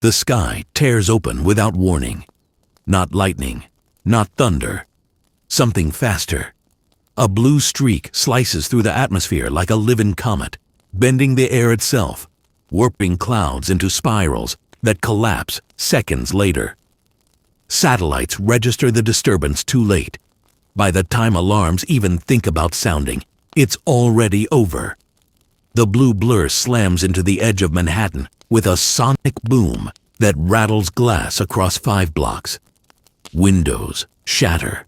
The sky tears open without warning. Not lightning, not thunder. Something faster. A blue streak slices through the atmosphere like a living comet, bending the air itself, warping clouds into spirals that collapse seconds later. Satellites register the disturbance too late. By the time alarms even think about sounding, it's already over. The blue blur slams into the edge of Manhattan with a sonic boom that rattles glass across 5 blocks. Windows shatter.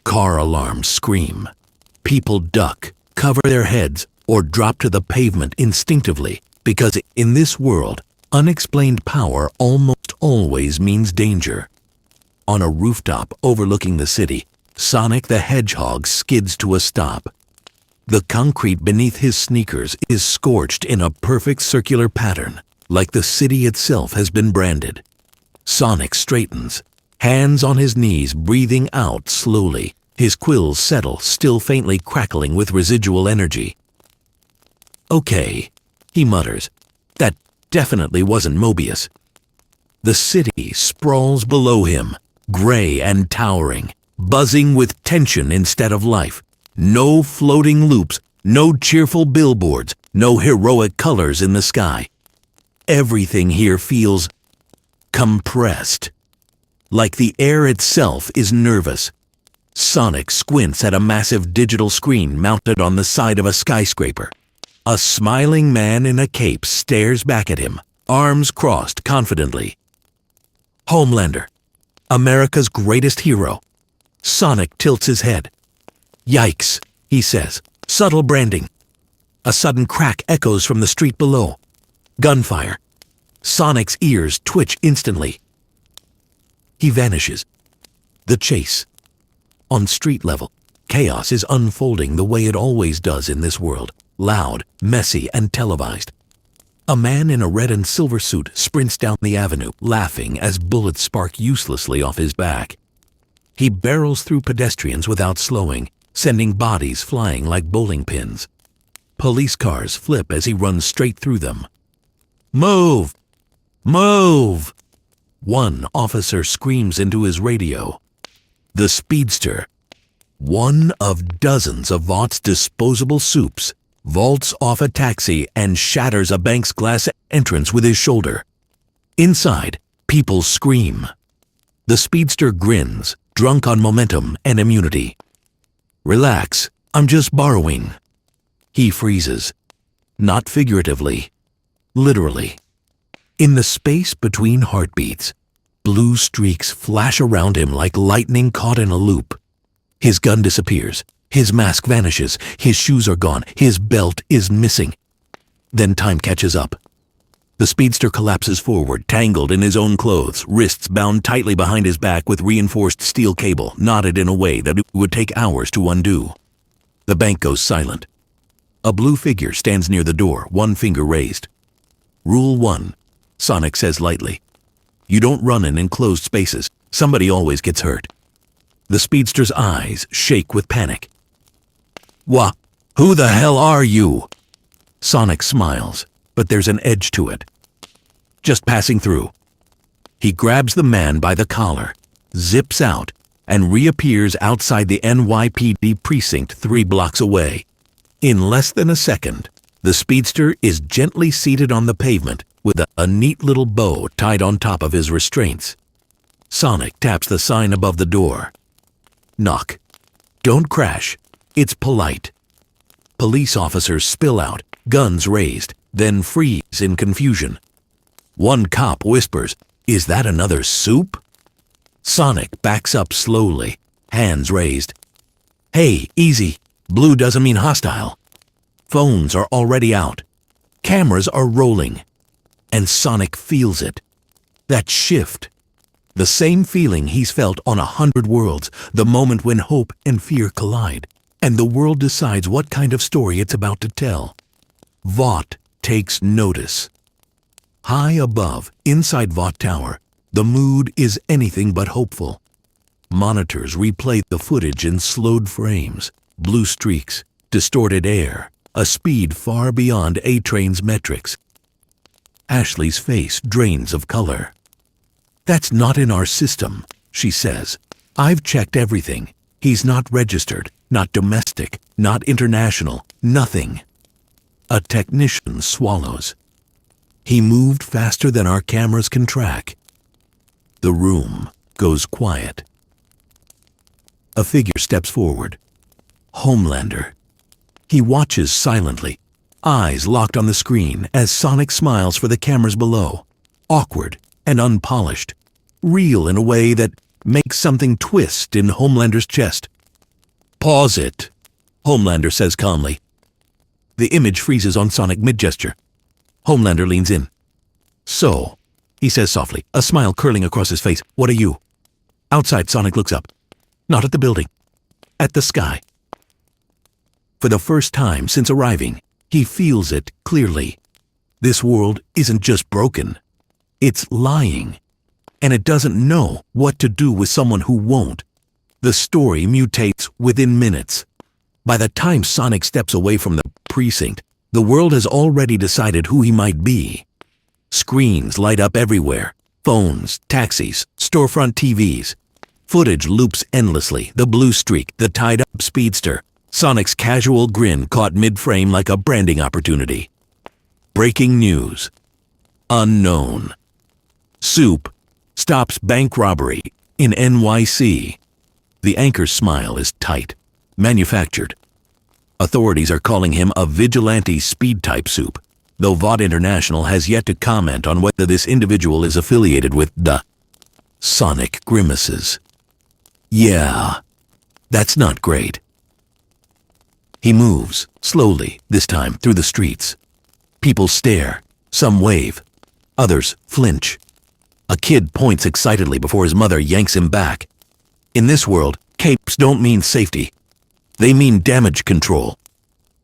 Car alarms scream. People duck, cover their heads, or drop to the pavement instinctively because in this world, unexplained power almost always means danger. On a rooftop overlooking the city, Sonic the Hedgehog skids to a stop. The concrete beneath his sneakers is scorched in a perfect circular pattern, like the city itself has been branded. Sonic straightens, hands on his knees, breathing out slowly. His quills settle, still faintly crackling with residual energy. "Okay," he mutters. "That definitely wasn't Mobius." The city sprawls below him, gray and towering, buzzing with tension instead of life. No floating loops, no cheerful billboards, no heroic colors in the sky. Everything here feels compressed, like the air itself is nervous. Sonic squints at a massive digital screen mounted on the side of a skyscraper. A smiling man in a cape stares back at him, arms crossed confidently. Homelander, America's greatest hero. Sonic tilts his head. "Yikes," he says, subtle branding. A sudden crack echoes from the street below. Gunfire. Sonic's ears twitch instantly. He vanishes. The chase. On street level, chaos is unfolding the way it always does in this world, loud, messy, and televised. A man in a red and silver suit sprints down the avenue, laughing as bullets spark uselessly off his back. He barrels through pedestrians without slowing, sending bodies flying like bowling pins. Police cars flip as he runs straight through them. "Move! Move!" One officer screams into his radio. The speedster, one of dozens of Vaught's disposable soups, vaults off a taxi and shatters a bank's glass entrance with his shoulder. Inside, people scream. The speedster grins, drunk on momentum and immunity. "Relax, I'm just borrowing." He freezes. Not figuratively, literally. In the space between heartbeats, blue streaks flash around him like lightning caught in a loop. His gun disappears. His mask vanishes. His shoes are gone. His belt is missing. Then time catches up. The speedster collapses forward, tangled in his own clothes, wrists bound tightly behind his back with reinforced steel cable, knotted in a way that it would take hours to undo. The bank goes silent. A blue figure stands near the door, one finger raised. "Rule 1, Sonic says lightly. "You don't run in enclosed spaces. Somebody always gets hurt." The speedster's eyes shake with panic. Who the hell are you?" Sonic smiles, but there's an edge to it. "Just passing through." He grabs the man by the collar, zips out, and reappears outside the NYPD precinct 3 blocks away. In less than a second, the speedster is gently seated on the pavement with a neat little bow tied on top of his restraints. Sonic taps the sign above the door. Knock. Don't crash. It's polite. Police officers spill out, guns raised, then freeze in confusion. One cop whispers, "Is that another soup?" Sonic backs up slowly, hands raised. "Hey, easy. Blue doesn't mean hostile." Phones are already out. Cameras are rolling. And Sonic feels it. That shift. The same feeling he's felt on 100 worlds, the moment when hope and fear collide, and the world decides what kind of story it's about to tell. Vought takes notice. High above, inside Vought Tower, the mood is anything but hopeful. Monitors replay the footage in slowed frames, blue streaks, distorted air, a speed far beyond A-Train's metrics. Ashley's face drains of color. "That's not in our system," she says. "I've checked everything. He's not registered, not domestic, not international, nothing." A technician swallows. "He moved faster than our cameras can track." The room goes quiet. A figure steps forward. Homelander. He watches silently, eyes locked on the screen as Sonic smiles for the cameras below. Awkward and unpolished. Real in a way that makes something twist in Homelander's chest. "Pause it," Homelander says calmly. The image freezes on Sonic mid-gesture. Homelander leans in. "So," he says softly, a smile curling across his face, "what are you?" Outside, Sonic looks up. Not at the building. At the sky. For the first time since arriving, he feels it clearly. This world isn't just broken. It's lying. And it doesn't know what to do with someone who won't. The story mutates within minutes. By the time Sonic steps away from the precinct, the world has already decided who he might be. Screens light up everywhere. Phones, taxis, storefront TVs. Footage loops endlessly, the blue streak, the tied-up speedster. Sonic's casual grin caught mid-frame like a branding opportunity. Breaking news. Unknown. Soup stops bank robbery in NYC. The anchor's smile is tight, manufactured. Authorities are calling him a vigilante speed-type soup, though Vought International has yet to comment on whether this individual is affiliated with the... Sonic grimaces. Yeah, that's not great. He moves, slowly, this time, through the streets. People stare, some wave, others flinch. A kid points excitedly before his mother yanks him back. In this world, capes don't mean safety. They mean damage control.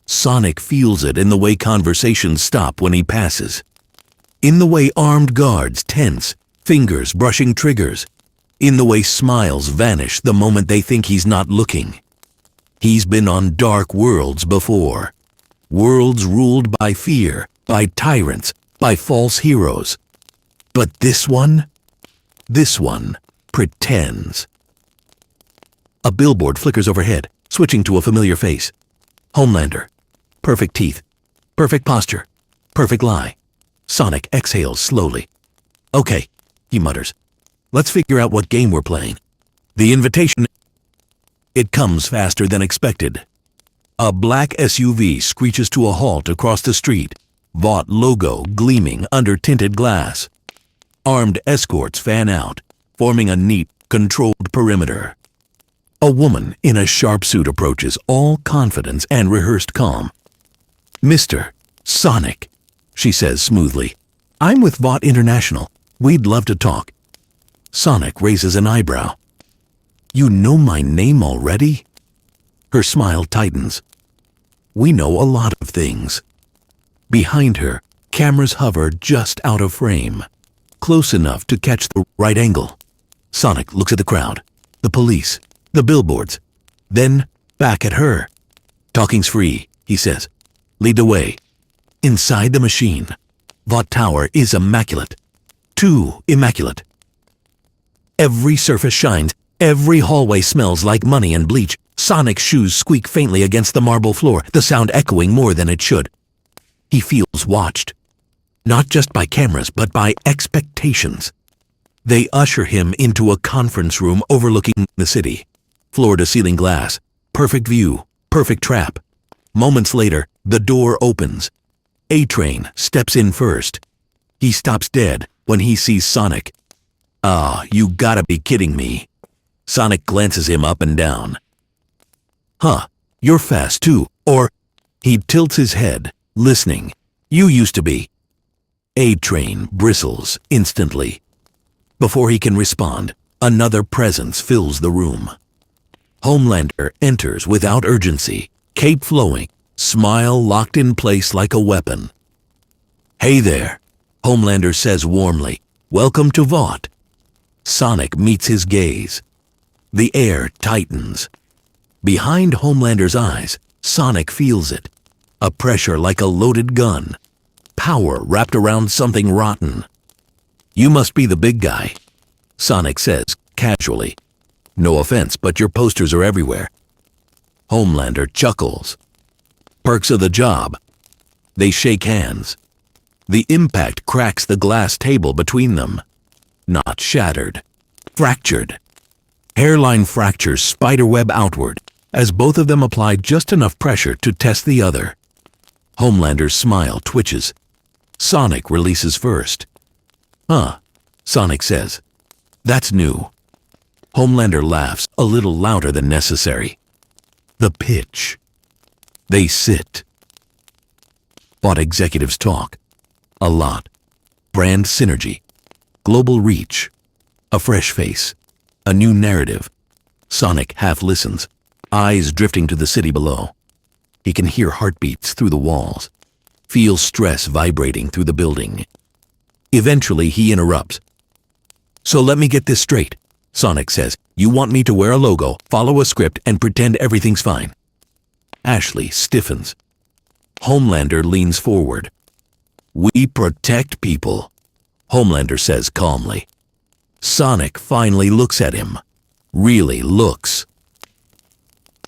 Sonic feels it in the way conversations stop when he passes. In the way armed guards tense, fingers brushing triggers. In the way smiles vanish the moment they think he's not looking. He's been on dark worlds before. Worlds ruled by fear, by tyrants, by false heroes. But this one pretends. A billboard flickers overhead, switching to a familiar face. Homelander. Perfect teeth. Perfect posture. Perfect lie. Sonic exhales slowly. "Okay," he mutters. "Let's figure out what game we're playing." The invitation... It comes faster than expected. A black SUV screeches to a halt across the street, Vought logo gleaming under tinted glass. Armed escorts fan out, forming a neat, controlled perimeter. A woman in a sharp suit approaches, all confidence and rehearsed calm. "Mr. Sonic," she says smoothly. "I'm with Vought International. We'd love to talk." Sonic raises an eyebrow. "You know my name already?" Her smile tightens. "We know a lot of things." Behind her, cameras hover just out of frame, close enough to catch the right angle. Sonic looks at the crowd, the police, the billboards, then back at her. "Talking's free," he says. "Lead the way." Inside the machine, Vought Tower is immaculate. Too immaculate. Every surface shines. Every hallway smells like money and bleach. Sonic's shoes squeak faintly against the marble floor, the sound echoing more than it should. He feels watched. Not just by cameras, but by expectations. They usher him into a conference room overlooking the city. Floor-to-ceiling glass. Perfect view. Perfect trap. Moments later, the door opens. A-Train steps in first. He stops dead when he sees Sonic. "Ah, you gotta be kidding me." Sonic glances him up and down. "Huh, you're fast too." Or, he tilts his head, listening. "You used to be." A-Train bristles instantly. Before he can respond, another presence fills the room. Homelander enters without urgency, cape flowing, smile locked in place like a weapon. "Hey there," Homelander says warmly. "Welcome to Vought." Sonic meets his gaze. The air tightens. Behind Homelander's eyes, Sonic feels it. A pressure like a loaded gun. power wrapped around something rotten. "You must be the big guy," Sonic says, casually. "No offense, but your posters are everywhere." Homelander chuckles. "Perks of the job." They shake hands. The impact cracks the glass table between them. Not shattered. Fractured. Hairline fractures spiderweb outward as both of them apply just enough pressure to test the other. Homelander's smile twitches. Sonic releases first. "Huh," Sonic says. "That's new." Homelander laughs a little louder than necessary. The pitch. They sit. Vought executives talk. A lot. Brand synergy. Global reach. A fresh face. A new narrative. Sonic half listens, eyes drifting to the city below. He can hear heartbeats through the walls, feel stress vibrating through the building. Eventually he interrupts. "So let me get this straight," Sonic says. "You want me to wear a logo, follow a script, and pretend everything's fine?" Ashley stiffens. Homelander leans forward. "We protect people," Homelander says calmly. Sonic finally looks at him. Really looks.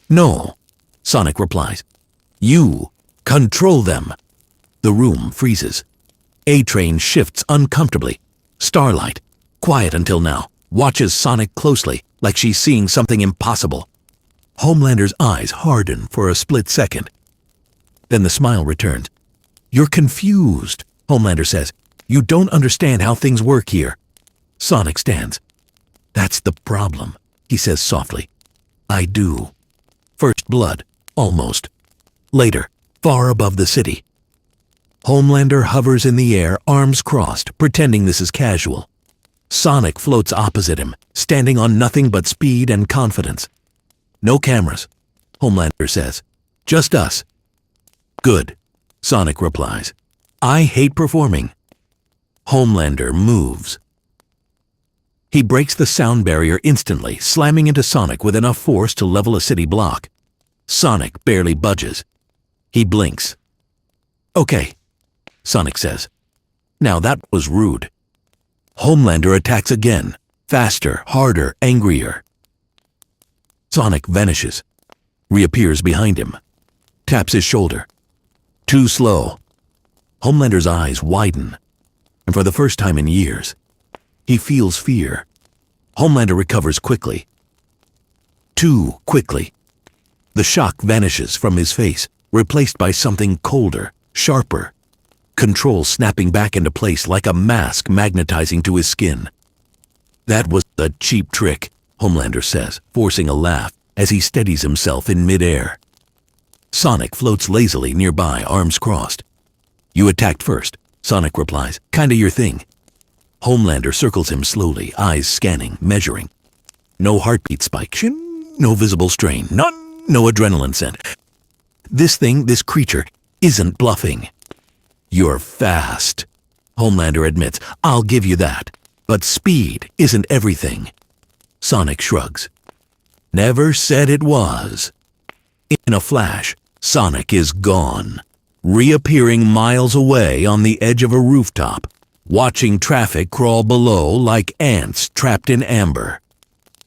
"No," Sonic replies. "You control them." The room freezes. A-Train shifts uncomfortably. Starlight, quiet until now, watches Sonic closely, like she's seeing something impossible. Homelander's eyes harden for a split second. Then the smile returns. "You're confused," Homelander says. "You don't understand how things work here." Sonic stands. "That's the problem," he says softly. "I do." First blood, almost. Later, far above the city. Homelander hovers in the air, arms crossed, pretending this is casual. Sonic floats opposite him, standing on nothing but speed and confidence. "No cameras," Homelander says. "Just us." "Good," Sonic replies. "I hate performing." Homelander moves. He breaks the sound barrier instantly, slamming into Sonic with enough force to level a city block. Sonic barely budges. He blinks. "Okay," Sonic says. "Now that was rude." Homelander attacks again, faster, harder, angrier. Sonic vanishes, reappears behind him, taps his shoulder. Too slow. Homelander's eyes widen, and for the first time in years, he feels fear. Homelander recovers quickly. Too quickly. The shock vanishes from his face, replaced by something colder, sharper. Control snapping back into place like a mask magnetizing to his skin. "That was a cheap trick," Homelander says, forcing a laugh as he steadies himself in midair. Sonic floats lazily nearby, arms crossed. "You attacked first," Sonic replies. "Kinda your thing." Homelander circles him slowly, eyes scanning, measuring. No heartbeat spike, no visible strain, no adrenaline scent. This creature, isn't bluffing. "You're fast," Homelander admits. "I'll give you that. But speed isn't everything." Sonic shrugs. "Never said it was." In a flash, Sonic is gone, reappearing miles away on the edge of a rooftop, watching traffic crawl below like ants trapped in amber.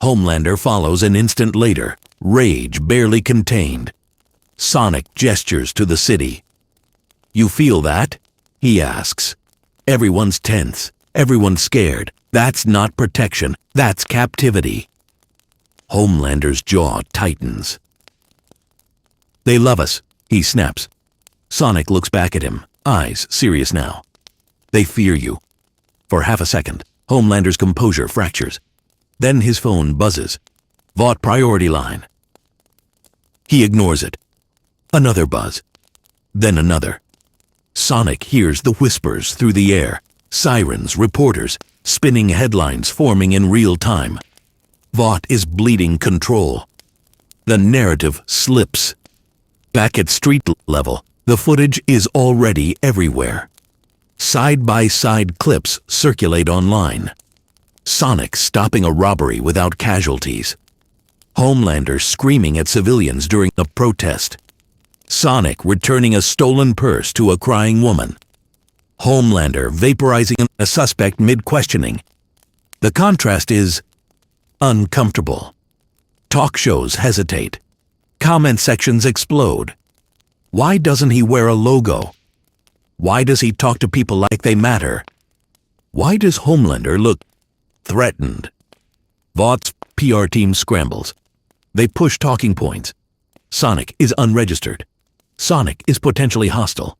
Homelander follows an instant later, rage barely contained. Sonic gestures to the city. "You feel that?" he asks. Everyone's tense, everyone's scared. That's not protection, that's captivity. Homelander's jaw tightens. "They love us," he snaps. Sonic looks back at him, eyes serious now. "They fear you." For half a second, Homelander's composure fractures. Then his phone buzzes. Vought priority line. He ignores it. Another buzz. Then another. Sonic hears the whispers through the air. Sirens, reporters, spinning headlines forming in real time. Vought is bleeding control. The narrative slips. Back at street level, the footage is already everywhere. Side-by-side clips circulate online. Sonic stopping a robbery without casualties. Homelander screaming at civilians during a protest. Sonic returning a stolen purse to a crying woman. Homelander vaporizing a suspect mid-questioning. The contrast is uncomfortable. Talk shows hesitate. Comment sections explode. Why doesn't he wear a logo? Why does he talk to people like they matter? Why does Homelander look threatened? Vought's PR team scrambles. They push talking points. Sonic is unregistered. Sonic is potentially hostile.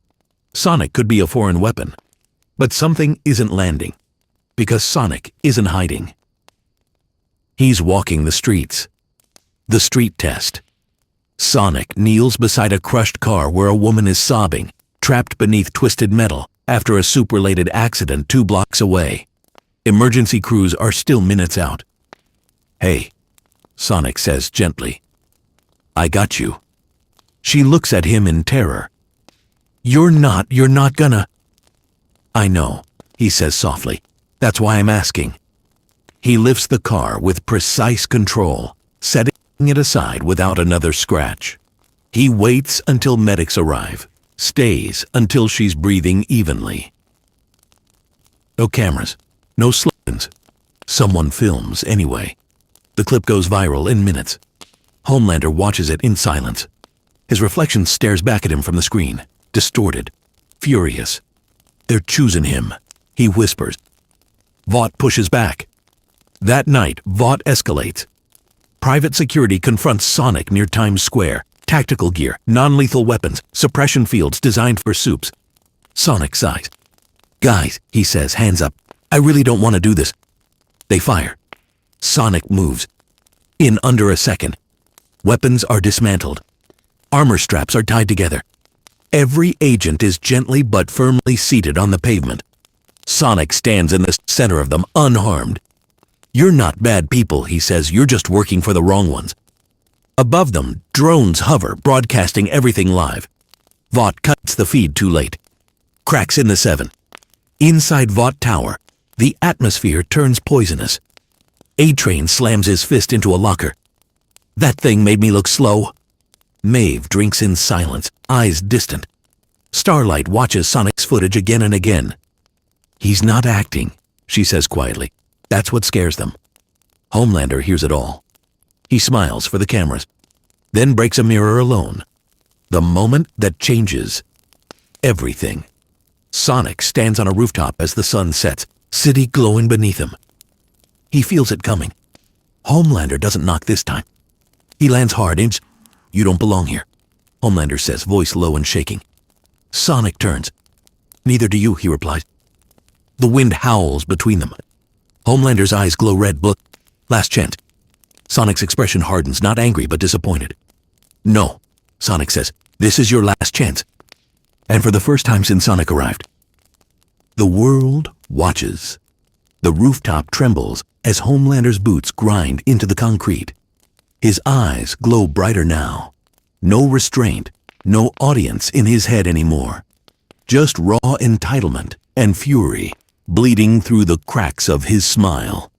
Sonic could be a foreign weapon. But something isn't landing, because Sonic isn't hiding. He's walking the streets. The street test. Sonic kneels beside a crushed car where a woman is sobbing, trapped beneath twisted metal after a soup-related accident 2 blocks away. Emergency crews are still minutes out. "Hey," Sonic says gently. "I got you." She looks at him in terror. You're not gonna..." "I know," he says softly. "That's why I'm asking." He lifts the car with precise control, setting it aside without another scratch. He waits until medics arrive, stays until she's breathing evenly. No cameras, no slogans. Someone films anyway. The clip goes viral in minutes. Homelander watches it in silence. His reflection stares back at him from the screen, distorted, furious. "They're choosing him," he whispers. Vought pushes back. That night, Vought escalates. Private security confronts Sonic near Times Square. Tactical gear, non-lethal weapons, suppression fields designed for soups. Sonic sighs. "Guys," he says, hands up. "I really don't want to do this." They fire. Sonic moves. In under a second. Weapons are dismantled. Armor straps are tied together. Every agent is gently but firmly seated on the pavement. Sonic stands in the center of them, unharmed. "You're not bad people," he says. "You're just working for the wrong ones." Above them, drones hover, broadcasting everything live. Vought cuts the feed too late. Cracks in the 7. Inside Vought Tower, the atmosphere turns poisonous. A-Train slams his fist into a locker. "That thing made me look slow." Maeve drinks in silence, eyes distant. Starlight watches Sonic's footage again and again. "He's not acting," she says quietly. That's what scares them. Homelander hears it all. He smiles for the cameras, then breaks a mirror alone. The moment that changes everything. Sonic stands on a rooftop as the sun sets, city glowing beneath him. He feels it coming. Homelander doesn't knock this time. He lands hard. "You don't belong here," Homelander says, voice low and shaking. Sonic turns. "Neither do you," he replies. The wind howls between them. Homelander's eyes glow red. "Look, last chance." Sonic's expression hardens, not angry but disappointed. "No," Sonic says. "This is your last chance." And for the first time since Sonic arrived, the world watches. The rooftop trembles as Homelander's boots grind into the concrete. His eyes glow brighter now. No restraint, no audience in his head anymore. Just raw entitlement and fury bleeding through the cracks of his smile.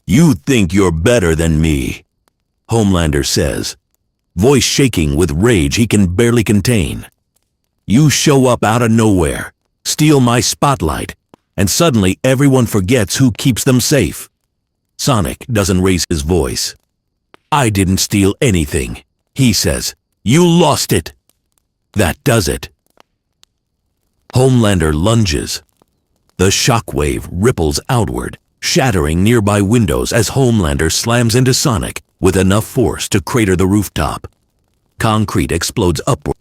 "You think you're better than me," Homelander says, voice shaking with rage he can barely contain. "You show up out of nowhere, steal my spotlight, and suddenly everyone forgets who keeps them safe." Sonic doesn't raise his voice. "I didn't steal anything," he says. "You lost it." That does it. Homelander lunges. The shockwave ripples outward, shattering nearby windows as Homelander slams into Sonic with enough force to crater the rooftop. Concrete explodes upward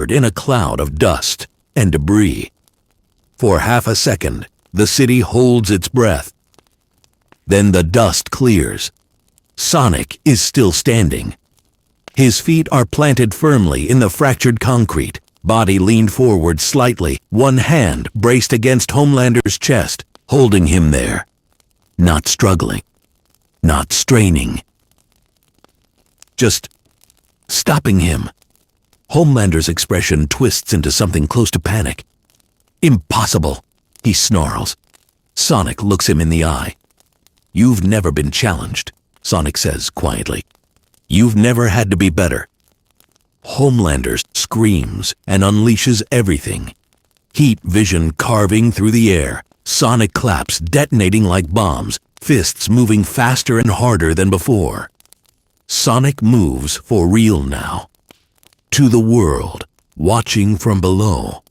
in a cloud of dust and debris. For half a second, the city holds its breath. Then the dust clears. Sonic is still standing. His feet are planted firmly in the fractured concrete, body leaned forward slightly, one hand braced against Homelander's chest, holding him there. Not struggling, not straining. Just stopping him. Homelander's expression twists into something close to panic. "Impossible," he snarls. Sonic looks him in the eye. "You've never been challenged," Sonic says quietly. "You've never had to be better." Homelander screams and unleashes everything. Heat vision carving through the air, sonic claps detonating like bombs, fists moving faster and harder than before. Sonic moves for real now. To the world, watching from below,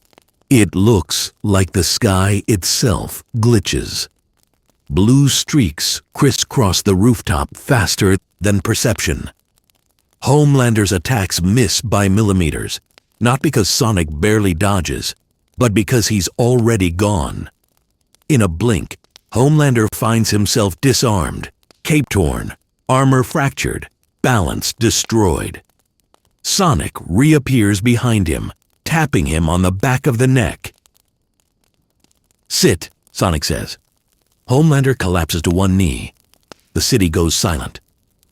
it looks like the sky itself glitches. Blue streaks crisscross the rooftop faster than perception. Homelander's attacks miss by millimeters, not because Sonic barely dodges, but because he's already gone. In a blink, Homelander finds himself disarmed, cape torn, armor fractured, balance destroyed. Sonic reappears behind him, tapping him on the back of the neck. "Sit," Sonic says. Homelander collapses to one knee. The city goes silent.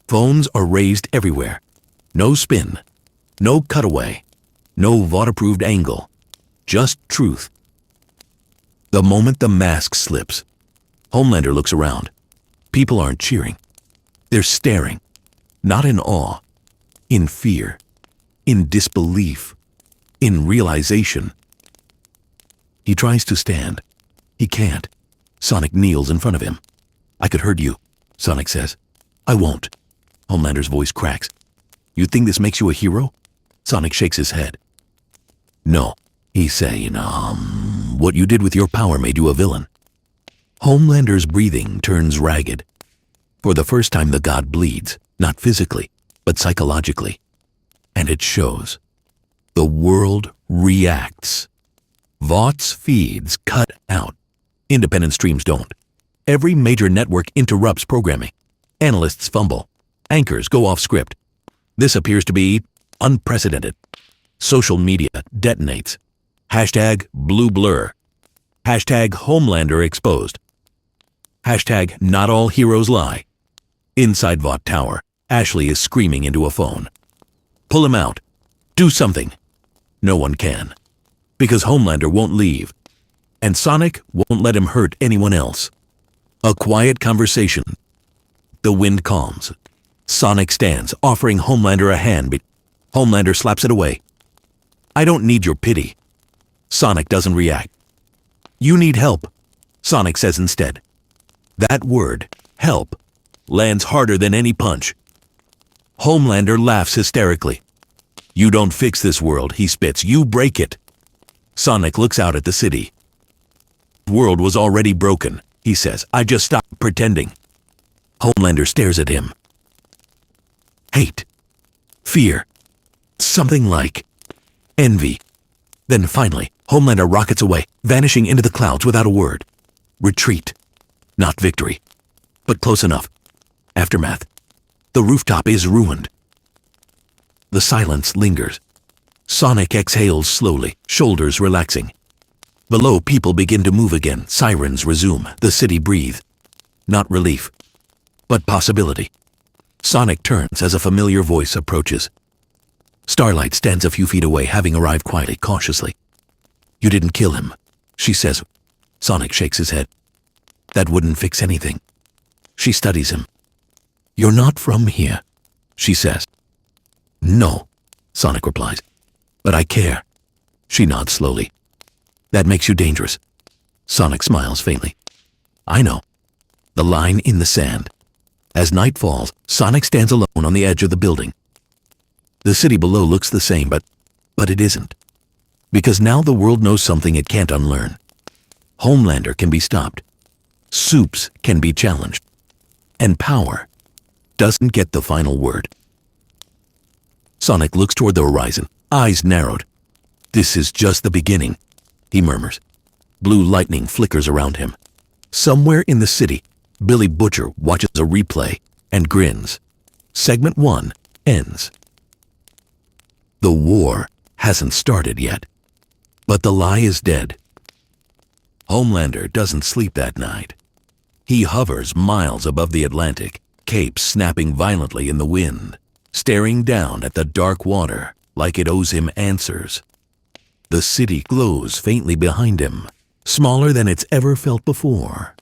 Phones are raised everywhere. No spin, no cutaway, no Vought-approved angle. Just truth. The moment the mask slips, Homelander looks around. People aren't cheering. They're staring. Not in awe. In fear. In disbelief. In realization. He tries to stand. He can't. Sonic kneels in front of him. "I could hurt you," Sonic says. "I won't." Homelander's voice cracks. "You think this makes you a hero?" Sonic shakes his head. "No," he's saying, what you did with your power made you a villain." Homelander's breathing turns ragged. For the first time the god bleeds, not physically, but psychologically. And it shows. The world reacts. Vought's feeds cut out. Independent streams don't. Every major network interrupts programming. Analysts fumble. Anchors go off script. This appears to be unprecedented. Social media detonates. Hashtag blue blur. Hashtag Homelander exposed. Hashtag not all heroes lie. Inside Vought Tower, Ashley is screaming into a phone. "Pull him out. Do something." No one can. Because Homelander won't leave. And Sonic won't let him hurt anyone else. A quiet conversation. The wind calms. Sonic stands, offering Homelander a hand, but Homelander slaps it away. "I don't need your pity." Sonic doesn't react. "You need help," Sonic says instead. That word, help, lands harder than any punch. Homelander laughs hysterically. "You don't fix this world," he spits. "You break it." Sonic looks out at the city. "The world was already broken," he says. "I just stopped pretending." Homelander stares at him. Hate. Fear. Something like envy. Then finally, Homelander rockets away, vanishing into the clouds without a word. Retreat. Not victory. But close enough. Aftermath. The rooftop is ruined. The silence lingers. Sonic exhales slowly, shoulders relaxing. Below, people begin to move again. Sirens resume. The city breathes. Not relief, but possibility. Sonic turns as a familiar voice approaches. Starlight stands a few feet away, having arrived quietly, cautiously. "You didn't kill him," she says. Sonic shakes his head. "That wouldn't fix anything." She studies him. "You're not from here," she says. "No," Sonic replies. "But I care." She nods slowly. "That makes you dangerous." Sonic smiles faintly. "I know." The line in the sand. As night falls, Sonic stands alone on the edge of the building. The city below looks the same, but it isn't. Because now the world knows something it can't unlearn. Homelander can be stopped. Soups can be challenged. And power doesn't get the final word. Sonic looks toward the horizon, eyes narrowed. "This is just the beginning," he murmurs. Blue lightning flickers around him. Somewhere in the city, Billy Butcher watches a replay and grins. Segment 1 ends. The war hasn't started yet, but the lie is dead. Homelander doesn't sleep that night. He hovers miles above the Atlantic, capes snapping violently in the wind, staring down at the dark water like it owes him answers. The city glows faintly behind him, smaller than it's ever felt before.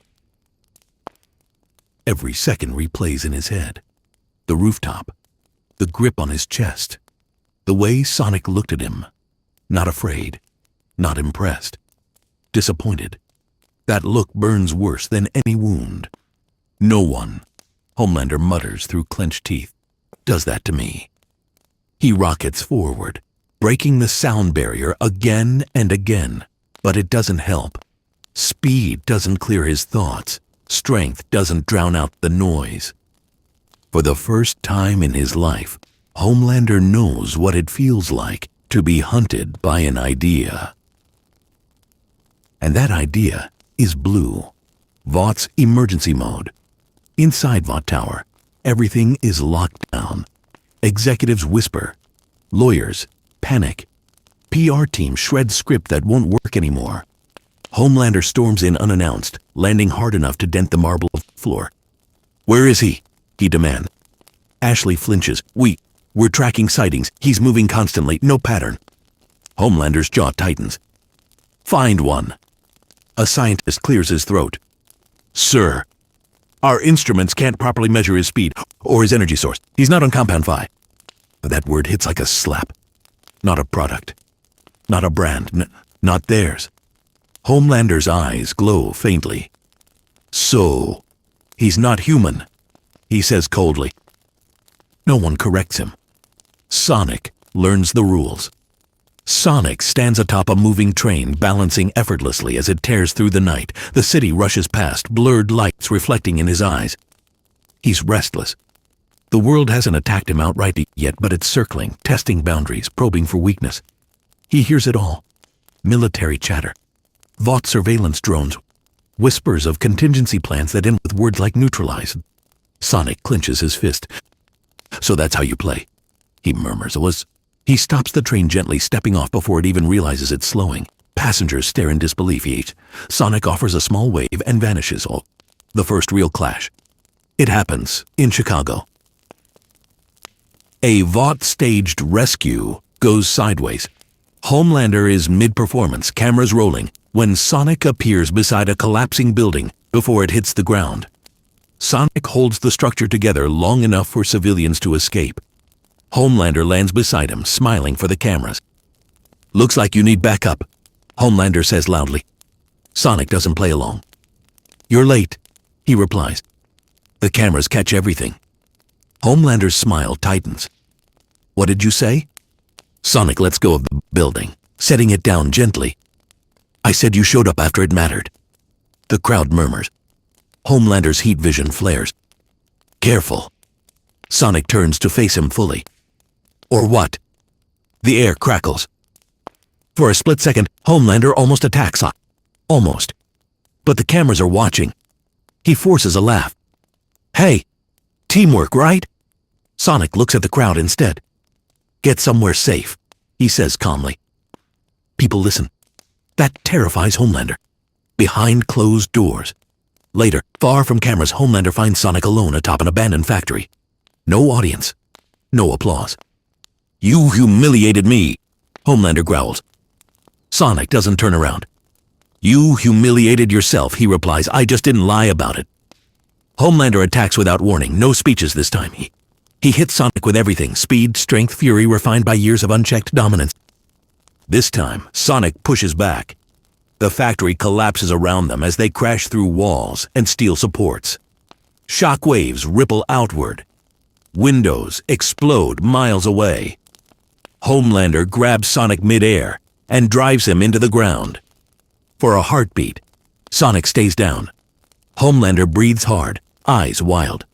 Every second replays in his head. The rooftop, the grip on his chest, The way Sonic looked at him. Not afraid. Not impressed. Disappointed. That look burns worse than any wound. No one, Homelander mutters through clenched teeth, does that to me. He rockets forward, breaking the sound barrier again and again, but it doesn't help. Speed doesn't clear his thoughts. Strength doesn't drown out the noise. For the first time in his life, Homelander knows what it feels like to be hunted by an idea. And that idea is blue. Vaught's emergency mode. Inside Vought Tower, everything is locked down. Executives whisper. Lawyers panic. PR team shreds script that won't work anymore. Homelander storms in unannounced, landing hard enough to dent the marble floor. "Where is he?" he demands. Ashley flinches. We're tracking sightings. He's moving constantly, no pattern. Homelander's jaw tightens. "Find one." A scientist clears his throat. "Sir, our instruments can't properly measure his speed or his energy source. He's not on Compound Phi." That word hits like a slap. Not a product. Not a brand. Not theirs. Homelander's eyes glow faintly. "So, he's not human," he says coldly. No one corrects him. Sonic learns the rules. Sonic stands atop a moving train, balancing effortlessly as it tears through the night. The city rushes past, blurred lights reflecting in his eyes. He's restless. The world hasn't attacked him outright yet, but it's circling, testing boundaries, probing for weakness. He hears it all. Military chatter. Vought surveillance drones. Whispers of contingency plans that end with words like neutralize. Sonic clenches his fist. "So that's how you play," he murmurs. He stops the train gently, stepping off before it even realizes it's slowing. Passengers stare in disbelief. Sonic offers a small wave and vanishes. The first real clash. It happens in Chicago. A Vought-staged rescue goes sideways. Homelander is mid-performance, cameras rolling, when Sonic appears beside a collapsing building before it hits the ground. Sonic holds the structure together long enough for civilians to escape. Homelander lands beside him, smiling for the cameras. "Looks like you need backup," Homelander says loudly. Sonic doesn't play along. "You're late," he replies. The cameras catch everything. Homelander's smile tightens. "What did you say?" Sonic lets go of the building, setting it down gently. "I said you showed up after it mattered." The crowd murmurs. Homelander's heat vision flares. "Careful." Sonic turns to face him fully. "Or what?" The air crackles. For a split second, Homelander almost attacks. Almost. But the cameras are watching. He forces a laugh. "Hey, teamwork, right?" Sonic looks at the crowd instead. "Get somewhere safe," he says calmly. People listen. That terrifies Homelander. Behind closed doors. Later, far from cameras, Homelander finds Sonic alone atop an abandoned factory. No audience. No applause. "You humiliated me," Homelander growls. Sonic doesn't turn around. "You humiliated yourself," he replies. "I just didn't lie about it." Homelander attacks without warning. No speeches this time. He hits Sonic with everything. Speed, strength, fury refined by years of unchecked dominance. This time, Sonic pushes back. The factory collapses around them as they crash through walls and steel supports. Shock waves ripple outward. Windows explode miles away. Homelander grabs Sonic midair and drives him into the ground. For a heartbeat, Sonic stays down. Homelander breathes hard, eyes wild.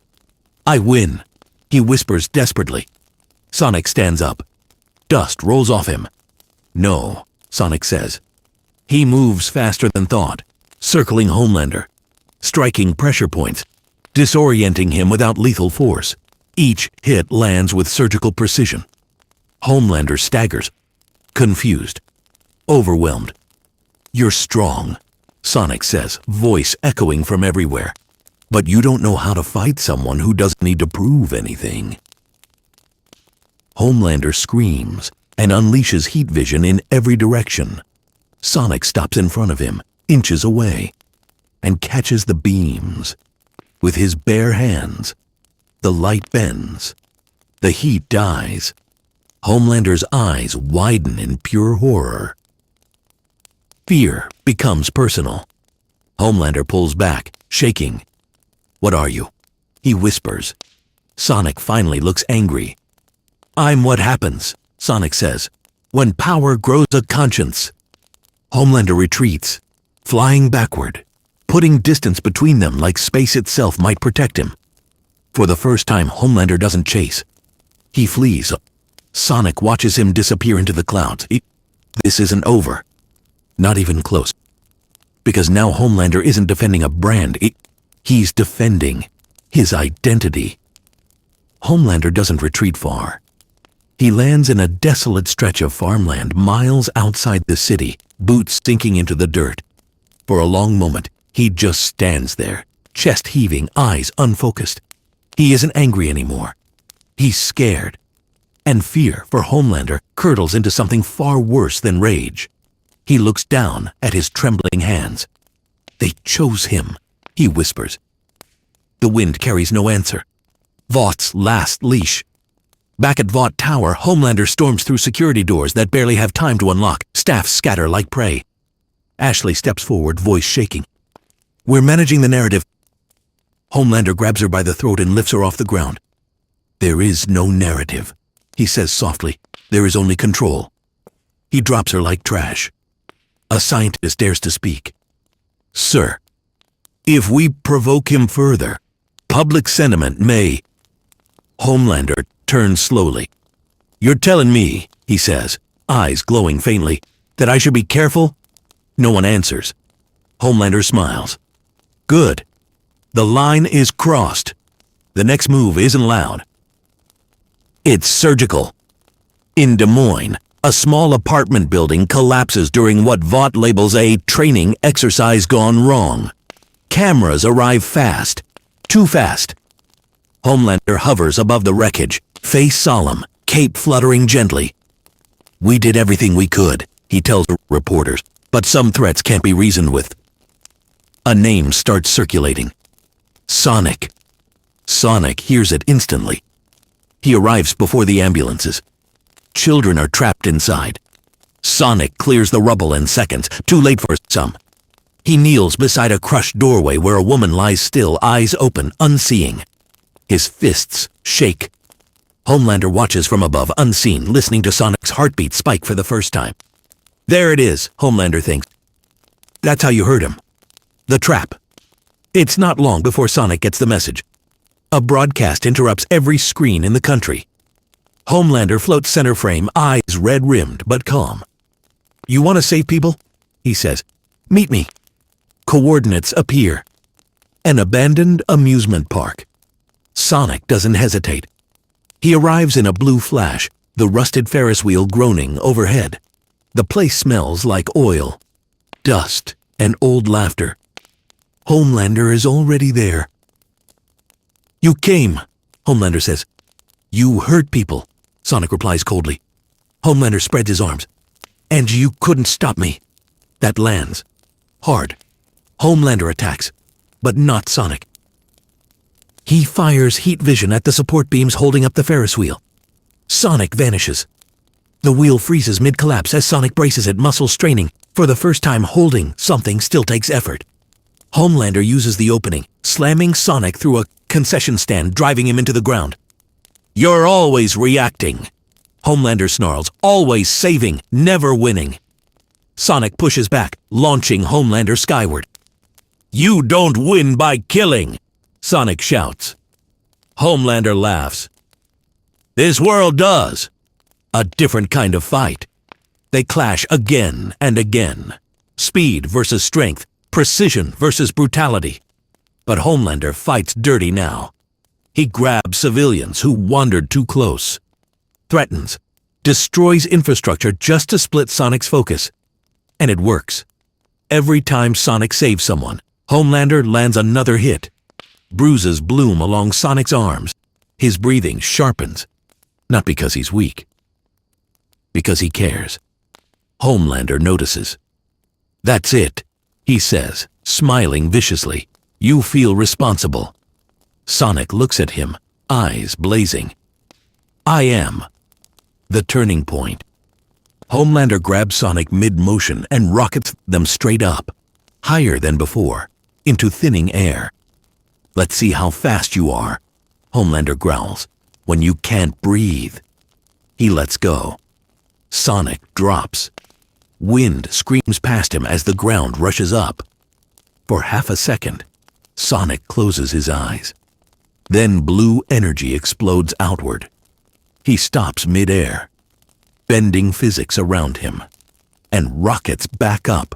"I win," he whispers desperately. Sonic stands up. Dust rolls off him. "No," Sonic says. He moves faster than thought, circling Homelander, striking pressure points, disorienting him without lethal force. Each hit lands with surgical precision. Homelander staggers, confused, overwhelmed. "You're strong," Sonic says, voice echoing from everywhere. "But you don't know how to fight someone who doesn't need to prove anything." Homelander screams and unleashes heat vision in every direction. Sonic stops in front of him, inches away, and catches the beams. With his bare hands, the light bends. The heat dies. Homelander's eyes widen in pure horror. Fear becomes personal. Homelander pulls back, shaking. "What are you?" he whispers. Sonic finally looks angry. "I'm what happens," Sonic says, "when power grows a conscience." Homelander retreats, flying backward, putting distance between them like space itself might protect him. For the first time, Homelander doesn't chase. He flees. Sonic watches him disappear into the clouds. This isn't over. Not even close. Because now Homelander isn't defending a brand. He's defending his identity. Homelander doesn't retreat far. He lands in a desolate stretch of farmland miles outside the city, boots sinking into the dirt. For a long moment, he just stands there, chest heaving, eyes unfocused. He isn't angry anymore. He's scared. And fear for Homelander curdles into something far worse than rage. He looks down at his trembling hands. "They chose him," he whispers. The wind carries no answer. Vaught's last leash. Back at Vought Tower, Homelander storms through security doors that barely have time to unlock. Staff scatter like prey. Ashley steps forward, voice shaking. "We're managing the narrative." Homelander grabs her by the throat and lifts her off the ground. "There is no narrative," he says softly. "There is only control." He drops her like trash. A scientist dares to speak. "Sir, if we provoke him further, public sentiment may..." Homelander turns slowly. "You're telling me," he says, eyes glowing faintly, "that I should be careful?" No one answers. Homelander smiles. "Good. The line is crossed. The next move isn't loud. It's surgical." In Des Moines, a small apartment building collapses during what Vought labels a training exercise gone wrong. Cameras arrive fast. Too fast. Homelander hovers above the wreckage, face solemn, cape fluttering gently. "We did everything we could," he tells reporters, "but some threats can't be reasoned with." A name starts circulating. Sonic. Sonic hears it instantly. He arrives before the ambulances. Children are trapped inside. Sonic clears the rubble in seconds, too late for some. He kneels beside a crushed doorway where a woman lies still, eyes open, unseeing. His fists shake. Homelander watches from above, unseen, listening to Sonic's heartbeat spike for the first time. There it is, Homelander thinks. That's how you heard him. The trap. It's not long before Sonic gets the message. A broadcast interrupts every screen in the country. Homelander floats center frame, eyes red-rimmed but calm. "You want to save people?" he says. "Meet me." Coordinates appear. An abandoned amusement park. Sonic doesn't hesitate. He arrives in a blue flash, the rusted Ferris wheel groaning overhead. The place smells like oil, dust, and old laughter. Homelander is already there. "You came," Homelander says. "You hurt people," Sonic replies coldly. Homelander spreads his arms. "And you couldn't stop me." That lands. Hard. Homelander attacks, but not Sonic. He fires heat vision at the support beams holding up the Ferris wheel. Sonic vanishes. The wheel freezes mid-collapse as Sonic braces it, muscles straining. For the first time, holding something still takes effort. Homelander uses the opening, slamming Sonic through a concession stand, driving him into the ground. "You're always reacting," Homelander snarls, "always saving, never winning." Sonic pushes back, launching Homelander skyward. "You don't win by killing," Sonic shouts. Homelander laughs. "This world does. A different kind of fight." They clash again and again. Speed versus strength, precision versus brutality. But Homelander fights dirty now. He grabs civilians who wandered too close. Threatens. Destroys infrastructure just to split Sonic's focus. And it works. Every time Sonic saves someone, Homelander lands another hit. Bruises bloom along Sonic's arms. His breathing sharpens. Not because he's weak. Because he cares. Homelander notices. "That's it," he says, smiling viciously. "You feel responsible." Sonic looks at him, eyes blazing. "I am." The turning point. Homelander grabs Sonic mid-motion and rockets them straight up, higher than before, into thinning air. "Let's see how fast you are," Homelander growls, "when you can't breathe." He lets go. Sonic drops. Wind screams past him as the ground rushes up. For half a second, Sonic closes his eyes. Then blue energy explodes outward. He stops mid-air, bending physics around him, and rockets back up,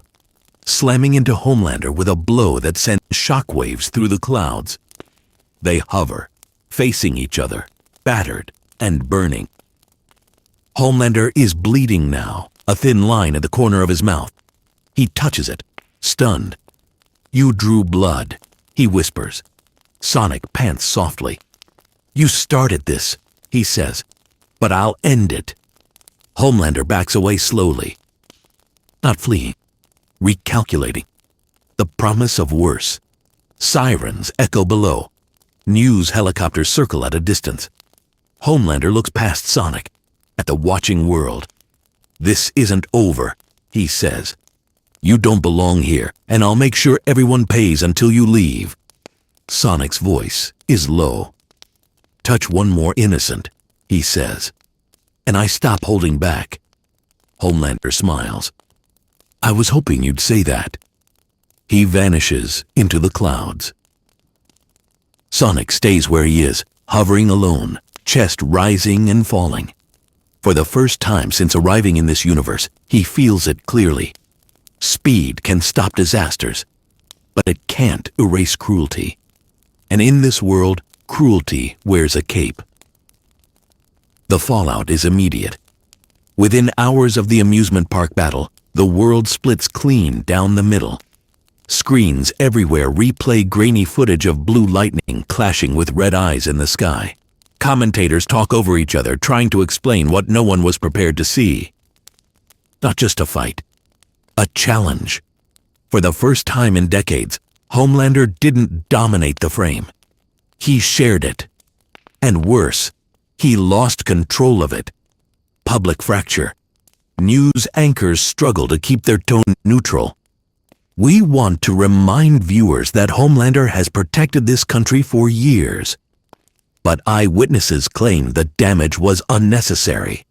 slamming into Homelander with a blow that sends shockwaves through the clouds. They hover, facing each other, battered and burning. Homelander is bleeding now, a thin line at the corner of his mouth. He touches it, stunned. "You drew blood," he whispers. Sonic pants softly. "You started this," he says, "but I'll end it." Homelander backs away slowly. Not fleeing, recalculating. The promise of worse. Sirens echo below. News helicopters circle at a distance. Homelander looks past Sonic, at the watching world. "This isn't over," he says. "You don't belong here, and I'll make sure everyone pays until you leave." Sonic's voice is low. "Touch one more innocent," he says, "and I stop holding back." Homelander smiles. "I was hoping you'd say that." He vanishes into the clouds. Sonic stays where he is, hovering alone, chest rising and falling. For the first time since arriving in this universe, he feels it clearly. Speed can stop disasters, but it can't erase cruelty. And in this world, cruelty wears a cape. The fallout is immediate. Within hours of the amusement park battle, the world splits clean down the middle. Screens everywhere replay grainy footage of blue lightning clashing with red eyes in the sky. Commentators talk over each other, trying to explain what no one was prepared to see. Not just a fight, a challenge. For the first time in decades, Homelander didn't dominate the frame. He shared it. And worse, he lost control of it. Public fracture. News anchors struggle to keep their tone neutral. We want to remind viewers that Homelander has protected this country for years. But eyewitnesses claim the damage was unnecessary.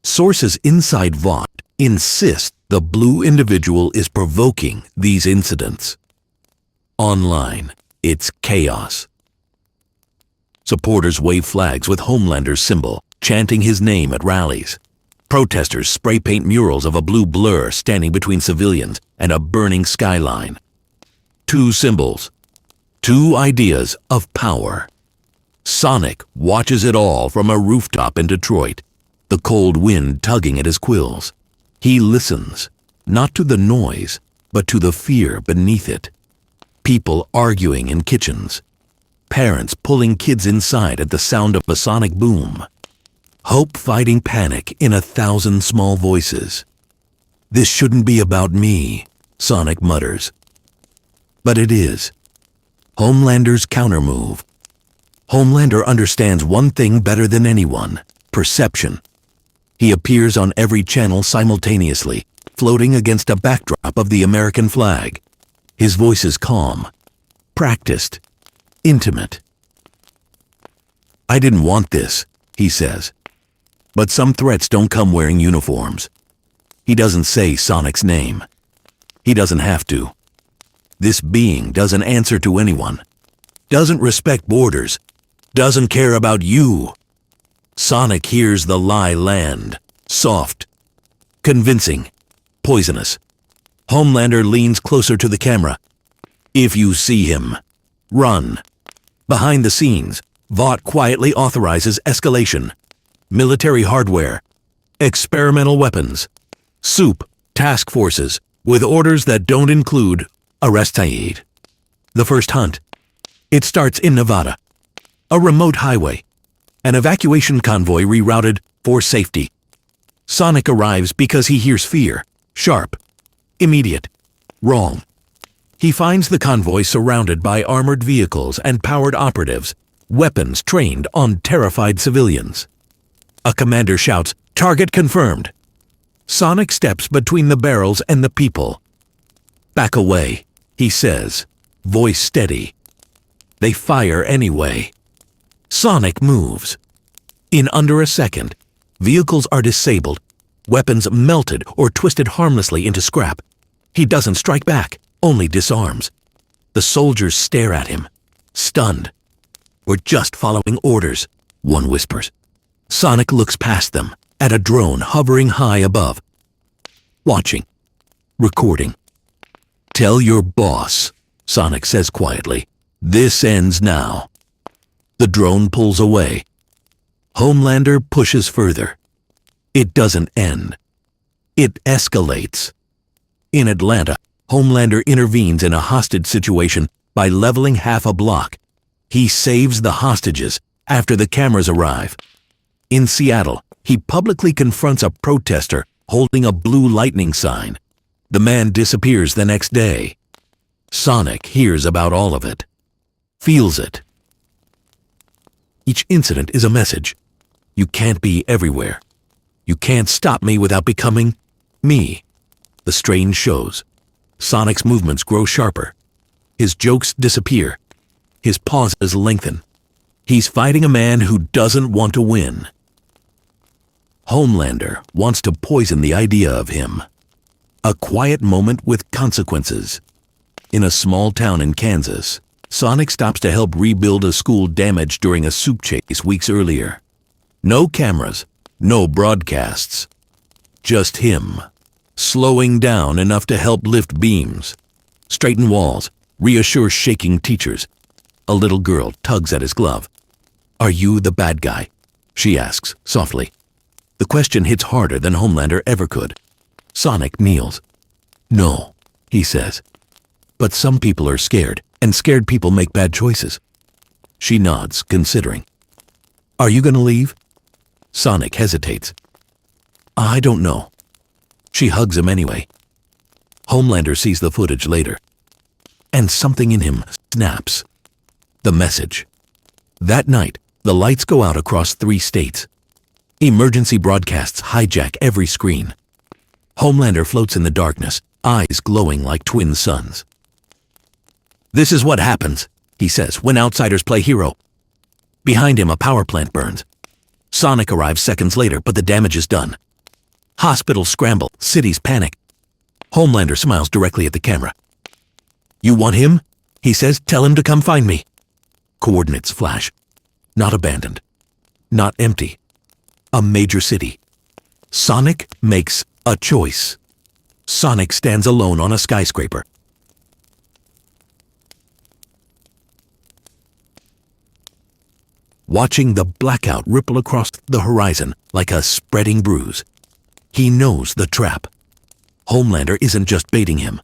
Sources inside Vought insist the blue individual is provoking these incidents. Online, it's chaos. Supporters wave flags with Homelander's symbol, chanting his name at rallies. Protesters spray paint murals of a blue blur standing between civilians and a burning skyline. Two symbols, two ideas of power. Sonic watches it all from a rooftop in Detroit, the cold wind tugging at his quills. He listens, not to the noise, but to the fear beneath it. People arguing in kitchens. Parents pulling kids inside at the sound of a sonic boom. Hope fighting panic in 1,000 small voices. "This shouldn't be about me," Sonic mutters. But it is. Homelander's countermove. Homelander understands one thing better than anyone: perception. He appears on every channel simultaneously, floating against a backdrop of the American flag. His voice is calm, practiced, intimate. "I didn't want this," he says. But some threats don't come wearing uniforms. He doesn't say Sonic's name. He doesn't have to. This being doesn't answer to anyone, doesn't respect borders, doesn't care about you. Sonic hears the lie land, soft, convincing, poisonous. Homelander leans closer to the camera. "If you see him, run." Behind the scenes, Vought quietly authorizes escalation. Military hardware, experimental weapons, soup, task forces, with orders that don't include arrest Taid. The first hunt. It starts in Nevada, a remote highway, an evacuation convoy rerouted for safety. Sonic arrives because he hears fear, sharp, immediate, wrong. He finds the convoy surrounded by armored vehicles and powered operatives, weapons trained on terrified civilians. A commander shouts, "Target confirmed." Sonic steps between the barrels and the people. "Back away," he says, voice steady. They fire anyway. Sonic moves. In under a second, vehicles are disabled, weapons melted or twisted harmlessly into scrap. He doesn't strike back, only disarms. The soldiers stare at him, stunned. "We're just following orders," one whispers. Sonic looks past them, at a drone hovering high above. Watching. Recording. "Tell your boss," Sonic says quietly. "This ends now." The drone pulls away. Homelander pushes further. It doesn't end. It escalates. In Atlanta, Homelander intervenes in a hostage situation by leveling half a block. He saves the hostages after the cameras arrive. In Seattle, he publicly confronts a protester holding a blue lightning sign. The man disappears the next day. Sonic hears about all of it, feels it. Each incident is a message. You can't be everywhere. You can't stop me without becoming me. The strain shows. Sonic's movements grow sharper. His jokes disappear. His pauses lengthen. He's fighting a man who doesn't want to win. Homelander wants to poison the idea of him. A quiet moment with consequences. In a small town in Kansas, Sonic stops to help rebuild a school damaged during a soup chase weeks earlier. No cameras, no broadcasts. Just him, slowing down enough to help lift beams, straighten walls, reassure shaking teachers. A little girl tugs at his glove. "Are you the bad guy?" she asks softly. The question hits harder than Homelander ever could. Sonic kneels. "No," he says. "But some people are scared, and scared people make bad choices." She nods, considering. "Are you gonna leave?" Sonic hesitates. "I don't know." She hugs him anyway. Homelander sees the footage later. And something in him snaps. The message. That night, the lights go out across 3 states. Emergency broadcasts hijack every screen. Homelander floats in the darkness, eyes glowing like twin suns. "This is what happens," he says, "when outsiders play hero." Behind him, a power plant burns. Sonic arrives seconds later, but the damage is done. Hospitals scramble, cities panic. Homelander smiles directly at the camera. "You want him?" he says. "Tell him to come find me." Coordinates flash. Not abandoned. Not empty. A major city. Sonic makes a choice. Sonic stands alone on a skyscraper. Watching the blackout ripple across the horizon like a spreading bruise. He knows the trap. Homelander isn't just baiting him.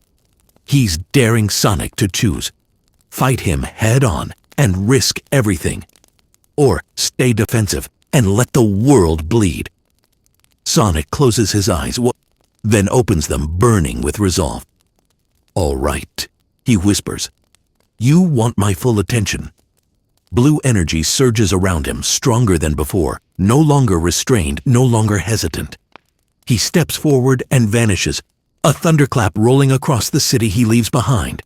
He's daring Sonic to choose. Fight him head on and risk everything. Or stay defensive and let the world bleed. Sonic closes his eyes, then opens them, burning with resolve. "All right," he whispers. "You want my full attention." Blue energy surges around him, stronger than before, no longer restrained, no longer hesitant. He steps forward and vanishes, a thunderclap rolling across the city he leaves behind.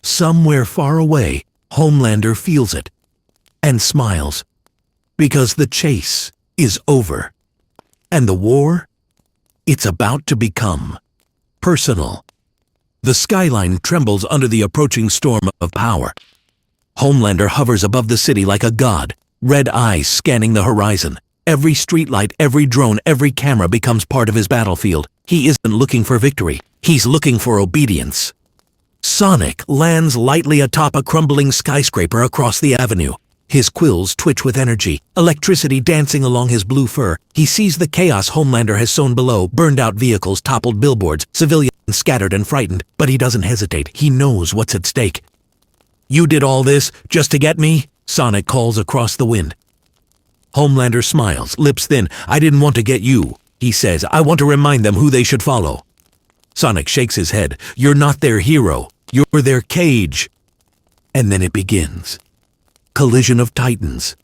Somewhere far away, Homelander feels it and smiles, because the chase is over. And the war? It's about to become personal. The skyline trembles under the approaching storm of power. Homelander hovers above the city like a god, red eyes scanning the horizon. Every streetlight, every drone, every camera becomes part of his battlefield. He isn't looking for victory. He's looking for obedience. Sonic lands lightly atop a crumbling skyscraper across the avenue. His quills twitch with energy, electricity dancing along his blue fur. He sees the chaos Homelander has sown below, burned out vehicles, toppled billboards, civilians scattered and frightened. But he doesn't hesitate. He knows what's at stake. "You did all this just to get me?" Sonic calls across the wind. Homelander smiles, lips thin. "I didn't want to get you," he says. "I want to remind them who they should follow." Sonic shakes his head. "You're not their hero. You're their cage." And then it begins. Collision of titans.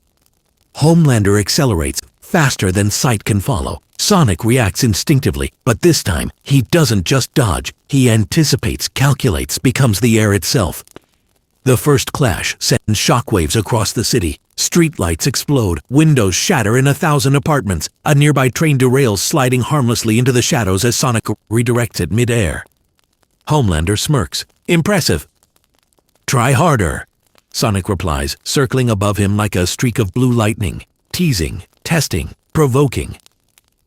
Homelander accelerates, faster than sight can follow. Sonic reacts instinctively, but this time, he doesn't just dodge. He anticipates, calculates, becomes the air itself. The first clash sends shockwaves across the city. Streetlights explode, windows shatter in 1,000 apartments. A nearby train derails, sliding harmlessly into the shadows as Sonic redirects it mid-air. Homelander smirks. Impressive. Try harder, Sonic replies, circling above him like a streak of blue lightning. Teasing, testing, provoking.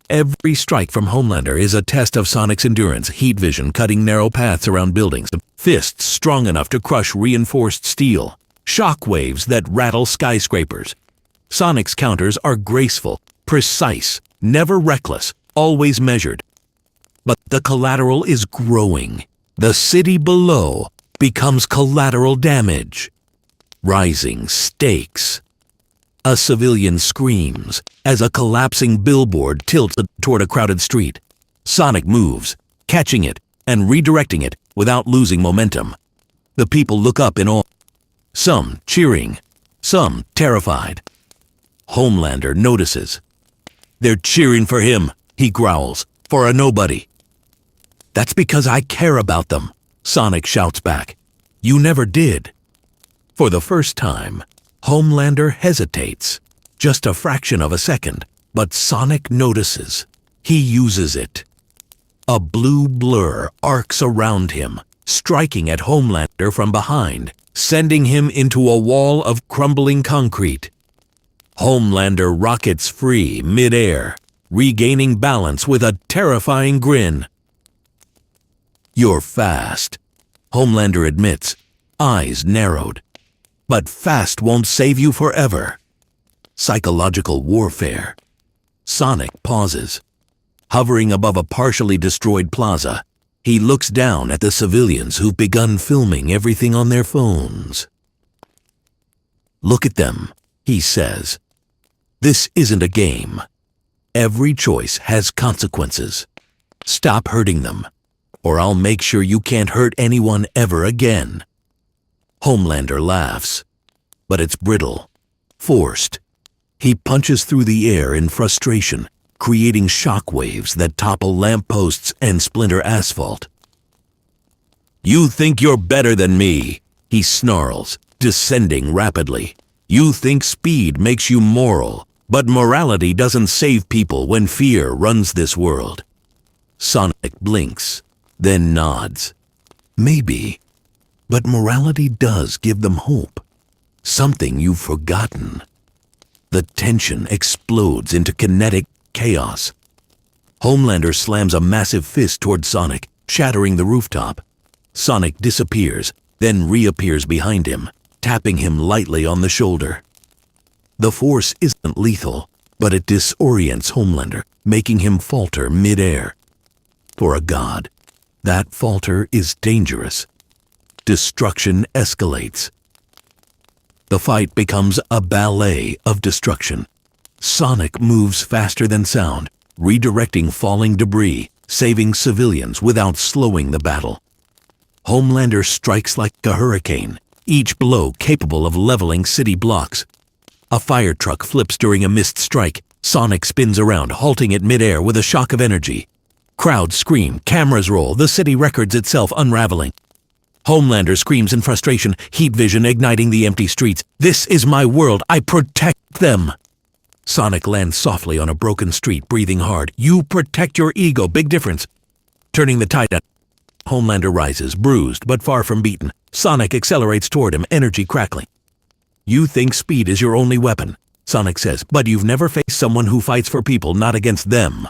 Every strike from Homelander is a test of Sonic's endurance, heat vision cutting narrow paths around buildings, fists strong enough to crush reinforced steel, shockwaves that rattle skyscrapers. Sonic's counters are graceful, precise, never reckless, always measured. But the collateral is growing. The city below becomes collateral damage. Rising stakes. A civilian screams as a collapsing billboard tilts toward a crowded street. Sonic moves, catching it and redirecting it without losing momentum. The people look up in awe, some cheering, some terrified. Homelander notices. They're cheering for him, he growls, for a nobody. That's because I care about them, Sonic shouts back. You never did. For the first time, Homelander hesitates, just a fraction of a second, but Sonic notices. He uses it. A blue blur arcs around him, striking at Homelander from behind, sending him into a wall of crumbling concrete. Homelander rockets free mid-air, regaining balance with a terrifying grin. You're fast, Homelander admits, eyes narrowed. But fast won't save you forever. Psychological warfare. Sonic pauses. Hovering above a partially destroyed plaza, he looks down at the civilians who've begun filming everything on their phones. Look at them, he says. This isn't a game. Every choice has consequences. Stop hurting them, or I'll make sure you can't hurt anyone ever again. Homelander laughs, but it's brittle, forced. He punches through the air in frustration, creating shockwaves that topple lampposts and splinter asphalt. You think you're better than me, he snarls, descending rapidly. You think speed makes you moral, but morality doesn't save people when fear runs this world. Sonic blinks, then nods. Maybe. But morality does give them hope. Something you've forgotten. The tension explodes into kinetic chaos. Homelander slams a massive fist toward Sonic, shattering the rooftop. Sonic disappears, then reappears behind him, tapping him lightly on the shoulder. The force isn't lethal, but it disorients Homelander, making him falter mid-air. For a god, that falter is dangerous. Destruction escalates. The fight becomes a ballet of destruction. Sonic moves faster than sound, redirecting falling debris, saving civilians without slowing the battle. Homelander strikes like a hurricane, each blow capable of leveling city blocks. A fire truck flips during a missed strike. Sonic spins around, halting it mid-air with a shock of energy. Crowds scream, cameras roll, the city records itself unraveling. Homelander screams in frustration, heat vision igniting the empty streets. This is my world. I protect them. Sonic lands softly on a broken street, breathing hard. You protect your ego. Big difference. Turning the tide. Homelander rises, bruised but far from beaten. Sonic accelerates toward him, energy crackling. You think speed is your only weapon, Sonic says, but you've never faced someone who fights for people, not against them.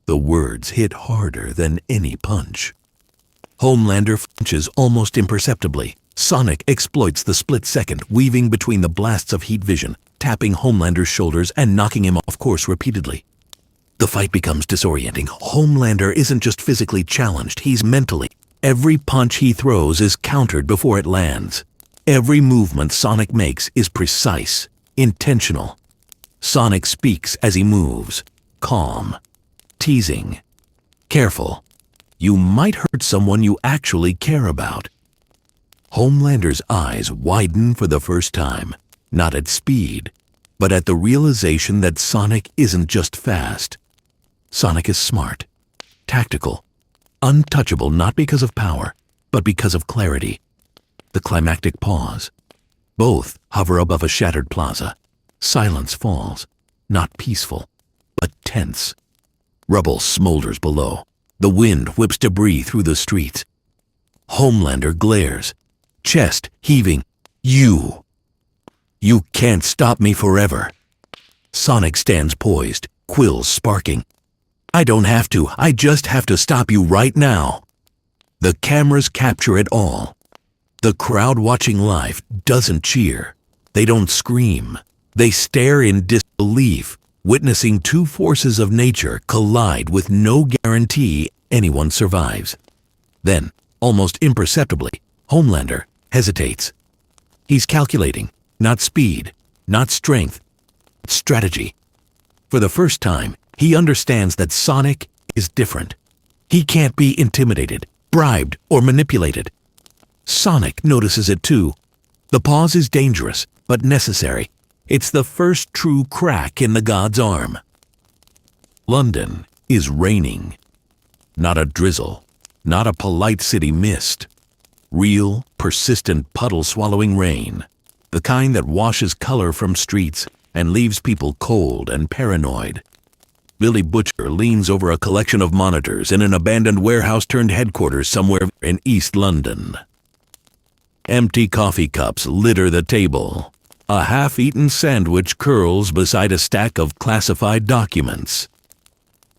The words hit harder than any punch. Homelander flinches almost imperceptibly. Sonic exploits the split second, weaving between the blasts of heat vision, tapping Homelander's shoulders and knocking him off course repeatedly. The fight becomes disorienting. Homelander isn't just physically challenged, he's mentally. Every punch he throws is countered before it lands. Every movement Sonic makes is precise, intentional. Sonic speaks as he moves, calm, teasing, careful. You might hurt someone you actually care about. Homelander's eyes widen for the first time, not at speed, but at the realization that Sonic isn't just fast. Sonic is smart, tactical, untouchable not because of power, but because of clarity. The climactic pause. Both hover above a shattered plaza. Silence falls, not peaceful, but tense. Rubble smolders below. The wind whips debris through the streets. Homelander glares, chest heaving. You can't stop me forever. Sonic stands poised, quills sparking. I don't have to, I just have to stop you right now. The cameras capture it all. The crowd watching live doesn't cheer. They don't scream. They stare in disbelief, witnessing two forces of nature collide with no guarantee anyone survives. Then, almost imperceptibly, Homelander hesitates. He's calculating, not speed, not strength, but strategy. For the first time, he understands that Sonic is different. He can't be intimidated, bribed, or manipulated. Sonic notices it too. The pause is dangerous, but necessary. It's the first true crack in the god's arm. London is raining. Not a drizzle, not a polite city mist. Real, persistent puddle-swallowing rain. The kind that washes color from streets and leaves people cold and paranoid. Billy Butcher leans over a collection of monitors in an abandoned warehouse turned headquarters somewhere in East London. Empty coffee cups litter the table. A half-eaten sandwich curls beside a stack of classified documents.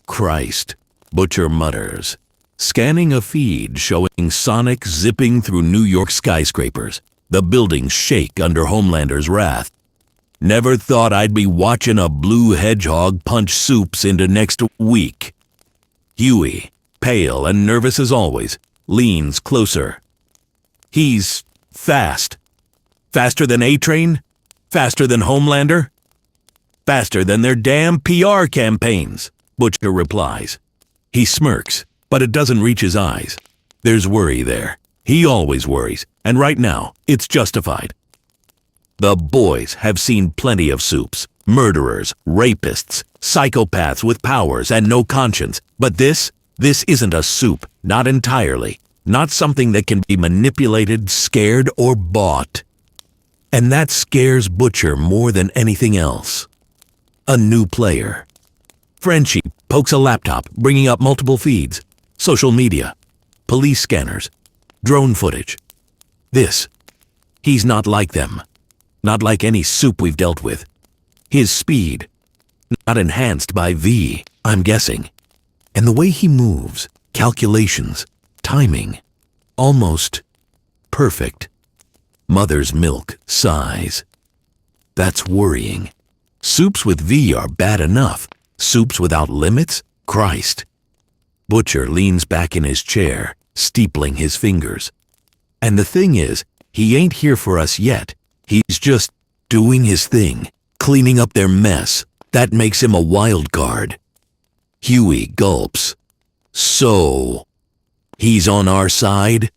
Christ, Butcher mutters, scanning a feed showing Sonic zipping through New York skyscrapers. The buildings shake under Homelander's wrath. Never thought I'd be watching a blue hedgehog punch Soups into next week. Huey, pale and nervous as always, leans closer. He's fast. Faster than A-Train? Faster than Homelander? Faster than their damn PR campaigns, Butcher replies. He smirks, but it doesn't reach his eyes. There's worry there. He always worries, and right now, it's justified. The boys have seen plenty of Soups, murderers, rapists, psychopaths with powers and no conscience. But this isn't a Soup, not entirely. Not something that can be manipulated, scared, or bought. And that scares Butcher more than anything else. A new player. Frenchie pokes a laptop, bringing up multiple feeds. Social media. Police scanners. Drone footage. He's not like them. Not like any Soup we've dealt with. His speed. Not enhanced by V, I'm guessing. And the way he moves, calculations, timing, almost perfect. Mother's Milk sighs. That's worrying. Soups with V are bad enough. Soups without limits? Christ. Butcher leans back in his chair, steepling his fingers. And the thing is, he ain't here for us yet. He's just doing his thing, cleaning up their mess. That makes him a wild card. Huey gulps. So, he's on our side?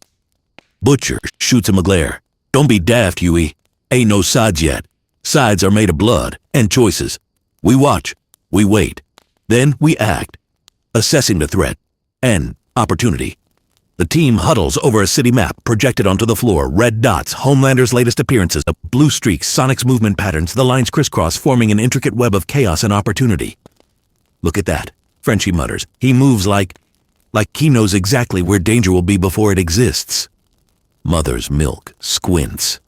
Butcher shoots him a glare. Don't be daft, Huey. Ain't no sides yet. Sides are made of blood and choices. We watch. We wait. Then we act. Assessing the threat and opportunity. The team huddles over a city map projected onto the floor. Red dots, Homelander's latest appearances, blue streaks, Sonic's movement patterns, the lines crisscross, forming an intricate web of chaos and opportunity. Look at that, Frenchie mutters. He moves like he knows exactly where danger will be before it exists. Mother's Milk squints.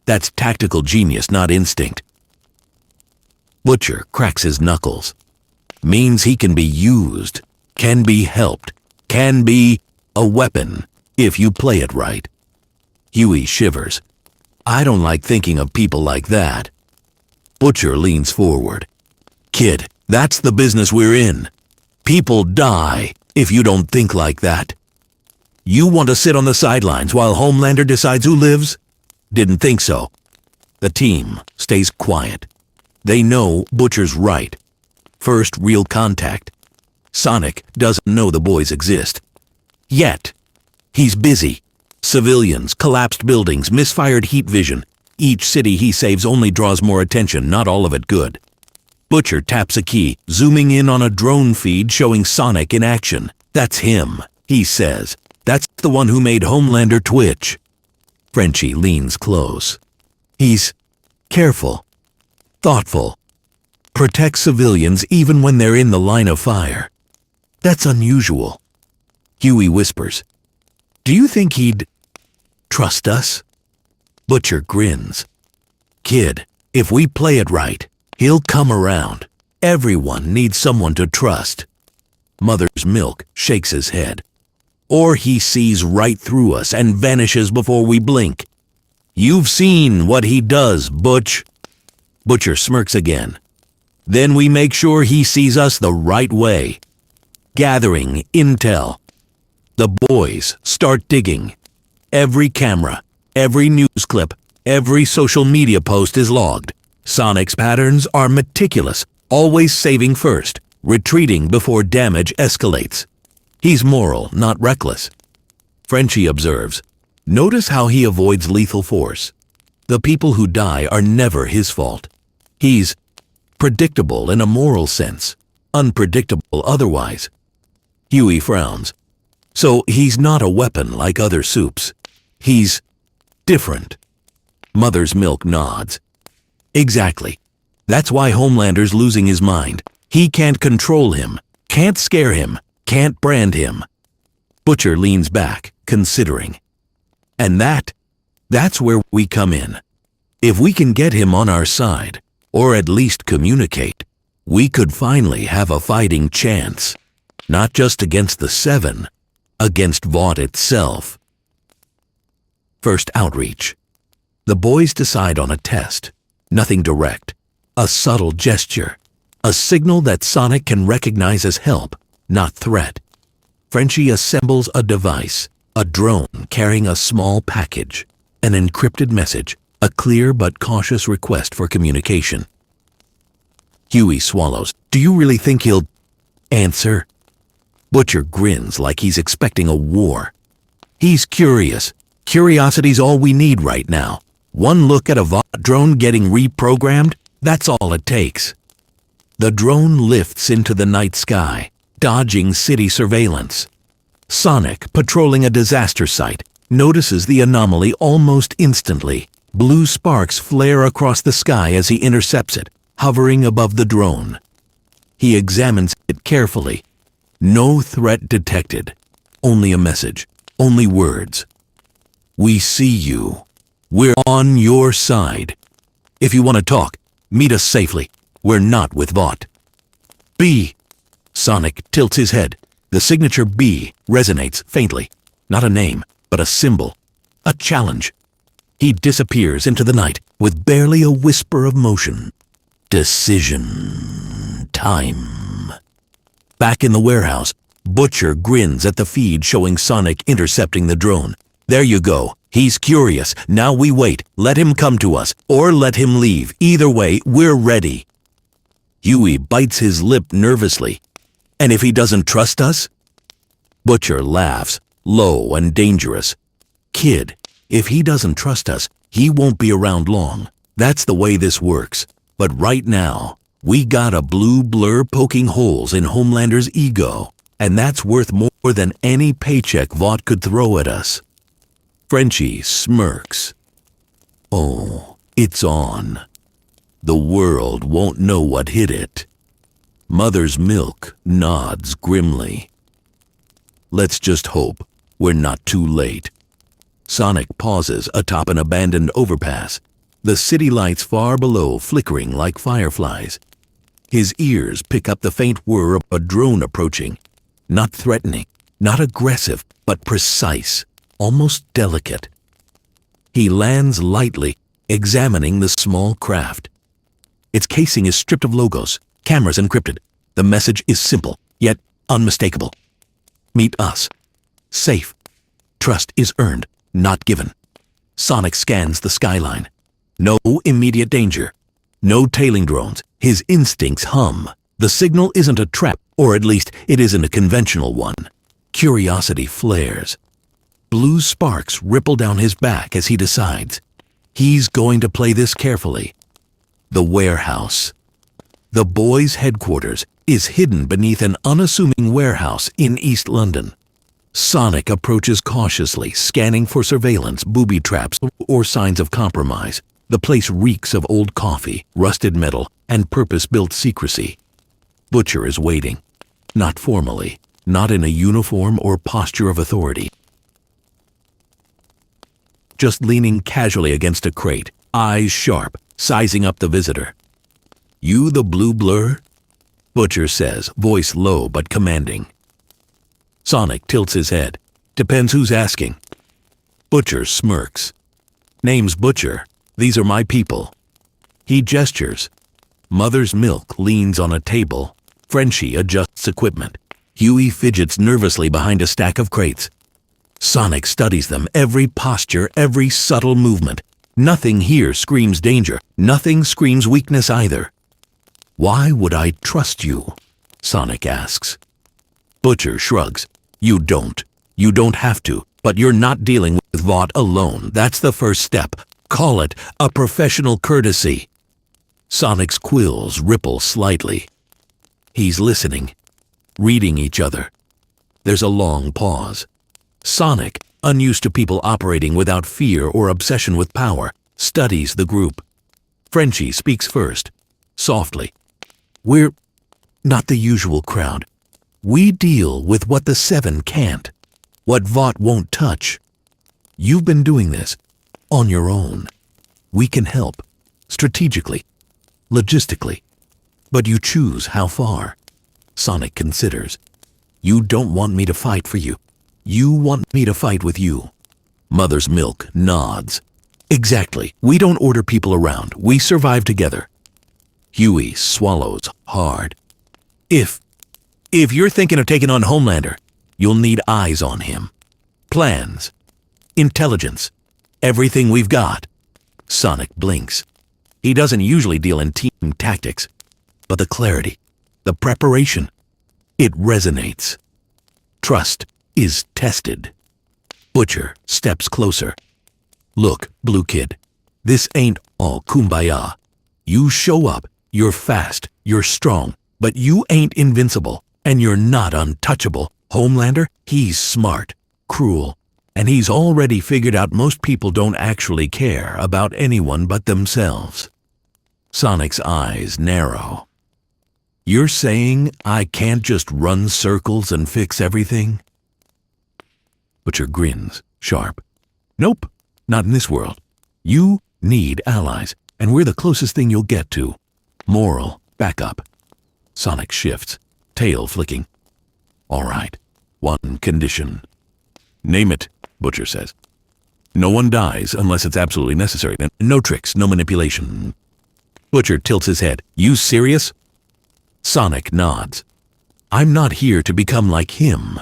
That's tactical genius, not instinct. Butcher cracks his knuckles. Means he can be used, can be helped, can be a weapon, if you play it right. Huey shivers. I don't like thinking of people like that. Butcher leans forward. Kid, that's the business we're in. People die if you don't think like that. You want to sit on the sidelines while Homelander decides who lives? Didn't think so. The team stays quiet. They know Butcher's right. First real contact. Sonic doesn't know the boys exist. Yet. He's busy. Civilians, collapsed buildings, misfired heat vision. Each city he saves only draws more attention, not all of it good. Butcher taps a key, zooming in on a drone feed showing Sonic in action. That's him, he says. That's the one who made Homelander twitch. Frenchie leans close. He's careful, thoughtful, protects civilians even when they're in the line of fire. That's unusual. Huey whispers, "Do you think he'd trust us?" Butcher grins. "Kid, if we play it right, he'll come around. Everyone needs someone to trust." Mother's Milk shakes his head. "Or he sees right through us and vanishes before we blink. You've seen what he does, Butch." Butcher smirks again. "Then we make sure he sees us the right way." Gathering intel. The boys start digging. Every camera, every news clip, every social media post is logged. Sonic's patterns are meticulous, always saving first, retreating before damage escalates. He's moral, not reckless. Frenchie observes, "Notice how he avoids lethal force. The people who die are never his fault. He's predictable in a moral sense, unpredictable otherwise." Huey frowns. "So he's not a weapon like other soups. He's different." Mother's Milk nods. "Exactly. That's why Homelander's losing his mind. He can't control him, can't scare him, can't brand him." Butcher leans back, considering. "And that's where we come in. If we can get him on our side, or at least communicate, we could finally have a fighting chance. Not just against the Seven, against Vought itself." First outreach. The boys decide on a test. Nothing direct. A subtle gesture. A signal that Sonic can recognize as help, not threat. Frenchie assembles a device, a drone carrying a small package, an encrypted message, a clear but cautious request for communication. Huey swallows. "Do you really think he'll answer?" Butcher grins like he's expecting a war. "He's curious. Curiosity's all we need right now. One look at a Vought drone getting reprogrammed, that's all it takes." The drone lifts into the night sky, dodging city surveillance. Sonic, patrolling a disaster site, notices the anomaly almost instantly. Blue sparks flare across the sky as he intercepts it, hovering above the drone. He examines it carefully. No threat detected. Only a message. Only words. "We see you. We're on your side. If you want to talk, meet us safely. We're not with Vought." "B." Sonic tilts his head. The signature B resonates faintly. Not a name, but a symbol. A challenge. He disappears into the night with barely a whisper of motion. Decision time. Back in the warehouse, Butcher grins at the feed showing Sonic intercepting the drone. "There you go. He's curious. Now we wait. Let him come to us, or let him leave. Either way, we're ready." Huey bites his lip nervously. "And if he doesn't trust us?" Butcher laughs, low and dangerous. "Kid, if he doesn't trust us, he won't be around long. That's the way this works. But right now, we got a blue blur poking holes in Homelander's ego, and that's worth more than any paycheck Vought could throw at us." Frenchie smirks. "Oh, it's on. The world won't know what hit it." Mother's Milk nods grimly. "Let's just hope we're not too late." Sonic pauses atop an abandoned overpass, the city lights far below flickering like fireflies. His ears pick up the faint whir of a drone approaching. Not threatening, not aggressive, but precise, almost delicate. He lands lightly, examining the small craft. Its casing is stripped of logos, cameras encrypted. The message is simple, yet unmistakable. "Meet us. Safe. Trust is earned, not given." Sonic scans the skyline. No immediate danger. No tailing drones. His instincts hum. The signal isn't a trap, or at least it isn't a conventional one. Curiosity flares. Blue sparks ripple down his back as he decides. He's going to play this carefully. The warehouse. The boys' headquarters is hidden beneath an unassuming warehouse in East London. Sonic approaches cautiously, scanning for surveillance, booby traps, or signs of compromise. The place reeks of old coffee, rusted metal, and purpose-built secrecy. Butcher is waiting. Not formally, not in a uniform or posture of authority. Just leaning casually against a crate, eyes sharp, sizing up the visitor. "You the blue blur?" Butcher says, voice low but commanding. Sonic tilts his head. "Depends who's asking." Butcher smirks. "Name's Butcher. These are my people." He gestures. Mother's Milk leans on a table. Frenchie adjusts equipment. Huey fidgets nervously behind a stack of crates. Sonic studies them, every posture, every subtle movement. Nothing here screams danger. Nothing screams weakness either. "Why would I trust you?" Sonic asks. Butcher shrugs. "You don't. You don't have to, but you're not dealing with Vought alone. That's the first step. Call it a professional courtesy." Sonic's quills ripple slightly. He's listening, reading each other. There's a long pause. Sonic, unused to people operating without fear or obsession with power, studies the group. Frenchie speaks first, softly. "We're not the usual crowd. We deal with what the Seven can't, what Vought won't touch. You've been doing this on your own. We can help, strategically, logistically, but you choose how far." Sonic considers. "You don't want me to fight for you. You want me to fight with you." Mother's Milk nods. "Exactly. We don't order people around. We survive together." Huey swallows hard. If you're thinking of taking on Homelander, you'll need eyes on him. Plans. Intelligence. Everything we've got." Sonic blinks. He doesn't usually deal in team tactics, but the clarity, the preparation, it resonates. Trust is tested. Butcher steps closer. "Look, Blue Kid, this ain't all kumbaya. You show up, you're fast, you're strong, but you ain't invincible. And you're not untouchable. Homelander, he's smart, cruel, and he's already figured out most people don't actually care about anyone but themselves." Sonic's eyes narrow. "You're saying I can't just run circles and fix everything?" Butcher grins, sharp. "Nope, not in this world. You need allies, and we're the closest thing you'll get to. Moral backup." Sonic shifts. Tail flicking. "All right, one condition." "Name it," Butcher says. "No one dies unless it's absolutely necessary. And no tricks, no manipulation." Butcher tilts his head. "You serious?" Sonic nods. "I'm not here to become like him."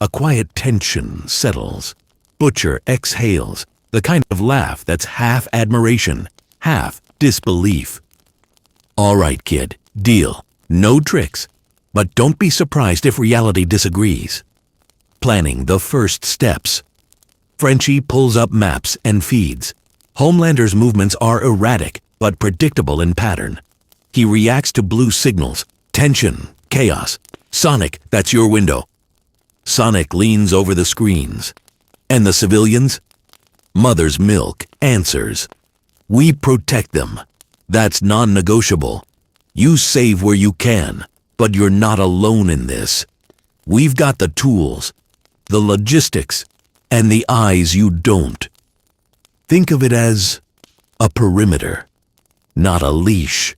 A quiet tension settles. Butcher exhales, the kind of laugh that's half admiration, half disbelief. "All right, kid, deal. No tricks. But don't be surprised if reality disagrees." Planning the first steps. Frenchie pulls up maps and feeds. Homelander's movements are erratic, but predictable in pattern. He reacts to blue signals. Tension, chaos. "Sonic, that's your window." Sonic leans over the screens. "And the civilians?" Mother's Milk answers. "We protect them. That's non-negotiable. You save where you can. But you're not alone in this. We've got the tools, the logistics, and the eyes you don't. Think of it as a perimeter, not a leash."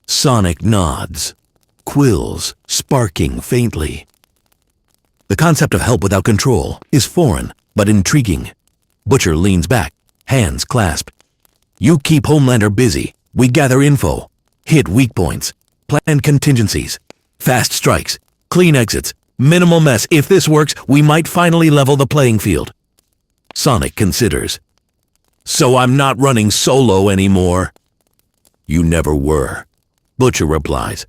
Sonic nods, quills sparking faintly. The concept of help without control is foreign, but intriguing. Butcher leans back, hands clasped. "You keep Homelander busy. We gather info, hit weak points, plan contingencies, fast strikes, clean exits, minimal mess. If this works, we might finally level the playing field." Sonic considers. "So I'm not running solo anymore?" "You never were," Butcher replies.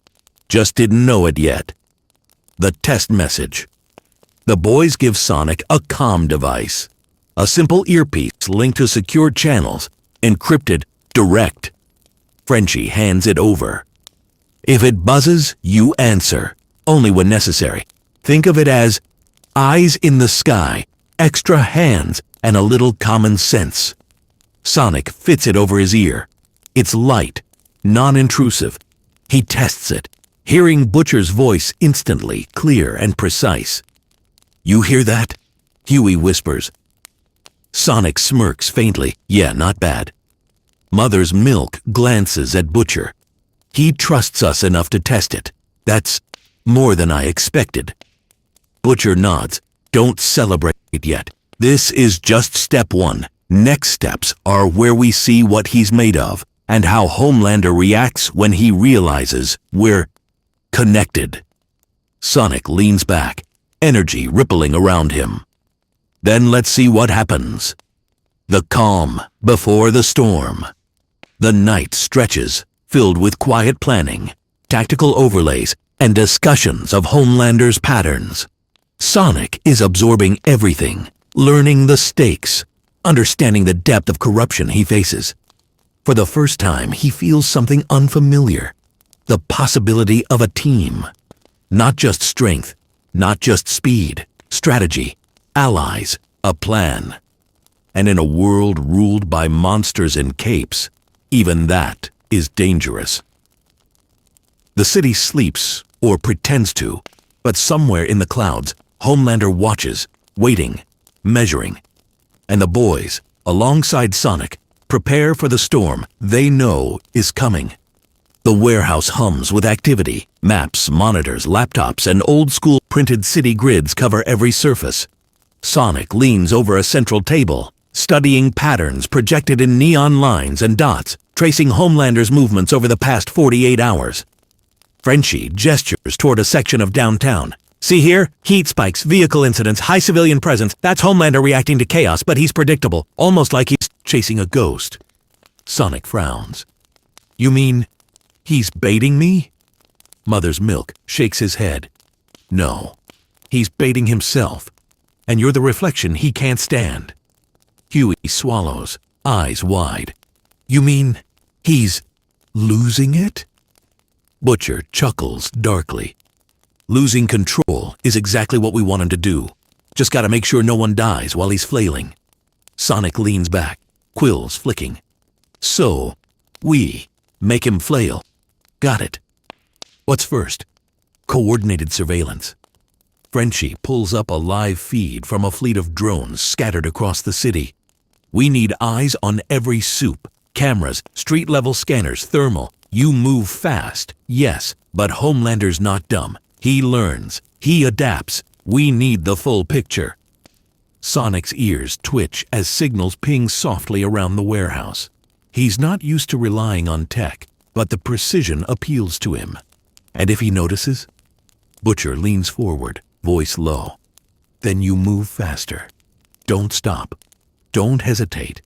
"Just didn't know it yet." The test message. The boys give Sonic a comm device. A simple earpiece linked to secure channels, Encrypted, direct. Frenchie hands it over. If it buzzes, you answer, only when necessary. Think of it as eyes in the sky, extra hands, and a little common sense. Sonic fits it over his ear. It's light, non-intrusive. He tests it, hearing Butcher's voice instantly, clear and precise. You hear that? Huey whispers. Sonic smirks faintly. Yeah, not bad. Mother's Milk glances at Butcher. He trusts us enough to test it. That's more than I expected. Butcher nods. Don't celebrate yet. This is just step one. Next steps are where we see what he's made of and how Homelander reacts when he realizes we're connected. Sonic leans back, energy rippling around him. Then let's see what happens. The calm before the storm. The night stretches, filled with quiet planning, tactical overlays, and discussions of Homelander's patterns. Sonic is absorbing everything, learning the stakes, understanding the depth of corruption he faces. For the first time, he feels something unfamiliar, the possibility of a team. Not just strength, not just speed, strategy, allies, a plan. And in a world ruled by monsters in capes, even that is dangerous. The city sleeps, or pretends to, but somewhere in the clouds, Homelander watches, waiting, measuring. And the boys, alongside Sonic, prepare for the storm they know is coming. The warehouse hums with activity. Maps, monitors, laptops, and old-school printed city grids cover every surface. Sonic leans over a central table, studying patterns projected in neon lines and dots, tracing Homelander's movements over the past 48 hours. Frenchie gestures toward a section of downtown. See here? Heat spikes, vehicle incidents, high civilian presence. That's Homelander reacting to chaos, but he's predictable, almost like he's chasing a ghost. Sonic frowns. You mean he's baiting me? Mother's Milk shakes his head. No, he's baiting himself, and you're the reflection he can't stand. Huey swallows, eyes wide. You mean he's losing it? Butcher chuckles darkly. Losing control is exactly what we want him to do. Just gotta make sure no one dies while he's flailing. Sonic leans back, quills flicking. So, we make him flail. Got it. What's first? Coordinated surveillance. Frenchie pulls up a live feed from a fleet of drones scattered across the city. We need eyes on every soup. Cameras, street-level scanners, thermal. You move fast, yes, but Homelander's not dumb. He learns. He adapts. We need the full picture. Sonic's ears twitch as signals ping softly around the warehouse. He's not used to relying on tech, but the precision appeals to him. And if he notices? Butcher leans forward, voice low. Then you move faster. Don't stop. Don't hesitate.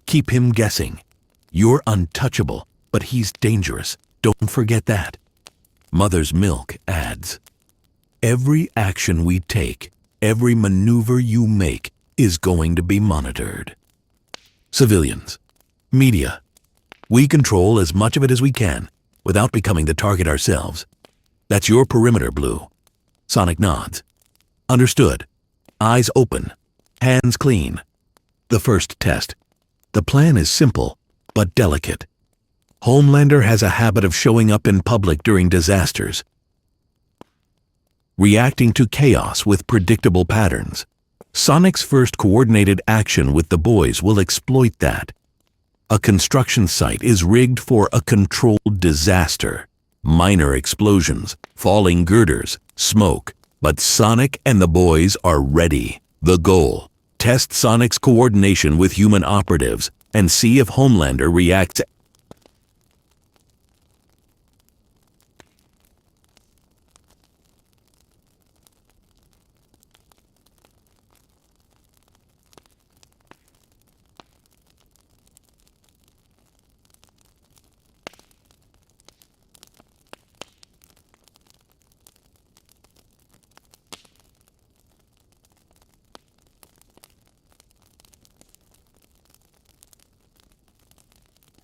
Keep him guessing. You're untouchable, but he's dangerous. Don't forget that. Mother's Milk adds, every action we take, every maneuver you make is going to be monitored. Civilians, media, we control as much of it as we can without becoming the target ourselves. That's your perimeter, Blue. Sonic nods. Understood. Eyes open, hands clean. The first test. The plan is simple, but delicate. Homelander has a habit of showing up in public during disasters, reacting to chaos with predictable patterns. Sonic's first coordinated action with the boys will exploit that. A construction site is rigged for a controlled disaster. Minor explosions, falling girders, smoke. But Sonic and the boys are ready. The goal: test Sonic's coordination with human operatives and see if Homelander reacts.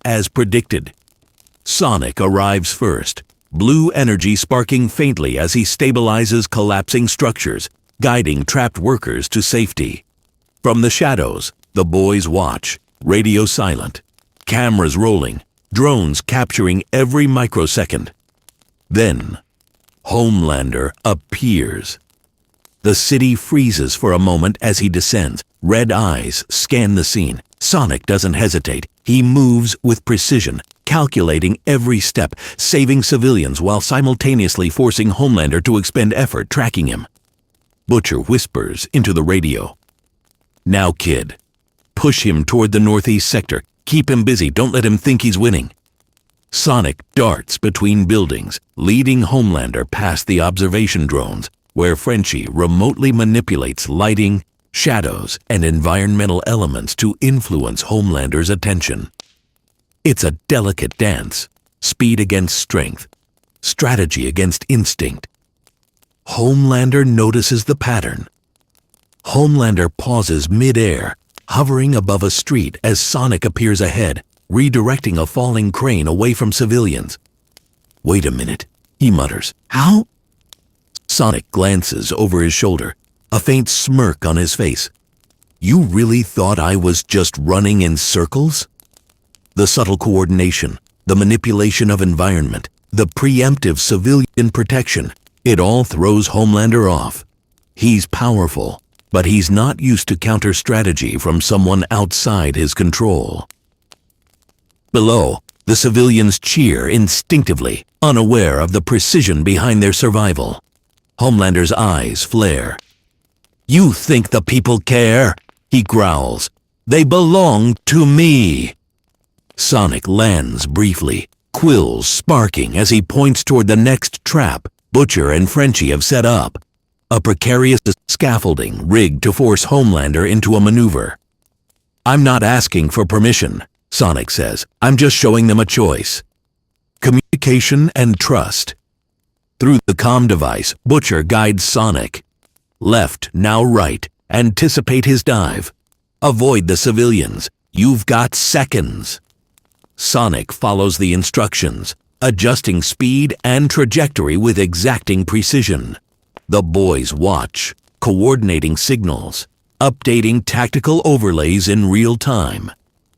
as predicted. Sonic arrives first, blue energy sparking faintly as he stabilizes collapsing structures, guiding trapped workers to safety. From the shadows, the boys watch, radio silent, cameras rolling, drones capturing every microsecond. Then, Homelander appears. The city freezes for a moment as he descends. Red eyes scan the scene. Sonic doesn't hesitate. He moves with precision, calculating every step, saving civilians while simultaneously forcing Homelander to expend effort tracking him. Butcher whispers into the radio. "Now, kid. Push him toward the northeast sector. Keep him busy. Don't let him think he's winning." Sonic darts between buildings, leading Homelander past the observation drones, where Frenchie remotely manipulates lighting, shadows, and environmental elements to influence Homelander's attention. It's a delicate dance, speed against strength, strategy against instinct. Homelander notices the pattern. Homelander pauses mid-air, hovering above a street as Sonic appears ahead, redirecting a falling crane away from civilians. "Wait a minute," he mutters. "How?" Sonic glances over his shoulder, a faint smirk on his face. "You really thought I was just running in circles?" The subtle coordination, the manipulation of environment, the preemptive civilian protection, it all throws Homelander off. He's powerful, but he's not used to counter-strategy from someone outside his control. Below, the civilians cheer instinctively, unaware of the precision behind their survival. Homelander's eyes flare. "You think the people care?" he growls. "They belong to me." Sonic lands briefly, quills sparking as he points toward the next trap Butcher and Frenchie have set up. A precarious scaffolding rigged to force Homelander into a maneuver. "I'm not asking for permission," Sonic says. "I'm just showing them a choice. Communication and trust." Through the comm device, Butcher guides Sonic. "Left, now right. Anticipate his dive. Avoid the civilians. You've got seconds." Sonic follows the instructions, adjusting speed and trajectory with exacting precision. The boys watch, coordinating signals, updating tactical overlays in real time.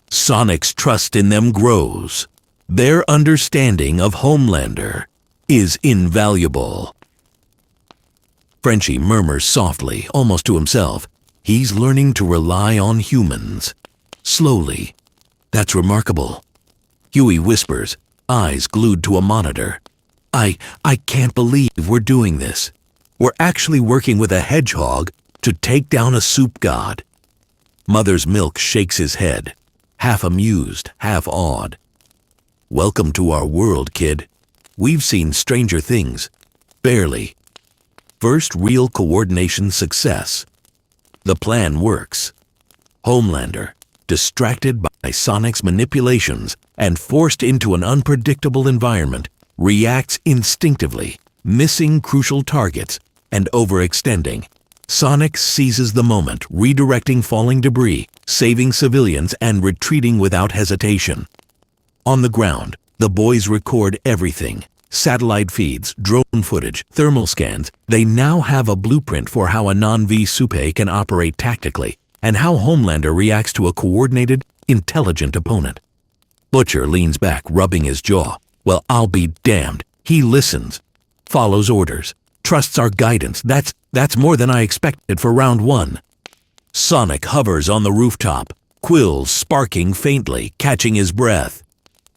Sonic's trust in them grows. Their understanding of Homelander is invaluable. Frenchie murmurs softly, almost to himself. He's learning to rely on humans. Slowly. That's remarkable. Huey whispers, eyes glued to a monitor. I can't believe we're doing this. We're actually working with a hedgehog to take down a soup god." Mother's Milk shakes his head, half amused, half awed. "Welcome to our world, kid. We've seen stranger things. Barely. First real coordination success. The plan works. Homelander, distracted by Sonic's manipulations and forced into an unpredictable environment, reacts instinctively, missing crucial targets and overextending. Sonic seizes the moment, redirecting falling debris, saving civilians, and retreating without hesitation. On the ground, the boys record everything. Satellite feeds, drone footage, thermal scans. They now have a blueprint for how a non-V Supe can operate tactically, and how Homelander reacts to a coordinated, intelligent opponent. Butcher leans back, rubbing his jaw. Well, I'll be damned. He listens, follows orders, trusts our guidance. That's more than I expected for round one. Sonic hovers on the rooftop, quills sparking faintly, catching his breath.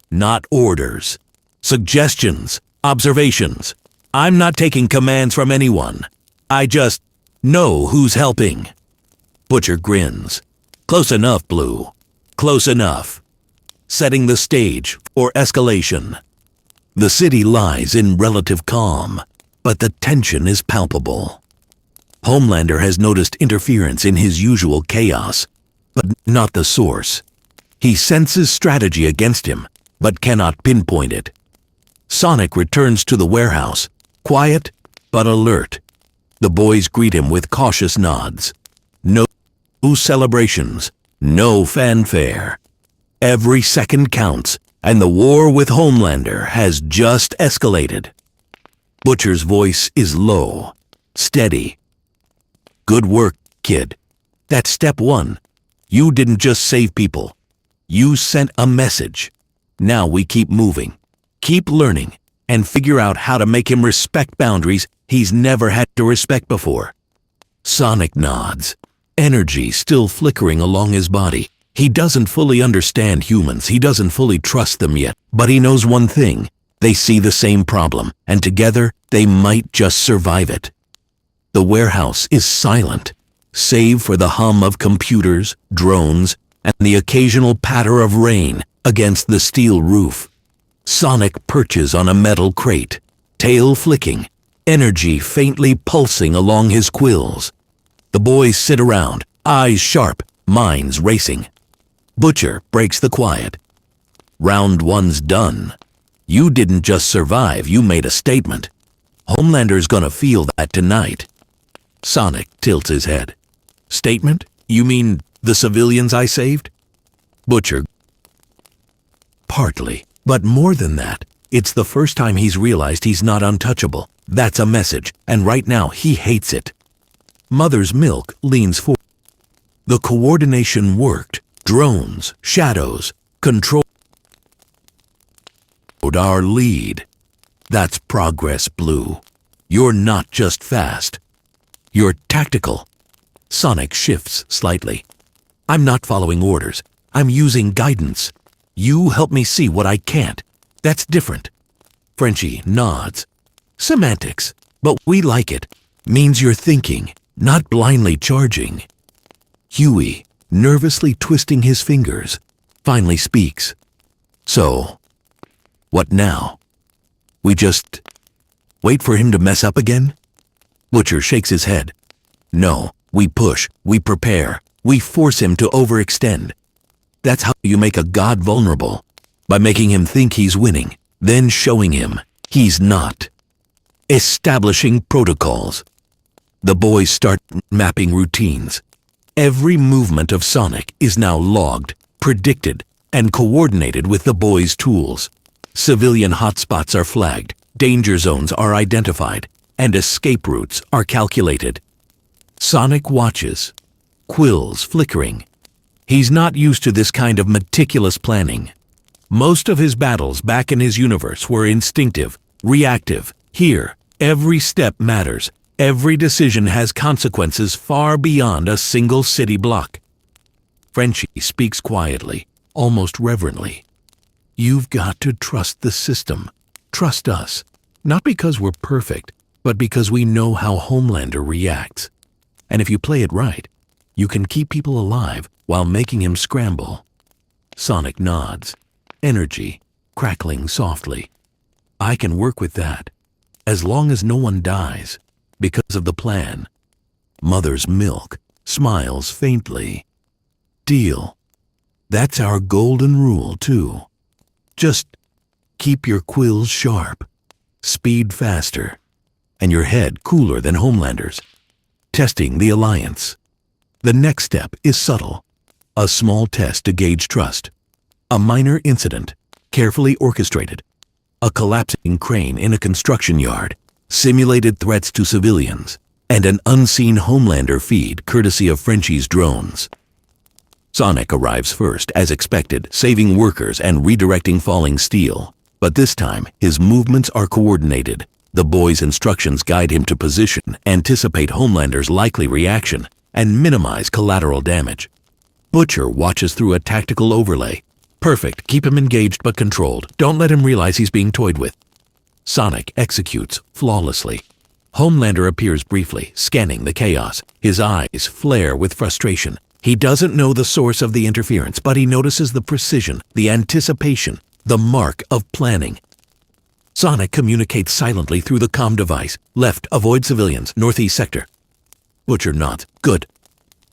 Not orders. Suggestions, observations. I'm not taking commands from anyone. I just know who's helping. Butcher grins. Close enough, Blue. Close enough. Setting the stage for escalation. The city lies in relative calm, but the tension is palpable. Homelander has noticed interference in his usual chaos, but not the source. He senses strategy against him, but cannot pinpoint it. Sonic returns to the warehouse, quiet but alert. The boys greet him with cautious nods. No celebrations, no fanfare. Every second counts, and the war with Homelander has just escalated. Butcher's voice is low, steady. Good work, kid. That's step one. You didn't just save people. You sent a message. Now we keep moving, keep learning, and figure out how to make him respect boundaries he's never had to respect before. Sonic nods, energy still flickering along his body. He doesn't fully understand humans, he doesn't fully trust them yet, but he knows one thing. They see the same problem, and together they might just survive it. The warehouse is silent, save for the hum of computers, drones, and the occasional patter of rain against the steel roof. Sonic perches on a metal crate, tail flicking, energy faintly pulsing along his quills. The boys sit around, eyes sharp, minds racing. Butcher breaks the quiet. Round one's done. You didn't just survive, you made a statement. Homelander's gonna feel that tonight. Sonic tilts his head. Statement? You mean the civilians I saved? Butcher. Partly, but more than that. It's the first time he's realized he's not untouchable. That's a message, and right now he hates it. Mother's Milk leans forward. The coordination worked. Drones, shadows, control. Our lead. That's progress, Blue. You're not just fast. You're tactical. Sonic shifts slightly. I'm not following orders. I'm using guidance. You help me see what I can't. That's different. Frenchie nods. Semantics, but we like it. Means you're thinking, not blindly charging. Huey, nervously twisting his fingers, finally speaks. So, what now? We just wait for him to mess up again? Butcher shakes his head. No, we push, we prepare, we force him to overextend. That's how you make a god vulnerable, by making him think he's winning, then showing him he's not. Establishing protocols. The boys start mapping routines. Every movement of Sonic is now logged, predicted, and coordinated with the boys' tools. Civilian hotspots are flagged, danger zones are identified, and escape routes are calculated. Sonic watches, quills flickering. He's not used to this kind of meticulous planning. Most of his battles back in his universe were instinctive, reactive. Here, every step matters. Every decision has consequences far beyond a single city block. Frenchie speaks quietly, almost reverently. You've got to trust the system. Trust us. Not because we're perfect, but because we know how Homelander reacts. And if you play it right, you can keep people alive while making him scramble. Sonic nods, energy crackling softly. I can work with that, as long as no one dies, because of the plan. Mother's Milk smiles faintly. Deal. That's our golden rule, too. Just keep your quills sharp, speed faster, and your head cooler than Homelander's. Testing the alliance. The next step is subtle. A small test to gauge trust. A minor incident, carefully orchestrated. A collapsing crane in a construction yard. Simulated threats to civilians. And an unseen Homelander feed courtesy of Frenchie's drones. Sonic arrives first, as expected, saving workers and redirecting falling steel. But this time, his movements are coordinated. The boy's instructions guide him to position, anticipate Homelander's likely reaction, and minimize collateral damage. Butcher watches through a tactical overlay. Perfect, keep him engaged but controlled. Don't let him realize he's being toyed with. Sonic executes flawlessly. Homelander appears briefly, scanning the chaos. His eyes flare with frustration. He doesn't know the source of the interference, but he notices the precision, the anticipation, the mark of planning. Sonic communicates silently through the comm device. Left, avoid civilians, northeast sector. Butcher nods. Good.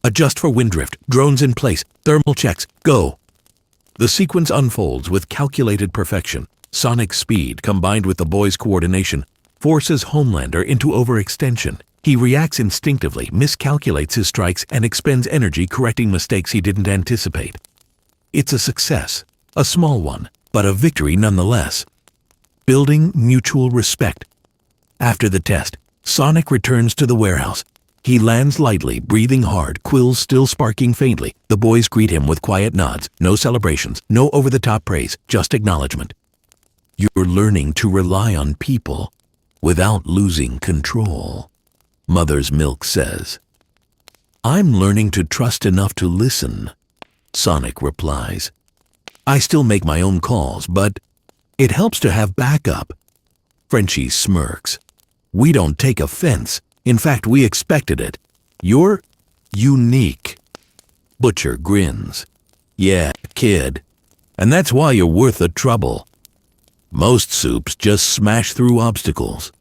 Adjust for wind drift. Drones in place. Thermal checks. Go. The sequence unfolds with calculated perfection. Sonic's speed, combined with the boys' coordination, forces Homelander into overextension. He reacts instinctively, miscalculates his strikes, and expends energy correcting mistakes he didn't anticipate. It's a success, a small one, but a victory nonetheless. Building mutual respect. After the test, Sonic returns to the warehouse. He lands lightly, breathing hard, quills still sparking faintly. The boys greet him with quiet nods, no celebrations, no over-the-top praise, just acknowledgement. You're learning to rely on people without losing control, Mother's Milk says. I'm learning to trust enough to listen, Sonic replies. I still make my own calls, but it helps to have backup. Frenchie smirks. We don't take offense. In fact, we expected it. You're unique. Butcher grins. Yeah, kid. And that's why you're worth the trouble. Most soups just smash through obstacles.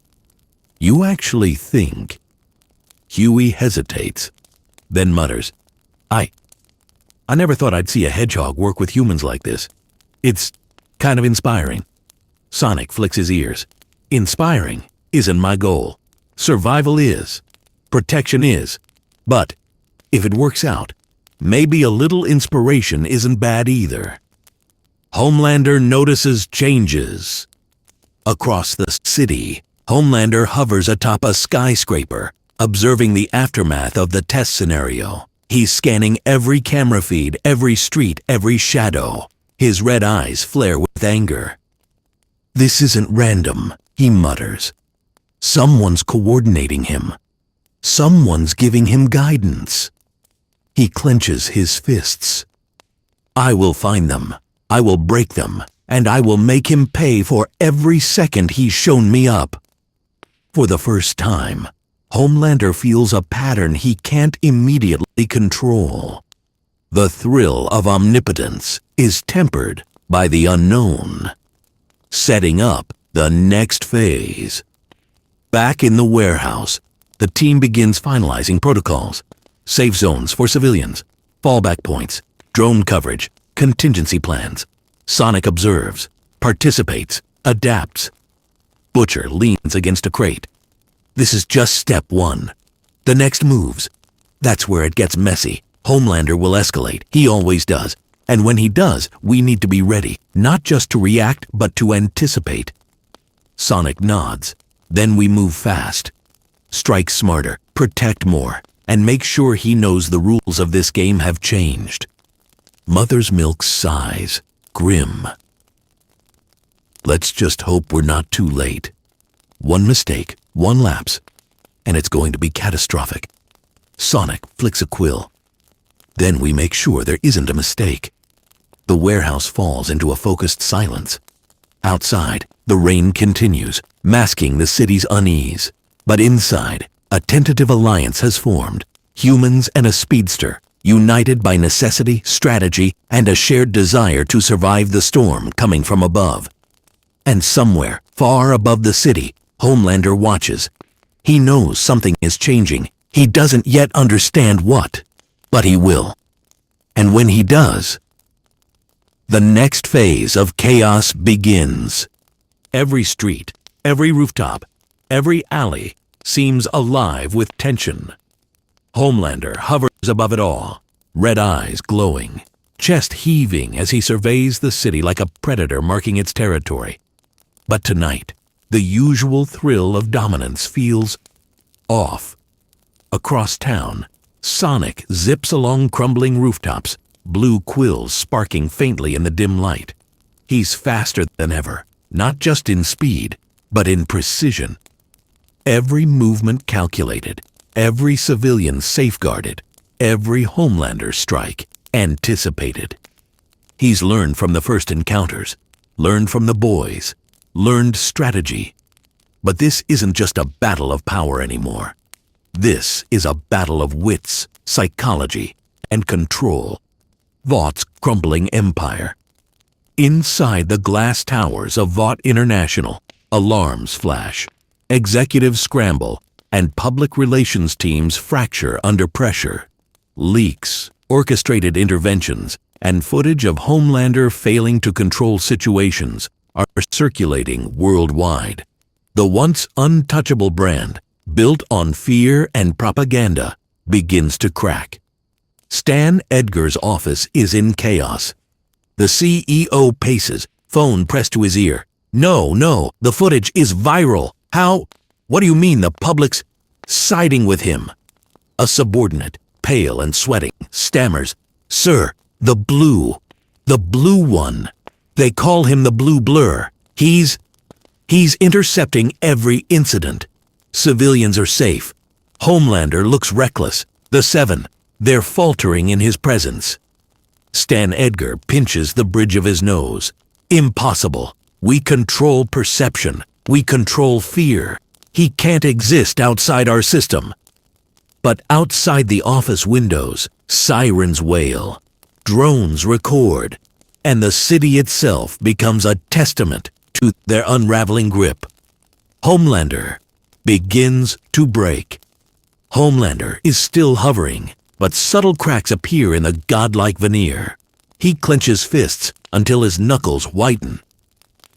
You actually think? Huey hesitates, then mutters, I never thought I'd see a hedgehog work with humans like this. It's kind of inspiring. Sonic flicks his ears. Inspiring isn't my goal. Survival is. Protection is. But if it works out, maybe a little inspiration isn't bad either. Homelander notices changes. Across the city, Homelander hovers atop a skyscraper, observing the aftermath of the test scenario. He's scanning every camera feed, every street, every shadow. His red eyes flare with anger. This isn't random, he mutters. Someone's coordinating him. Someone's giving him guidance. He clenches his fists. I will find them. I will break them, and I will make him pay for every second he's shown me up. For the first time, Homelander feels a pattern he can't immediately control. The thrill of omnipotence is tempered by the unknown, setting up the next phase. Back in the warehouse, the team begins finalizing protocols, safe zones for civilians, fallback points, drone coverage, contingency plans. Sonic observes, participates, adapts. Butcher leans against a crate. This is just step one. The next moves. That's where it gets messy. Homelander will escalate. He always does. And when he does, we need to be ready, not just to react, but to anticipate. Sonic nods. Then we move fast. Strike smarter, protect more, and make sure he knows the rules of this game have changed. Mother's Milk sighs, grim. Let's just hope we're not too late. One mistake, one lapse, and it's going to be catastrophic. Sonic flicks a quill. Then we make sure there isn't a mistake. The warehouse falls into a focused silence. Outside, the rain continues, masking the city's unease. But inside, a tentative alliance has formed. Humans and a speedster, united by necessity, strategy, and a shared desire to survive the storm coming from above. And somewhere, far above the city, Homelander watches. He knows something is changing. He doesn't yet understand what, but he will. And when he does, the next phase of chaos begins. Every street, every rooftop, every alley seems alive with tension. Homelander hovers above it all, red eyes glowing, chest heaving as he surveys the city like a predator marking its territory. But tonight, the usual thrill of dominance feels off. Across town, Sonic zips along crumbling rooftops, blue quills sparking faintly in the dim light. He's faster than ever, not just in speed, but in precision. Every movement calculated, every civilian safeguarded, every Homelander strike anticipated. He's learned from the first encounters, learned from the boys, learned strategy. But this isn't just a battle of power anymore. This is a battle of wits, psychology, and control. Vaught's crumbling empire. Inside the glass towers of Vought International, alarms flash, executives scramble, and public relations teams fracture under pressure. Leaks, orchestrated interventions, and footage of Homelander failing to control situations are circulating worldwide. The once untouchable brand, built on fear and propaganda, begins to crack. Stan Edgar's office is in chaos. The CEO paces, phone pressed to his ear. No, the footage is viral. How? What do you mean the public's siding with him? A subordinate, pale and sweating, stammers, "Sir, the blue one. They call him the blue blur. He's intercepting every incident. Civilians are safe. Homelander looks reckless. The 7, they're faltering in his presence." Stan Edgar pinches the bridge of his nose. "Impossible. We control perception. We control fear. He can't exist outside our system." But outside the office windows, sirens wail, drones record, and the city itself becomes a testament to their unraveling grip. Homelander begins to break. Homelander is still hovering, but subtle cracks appear in the godlike veneer. He clenches fists until his knuckles whiten.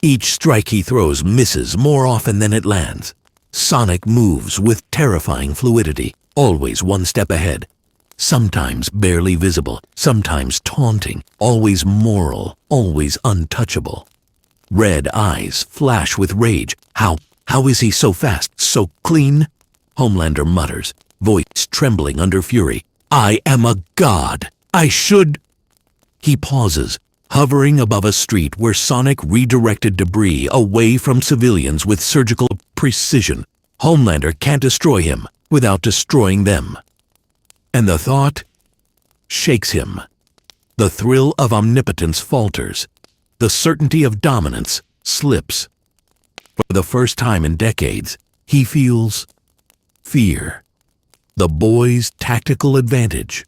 Each strike he throws misses more often than it lands. Sonic moves with terrifying fluidity, always one step ahead. Sometimes barely visible, sometimes taunting, always moral, always untouchable. Red eyes flash with rage. How is he so fast, so clean? Homelander mutters, voice trembling under fury. "I am a god. I should—" He pauses, hovering above a street where Sonic redirected debris away from civilians with surgical precision. Homelander can't destroy him without destroying them. And the thought shakes him. The thrill of omnipotence falters. The certainty of dominance slips. For the first time in decades, he feels fear. The boy's tactical advantage.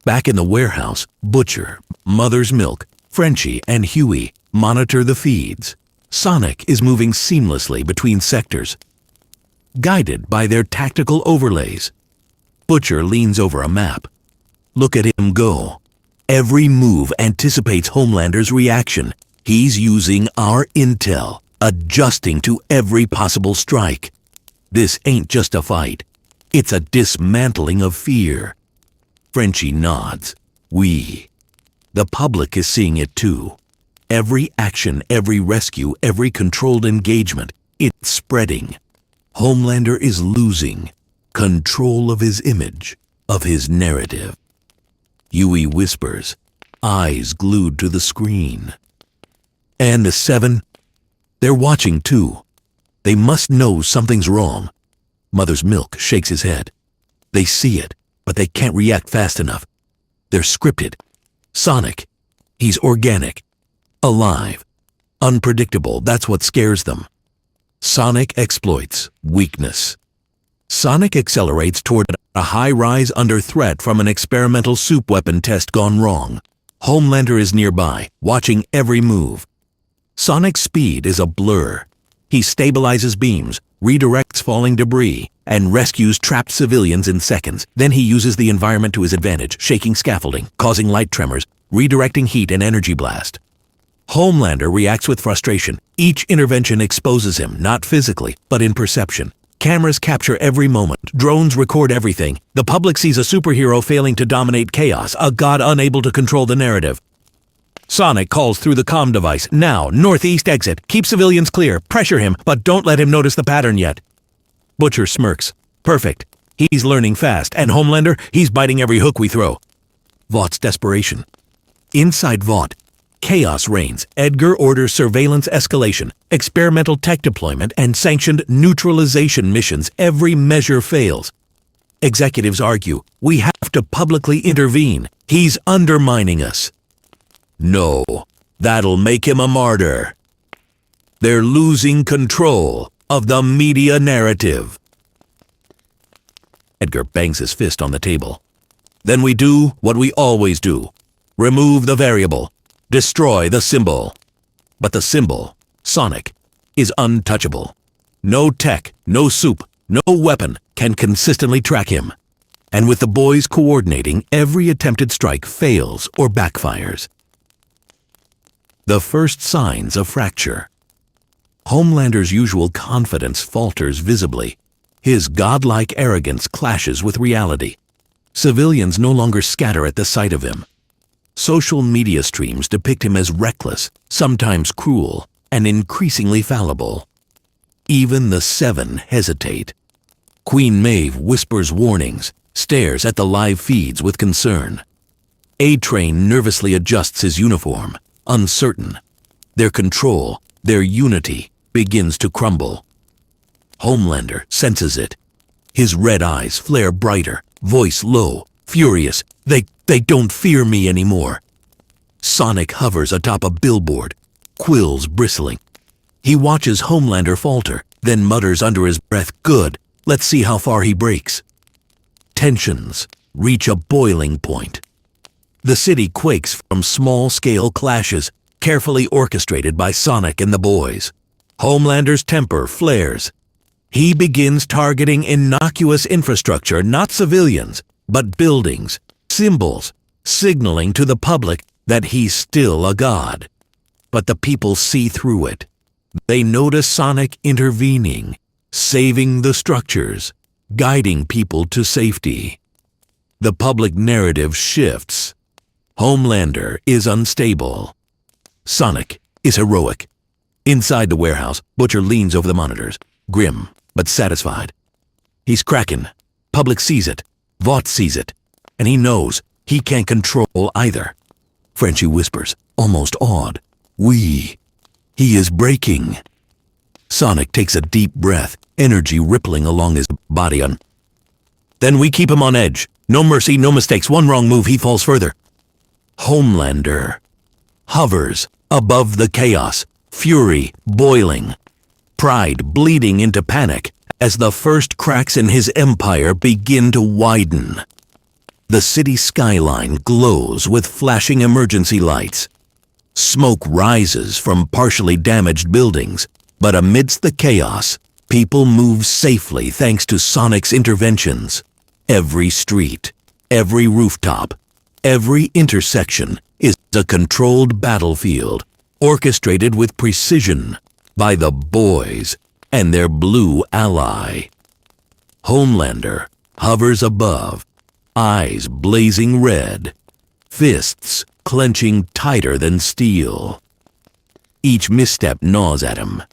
Back in the warehouse, Butcher, Mother's Milk, Frenchie, and Huey monitor the feeds. Sonic is moving seamlessly between sectors, guided by their tactical overlays. Butcher leans over a map. Look at him go. Every move anticipates Homelander's reaction. He's using our intel, adjusting to every possible strike. This ain't just a fight. It's a dismantling of fear. Frenchie nods. The public is seeing it too. Every action, every rescue, every controlled engagement, it's spreading. Homelander is losing control of his image, of his narrative. Huey whispers, eyes glued to the screen. And the 7, they're watching too. They must know something's wrong. Mother's Milk shakes his head. They see it, but they can't react fast enough. They're scripted. Sonic, he's organic, alive, unpredictable. That's what scares them. Sonic exploits weakness. Sonic accelerates toward a high rise under threat from an experimental soup weapon test gone wrong. Homelander is nearby, watching every move. Sonic's speed is a blur. He stabilizes beams, redirects falling debris, and rescues trapped civilians in seconds. Then he uses the environment to his advantage, shaking scaffolding, causing light tremors, redirecting heat and energy blast. Homelander reacts with frustration. Each intervention exposes him, not physically, but in perception. Cameras capture every moment. Drones record everything. The public sees a superhero failing to dominate chaos, a god unable to control the narrative. Sonic calls through the comm device. Now, northeast exit. Keep civilians clear. Pressure him, but don't let him notice the pattern yet. Butcher smirks. Perfect. He's learning fast. And Homelander, he's biting every hook we throw. Vaught's desperation. Inside Vought, chaos reigns. Edgar orders surveillance escalation, experimental tech deployment, and sanctioned neutralization missions. Every measure fails. Executives argue, we have to publicly intervene. He's undermining us. No, that'll make him a martyr. They're losing control of the media narrative. Edgar bangs his fist on the table. Then we do what we always do. Remove the variable. Destroy the symbol. But the symbol, Sonic, is untouchable. No tech, no soup, no weapon can consistently track him. And with the boys coordinating, every attempted strike fails or backfires. The first signs of fracture. Homelander's usual confidence falters visibly. His godlike arrogance clashes with reality. Civilians no longer scatter at the sight of him. Social media streams depict him as reckless, sometimes cruel, and increasingly fallible. Even the Seven hesitate. Queen Maeve whispers warnings, stares at the live feeds with concern. A-Train nervously adjusts his uniform, uncertain. Their control, their unity, begins to crumble. Homelander senses it. His red eyes flare brighter, voice low, furious. They don't fear me anymore. Sonic hovers atop a billboard, quills bristling. He watches Homelander falter, then mutters under his breath, "Good, let's see how far he breaks." Tensions reach a boiling point. The city quakes from small-scale clashes, carefully orchestrated by Sonic and the boys. Homelander's temper flares. He begins targeting innocuous infrastructure, not civilians, but buildings, symbols, signaling to the public that he's still a god. But the people see through it. They notice Sonic intervening, saving the structures, guiding people to safety. The public narrative shifts. Homelander is unstable. Sonic is heroic. Inside the warehouse, Butcher leans over the monitors, grim but satisfied. He's cracking. Public sees it. Vought sees it. And he knows he can't control either. Frenchie whispers, almost awed, "He is breaking." Sonic takes a deep breath, energy rippling along his body. Then we keep him on edge. No mercy, no mistakes. One wrong move, he falls further. Homelander hovers above the chaos, fury boiling, pride bleeding into panic as the first cracks in his empire begin to widen. The city skyline glows with flashing emergency lights. Smoke rises from partially damaged buildings, but amidst the chaos, people move safely thanks to Sonic's interventions. Every street, every rooftop, every intersection is a controlled battlefield, orchestrated with precision by the boys and their blue ally. Homelander hovers above, eyes blazing red, fists clenching tighter than steel. Each misstep gnaws at him.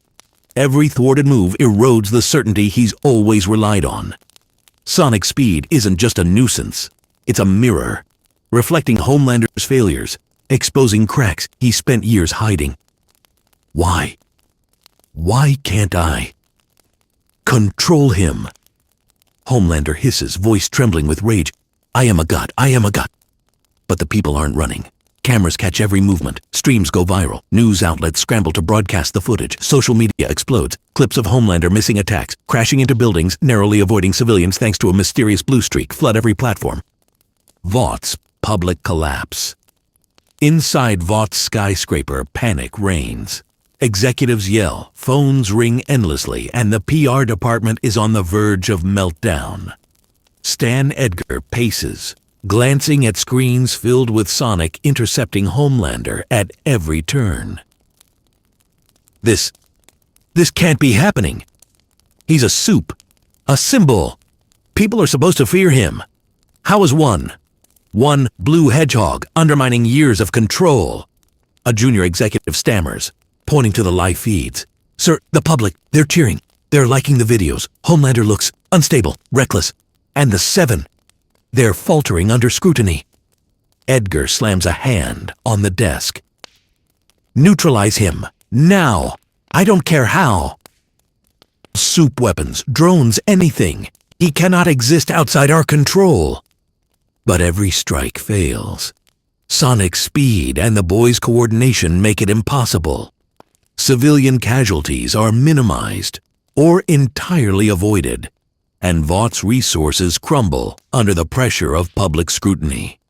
Every thwarted move erodes the certainty he's always relied on. Sonic's speed isn't just a nuisance, it's a mirror, reflecting Homelander's failures, exposing cracks he spent years hiding. Why? Why can't I control him? Homelander hisses, voice trembling with rage. I am a god, I am a god. But the people aren't running. Cameras catch every movement, streams go viral, news outlets scramble to broadcast the footage, social media explodes, clips of Homelander missing attacks, crashing into buildings, narrowly avoiding civilians thanks to a mysterious blue streak, flood every platform. Vaught's public collapse. Inside Vaught's skyscraper, panic reigns. Executives yell, phones ring endlessly, and the PR department is on the verge of meltdown. Stan Edgar paces, glancing at screens filled with Sonic intercepting Homelander at every turn. This can't be happening. He's a soup, a symbol. People are supposed to fear him. How is one blue hedgehog undermining years of control? A junior executive stammers, pointing to the live feeds. Sir, the public, they're cheering. They're liking the videos. Homelander looks unstable, reckless. And the Seven, they're faltering under scrutiny. Edgar slams a hand on the desk. Neutralize him, now. I don't care how. Soup weapons, drones, anything. He cannot exist outside our control. But every strike fails. Sonic's speed and the boys' coordination make it impossible. Civilian casualties are minimized or entirely avoided, and Vaught's resources crumble under the pressure of public scrutiny.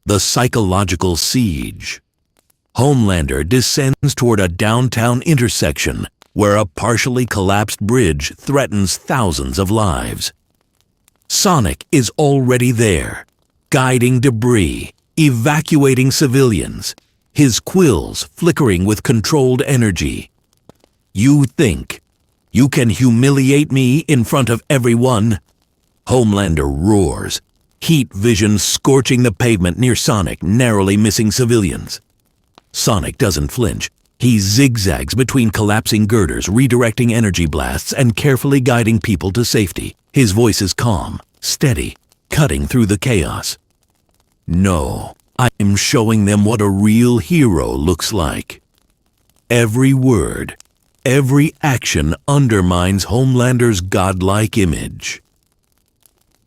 The psychological siege. Homelander descends toward a downtown intersection where a partially collapsed bridge threatens thousands of lives. Sonic is already there, guiding debris, evacuating civilians, his quills flickering with controlled energy. You think you can humiliate me in front of everyone? Homelander roars. heat vision scorching the pavement near Sonic, narrowly missing civilians. Sonic doesn't flinch. He zigzags between collapsing girders, redirecting energy blasts and carefully guiding people to safety. His voice is calm, steady, cutting through the chaos. No, I'm showing them what a real hero looks like. Every word, every action undermines Homelander's godlike image.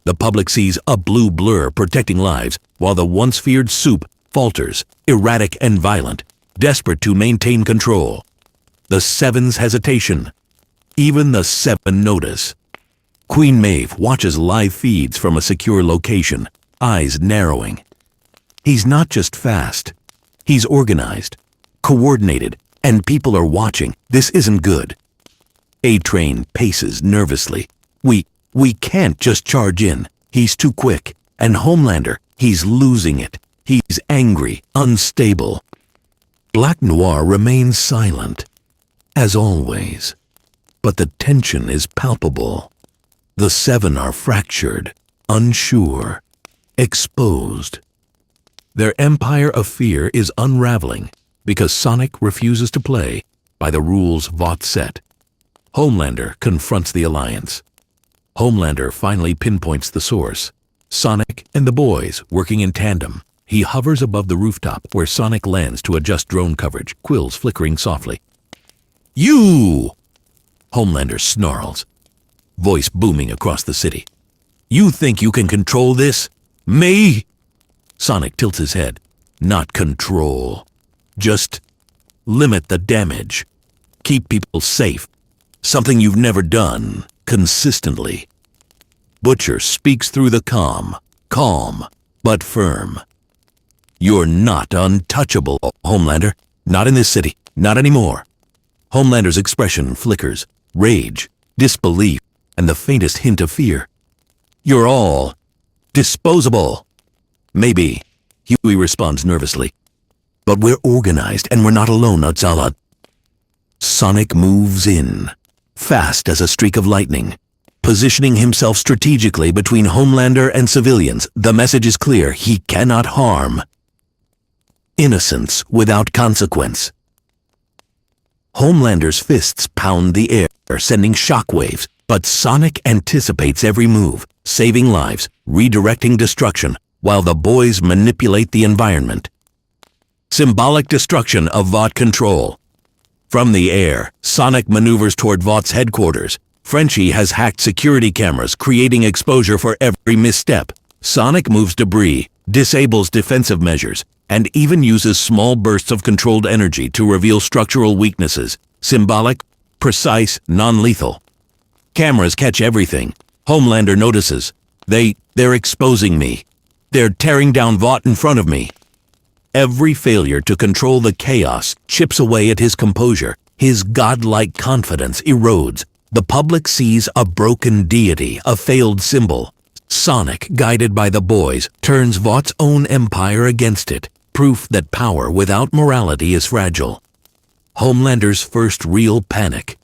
The public sees a blue blur protecting lives, while the once feared Soup falters, erratic and violent, desperate to maintain control. The Seven's hesitation. Even the Seven notice. Queen Maeve watches live feeds from a secure location, eyes narrowing. He's not just fast. He's organized, coordinated, and people are watching. This isn't good. A-Train paces nervously. We can't just charge in. He's too quick. And Homelander, he's losing it. He's angry, unstable. Black Noir remains silent, as always. But the tension is palpable. The Seven are fractured, unsure, exposed. Their empire of fear is unraveling because Sonic refuses to play by the rules Vought set. Homelander confronts the Alliance. Homelander finally pinpoints the source. Sonic and the boys working in tandem. He hovers above the rooftop where Sonic lands to adjust drone coverage, quills flickering softly. "You!" Homelander snarls, voice booming across the city. "You think you can control this? Me?" Sonic tilts his head. "Not control. Just limit the damage. Keep people safe. Something you've never done consistently." Butcher speaks through the calm but firm. "You're not untouchable, Homelander. Not in this city. Not anymore." Homelander's expression flickers, rage, disbelief, and the faintest hint of fear. "You're all disposable." "Maybe," Huey responds nervously. "But we're organized and we're not alone, Utsala." Sonic moves in, fast as a streak of lightning. Positioning himself strategically between Homelander and civilians, the message is clear: he cannot harm innocence without consequence. Homelander's fists pound the air, sending shockwaves, but Sonic anticipates every move, saving lives, redirecting destruction, while the boys manipulate the environment. Symbolic destruction of Vought control. From the air, Sonic maneuvers toward Vaught's headquarters. Frenchie has hacked security cameras, creating exposure for every misstep. Sonic moves debris, disables defensive measures, and even uses small bursts of controlled energy to reveal structural weaknesses. Symbolic, precise, non-lethal. Cameras catch everything. Homelander notices. They're exposing me. They're tearing down Vought in front of me. Every failure to control the chaos chips away at his composure. His godlike confidence erodes. The public sees a broken deity, a failed symbol. Sonic, guided by the boys, turns Vaught's own empire against it, proof that power without morality is fragile. Homelander's first real panic.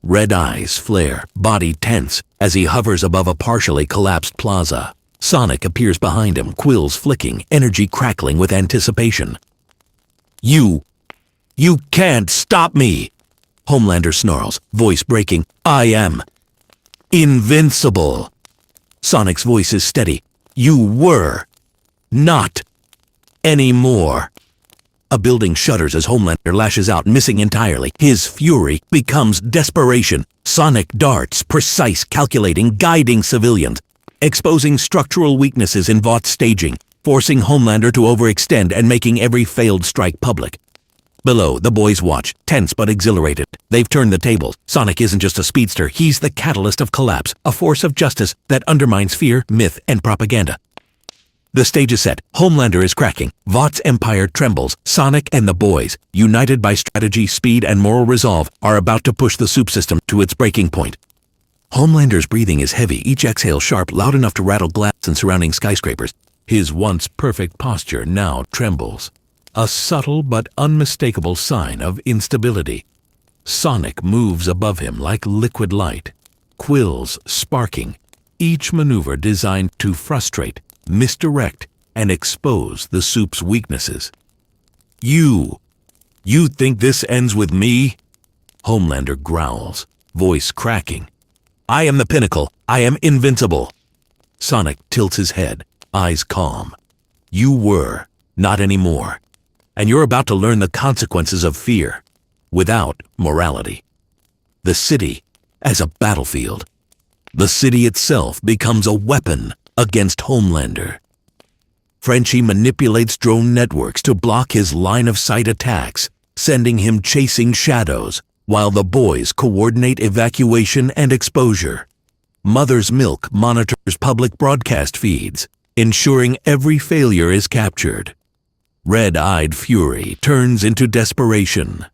Red eyes flare, body tense, as he hovers above a partially collapsed plaza. Sonic appears behind him, quills flicking, energy crackling with anticipation. You can't stop me!" Homelander snarls, voice breaking. "I am invincible." Sonic's voice is steady. "You were. Not anymore." A building shudders as Homelander lashes out, missing entirely. His fury becomes desperation. Sonic darts, precise, calculating, guiding civilians, exposing structural weaknesses in Vaught's staging, forcing Homelander to overextend and making every failed strike public. Below, the boys watch, tense but exhilarated. They've turned the tables. Sonic isn't just a speedster, he's the catalyst of collapse, a force of justice that undermines fear, myth, and propaganda. The stage is set. Homelander is cracking. Vaught's empire trembles. Sonic and the boys, united by strategy, speed, and moral resolve, are about to push the Soup system to its breaking point. Homelander's breathing is heavy, each exhale sharp, loud enough to rattle glass and surrounding skyscrapers. His once perfect posture now trembles. A subtle but unmistakable sign of instability. Sonic moves above him like liquid light, quills sparking, each maneuver designed to frustrate, misdirect, and expose the soup's weaknesses. You think this ends with me? Homelander growls, voice cracking. I am the pinnacle. I am invincible. Sonic tilts his head, eyes calm. You were, not anymore. And you're about to learn the consequences of fear, without morality. The city as a battlefield. The city itself becomes a weapon against Homelander. Frenchie manipulates drone networks to block his line-of-sight attacks, sending him chasing shadows, while the boys coordinate evacuation and exposure. Mother's Milk monitors public broadcast feeds, ensuring every failure is captured. Red-eyed fury turns into desperation.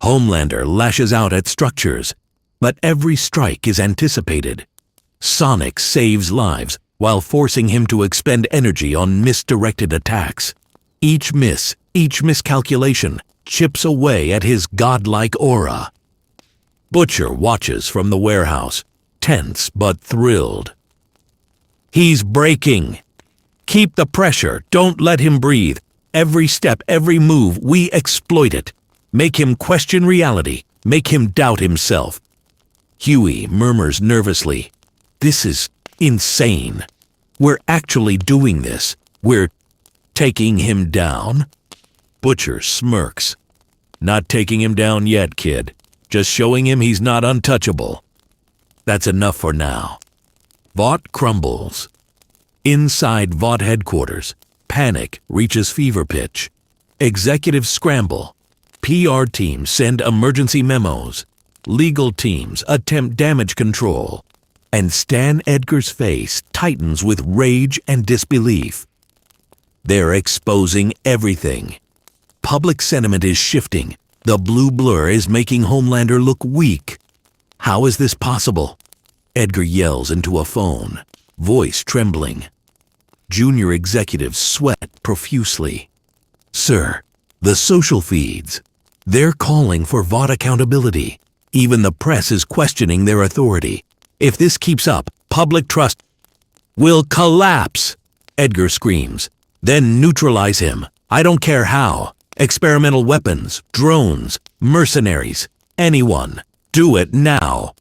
Homelander lashes out at structures, but every strike is anticipated. Sonic saves lives while forcing him to expend energy on misdirected attacks. Each miscalculation chips away at his godlike aura. Butcher watches from the warehouse, tense but thrilled. He's breaking. Keep the pressure. Don't let him breathe. Every step, every move, we exploit it. Make him question reality. Make him doubt himself. Huey murmurs nervously, "This is insane. We're actually doing this. We're taking him down?" Butcher smirks. "Not taking him down yet, kid. Just showing him he's not untouchable. That's enough for now." Vought crumbles. Inside Vought headquarters, panic reaches fever pitch. Executives scramble. PR teams send emergency memos. Legal teams attempt damage control. And Stan Edgar's face tightens with rage and disbelief. They're exposing everything. Public sentiment is shifting. The blue blur is making Homelander look weak. How is this possible? Edgar yells into a phone, voice trembling. Junior executives sweat profusely. "Sir, the social feeds. They're calling for Vought accountability. Even the press is questioning their authority. If this keeps up, public trust will collapse," Edgar screams. "Then neutralize him. I don't care how. Experimental weapons, drones, mercenaries, anyone. Do it now."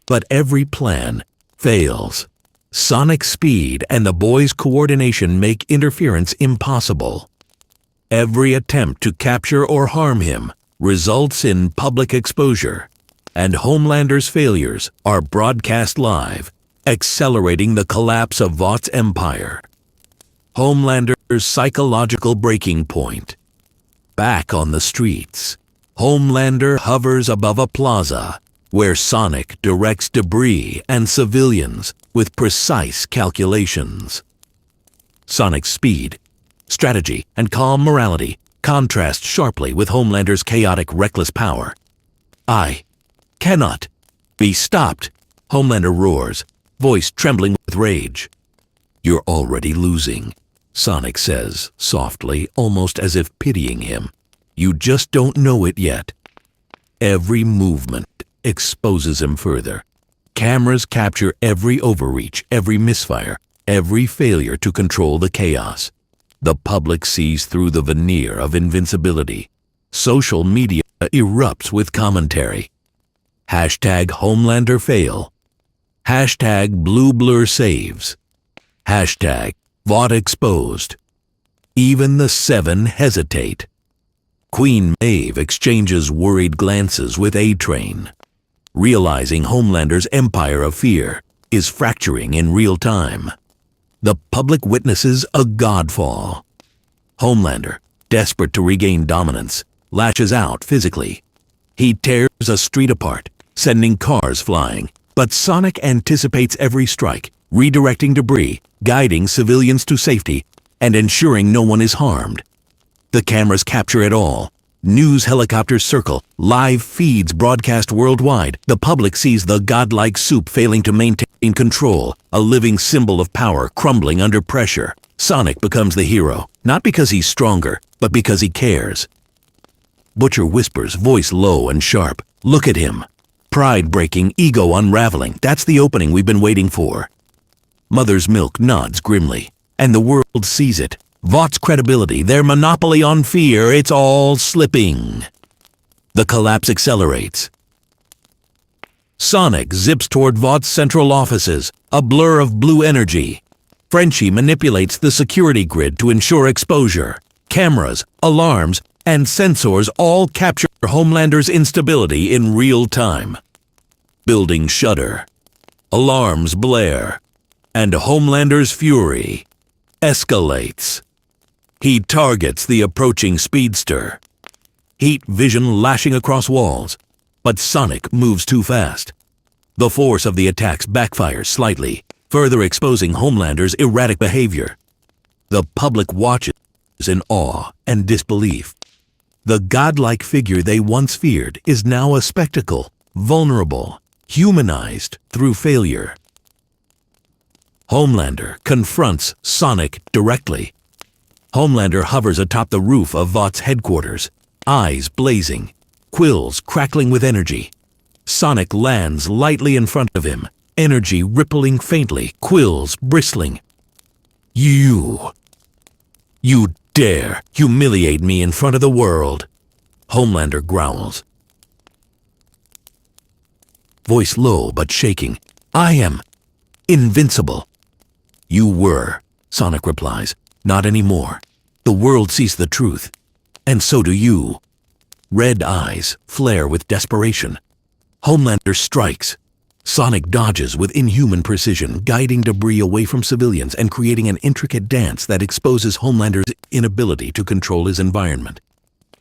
But every plan fails. Sonic's speed and the boys' coordination make interference impossible. Every attempt to capture or harm him results in public exposure, and Homelander's failures are broadcast live, accelerating the collapse of Vaught's empire. Homelander's psychological breaking point. Back on the streets, Homelander hovers above a plaza where Sonic directs debris and civilians with precise calculations. Sonic's speed, strategy, and calm morality contrast sharply with Homelander's chaotic, reckless power. "I cannot be stopped," Homelander roars, voice trembling with rage. "You're already losing," Sonic says, softly, almost as if pitying him. "You just don't know it yet." Every movement exposes him further. Cameras capture every overreach, every misfire, every failure to control the chaos. The public sees through the veneer of invincibility. Social media erupts with commentary. Hashtag Homelander fail. Hashtag Blue Blur saves. Hashtag Vought exposed. Even the Seven hesitate. Queen Maeve exchanges worried glances with A-Train, realizing Homelander's empire of fear is fracturing in real time. The public witnesses a godfall. Homelander, desperate to regain dominance, lashes out physically. He tears a street apart, sending cars flying, but Sonic anticipates every strike, redirecting debris, guiding civilians to safety, and ensuring no one is harmed. The cameras capture it all. News helicopters circle, live feeds broadcast worldwide. The public sees the godlike soup failing to maintain control, a living symbol of power crumbling under pressure. Sonic becomes the hero, not because he's stronger, but because he cares. Butcher whispers, voice low and sharp, "Look at him. Pride breaking, ego unraveling. That's the opening we've been waiting for." Mother's Milk nods grimly. and the world sees it. Vought's credibility, their monopoly on fear, it's all slipping. The collapse accelerates. Sonic zips toward Vaught's central offices, a blur of blue energy. Frenchie manipulates the security grid to ensure exposure. Cameras, alarms, and sensors all capture Homelander's instability in real time. Buildings shudder. Alarms blare. And Homelander's fury escalates. He targets the approaching speedster. Heat vision lashing across walls. But Sonic moves too fast. The force of the attacks backfires slightly, further exposing Homelander's erratic behavior. The public watches in awe and disbelief. The godlike figure they once feared is now a spectacle, vulnerable, humanized through failure. Homelander confronts Sonic directly. Homelander hovers atop the roof of Vaught's headquarters, eyes blazing, quills crackling with energy. Sonic lands lightly in front of him, energy rippling faintly, quills bristling. You dare humiliate me in front of the world, Homelander growls. Voice low but shaking. I am invincible. You were, Sonic replies. Not anymore. The world sees the truth. And so do you. Red eyes flare with desperation. Homelander strikes. Sonic dodges with inhuman precision, guiding debris away from civilians and creating an intricate dance that exposes Homelander's inability to control his environment.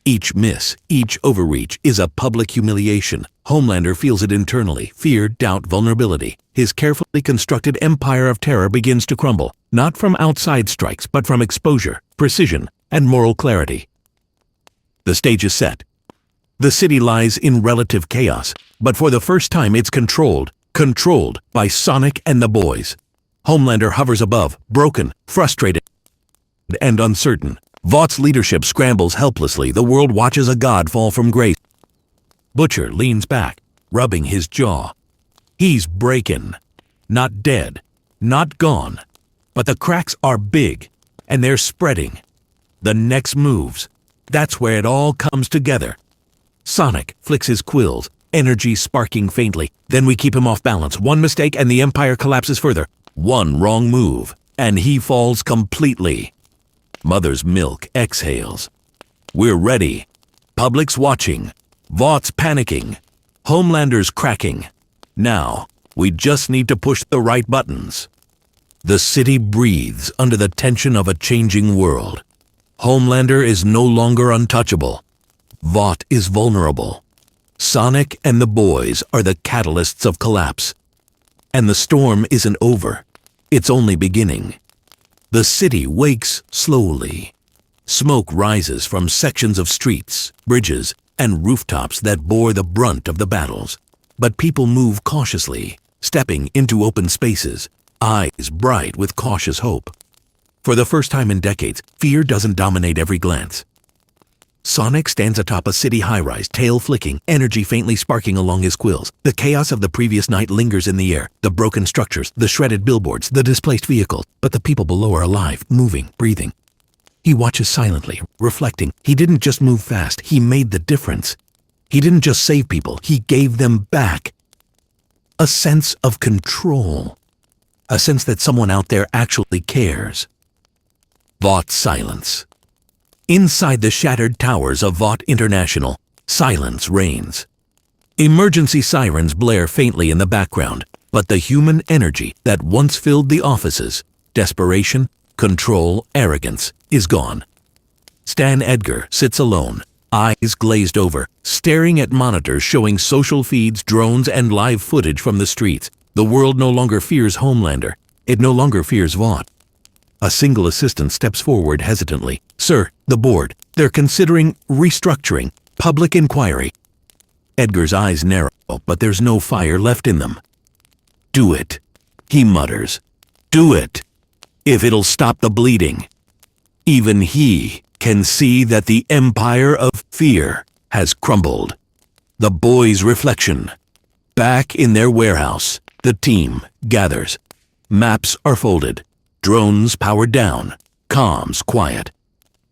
Each miss, each overreach is a public humiliation. Homelander feels it internally, fear, doubt, vulnerability. His carefully constructed empire of terror begins to crumble, not from outside strikes, but from exposure, precision, and moral clarity. The stage is set. The city lies in relative chaos, but for the first time it's controlled by Sonic and the boys. Homelander hovers above, broken, frustrated, and uncertain. Vaught's leadership scrambles helplessly. The world watches a god fall from grace. Butcher leans back, rubbing his jaw. He's breaking. Not dead, not gone. But the cracks are big, and they're spreading. The next moves. That's where it all comes together. Sonic flicks his quills, energy sparking faintly. Then we keep him off balance. One mistake and the Empire collapses further. One wrong move, and he falls completely. Mother's milk exhales. We're ready. Public's watching. Vaught's panicking. Homelander's cracking. Now, we just need to push the right buttons. The city breathes under the tension of a changing world. Homelander is no longer untouchable. Vought is vulnerable. Sonic and the boys are the catalysts of collapse. And the storm isn't over. It's only beginning. The city wakes slowly. Smoke rises from sections of streets, bridges, and rooftops that bore the brunt of the battles. But people move cautiously, stepping into open spaces, eyes bright with cautious hope. For the first time in decades, fear doesn't dominate every glance. Sonic stands atop a city high-rise, tail flicking, energy faintly sparking along his quills. The chaos of the previous night lingers in the air, the broken structures, the shredded billboards, the displaced vehicles. But the people below are alive, moving, breathing. He watches silently, reflecting. He didn't just move fast, he made the difference. He didn't just save people, he gave them back. A sense of control. A sense that someone out there actually cares. Vought silence. Inside the shattered towers of Vought International, silence reigns. Emergency sirens blare faintly in the background, but the human energy that once filled the offices, desperation, control, arrogance, is gone. Stan Edgar sits alone, eyes glazed over, staring at monitors showing social feeds, drones, and live footage from the streets. The world no longer fears Homelander. It no longer fears Vought. A single assistant steps forward hesitantly. Sir, the board, they're considering restructuring, public inquiry. Edgar's eyes narrow, but there's no fire left in them. Do it, he mutters. Do it, if it'll stop the bleeding. Even he can see that the empire of fear has crumbled. The boys' reflection. Back in their warehouse, the team gathers. Maps are folded. Drones powered down. Comms quiet.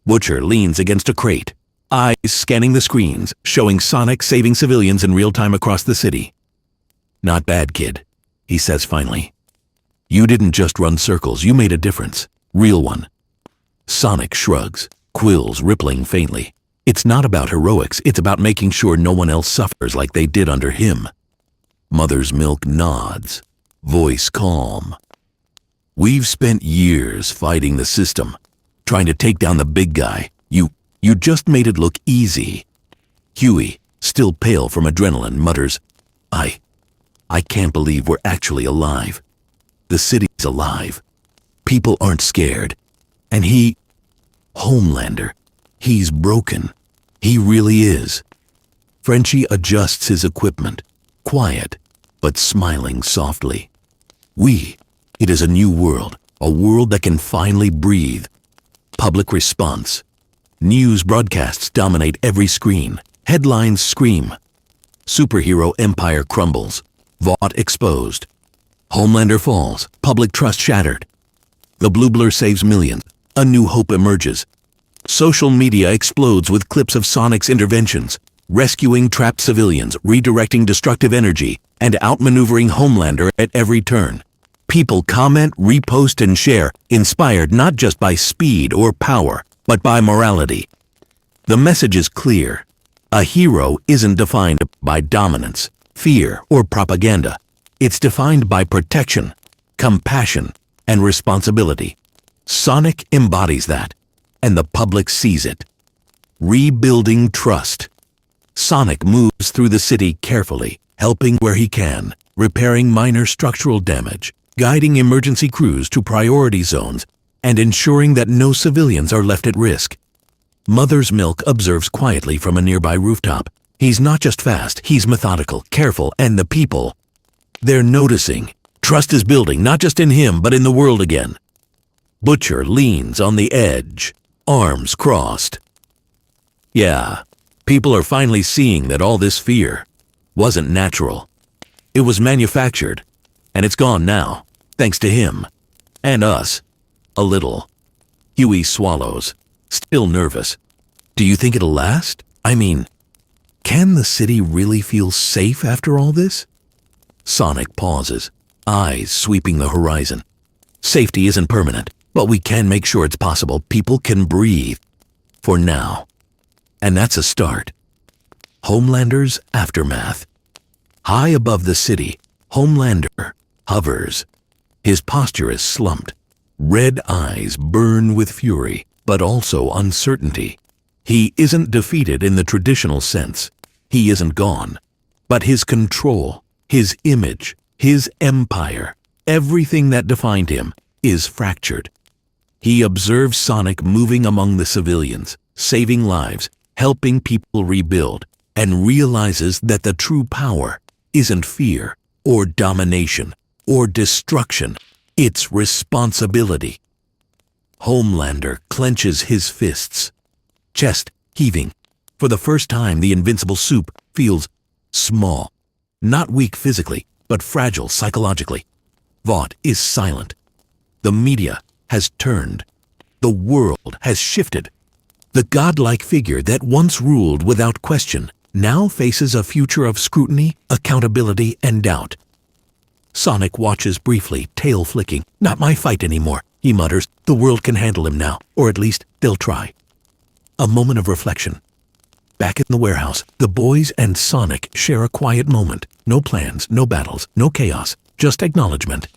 Butcher leans against a crate, eyes scanning the screens, showing Sonic saving civilians in real time across the city. "Not bad, kid," he says finally. "You didn't just run circles, you made a difference. Real one." Sonic shrugs, quills rippling faintly. It's not about heroics, it's about making sure no one else suffers like they did under him. Mother's Milk nods, voice calm. "We've spent years fighting the system, trying to take down the big guy. You just made it look easy." Huey, still pale from adrenaline, mutters, I can't believe we're actually alive. The city's alive. People aren't scared. And Homelander, he's broken. He really is." Frenchie adjusts his equipment, quiet, but smiling softly. It is a new world, a world that can finally breathe. Public response. News broadcasts dominate every screen. Headlines scream. Superhero empire crumbles. Vought exposed. Homelander falls. Public trust shattered. The blue blur saves millions. A new hope emerges. Social media explodes with clips of Sonic's interventions, rescuing trapped civilians, redirecting destructive energy, and outmaneuvering Homelander at every turn. People comment, repost, and share, inspired not just by speed or power, but by morality. The message is clear. A hero isn't defined by dominance, fear, or propaganda. It's defined by protection, compassion, and responsibility. Sonic embodies that, and the public sees it. Rebuilding trust. Sonic moves through the city carefully, helping where he can, repairing minor structural damage, guiding emergency crews to priority zones, and ensuring that no civilians are left at risk. Mother's Milk observes quietly from a nearby rooftop. He's not just fast, he's methodical, careful, and the people, they're noticing. Trust is building, not just in him, but in the world again. Butcher leans on the edge, arms crossed. Yeah, people are finally seeing that all this fear wasn't natural. It was manufactured, and it's gone now, thanks to him. And us. A little. Huey swallows, still nervous. "Do you think it'll last? I mean, can the city really feel safe after all this?" Sonic pauses, eyes sweeping the horizon. "Safety isn't permanent, but we can make sure it's possible. People can breathe. For now. And that's a start." Homelander's aftermath. High above the city, Homelander hovers. His posture is slumped. Red eyes burn with fury, but also uncertainty. He isn't defeated in the traditional sense. He isn't gone. But his control, his image, his empire, everything that defined him, is fractured. He observes Sonic moving among the civilians, saving lives, helping people rebuild, and realizes that the true power isn't fear or domination or destruction. It's responsibility. Homelander clenches his fists, chest heaving. For the first time, the invincible soup feels small. Not weak physically, but fragile psychologically. Vought is silent. The media has turned. The world has shifted. The godlike figure that once ruled without question now faces a future of scrutiny, accountability, and doubt. Sonic watches briefly, tail flicking. "Not my fight anymore," he mutters. "The world can handle him now, or at least they'll try." A moment of reflection. Back in the warehouse, the boys and Sonic share a quiet moment. No plans, no battles, no chaos, just acknowledgement.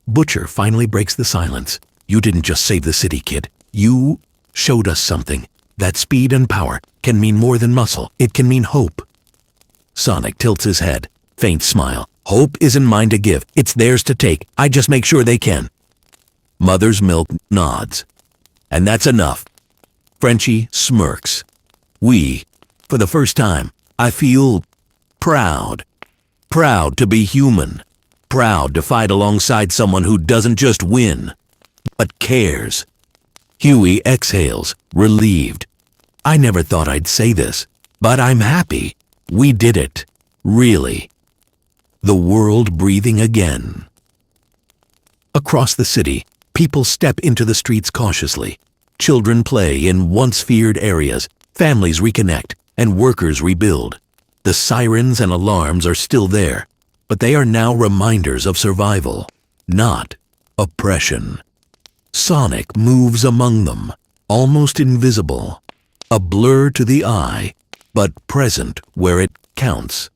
Butcher finally breaks the silence. "You didn't just save the city, kid. You showed us something. That speed and power can mean more than muscle. It can mean hope." Sonic tilts his head, faint smile. "Hope isn't mine to give. It's theirs to take. I just make sure they can." Mother's Milk nods. "And that's enough." Frenchie smirks. For the first time, I feel proud. Proud to be human. Proud to fight alongside someone who doesn't just win, but cares." Huey exhales, relieved. "I never thought I'd say this, but I'm happy. We did it. Really." The world breathing again. Across the city, People step into the streets cautiously. Children play in once feared areas, families reconnect, and workers rebuild. The sirens and alarms are still there, but they are now reminders of survival, not oppression. Sonic moves among them, almost invisible, a blur to the eye, but present where it counts.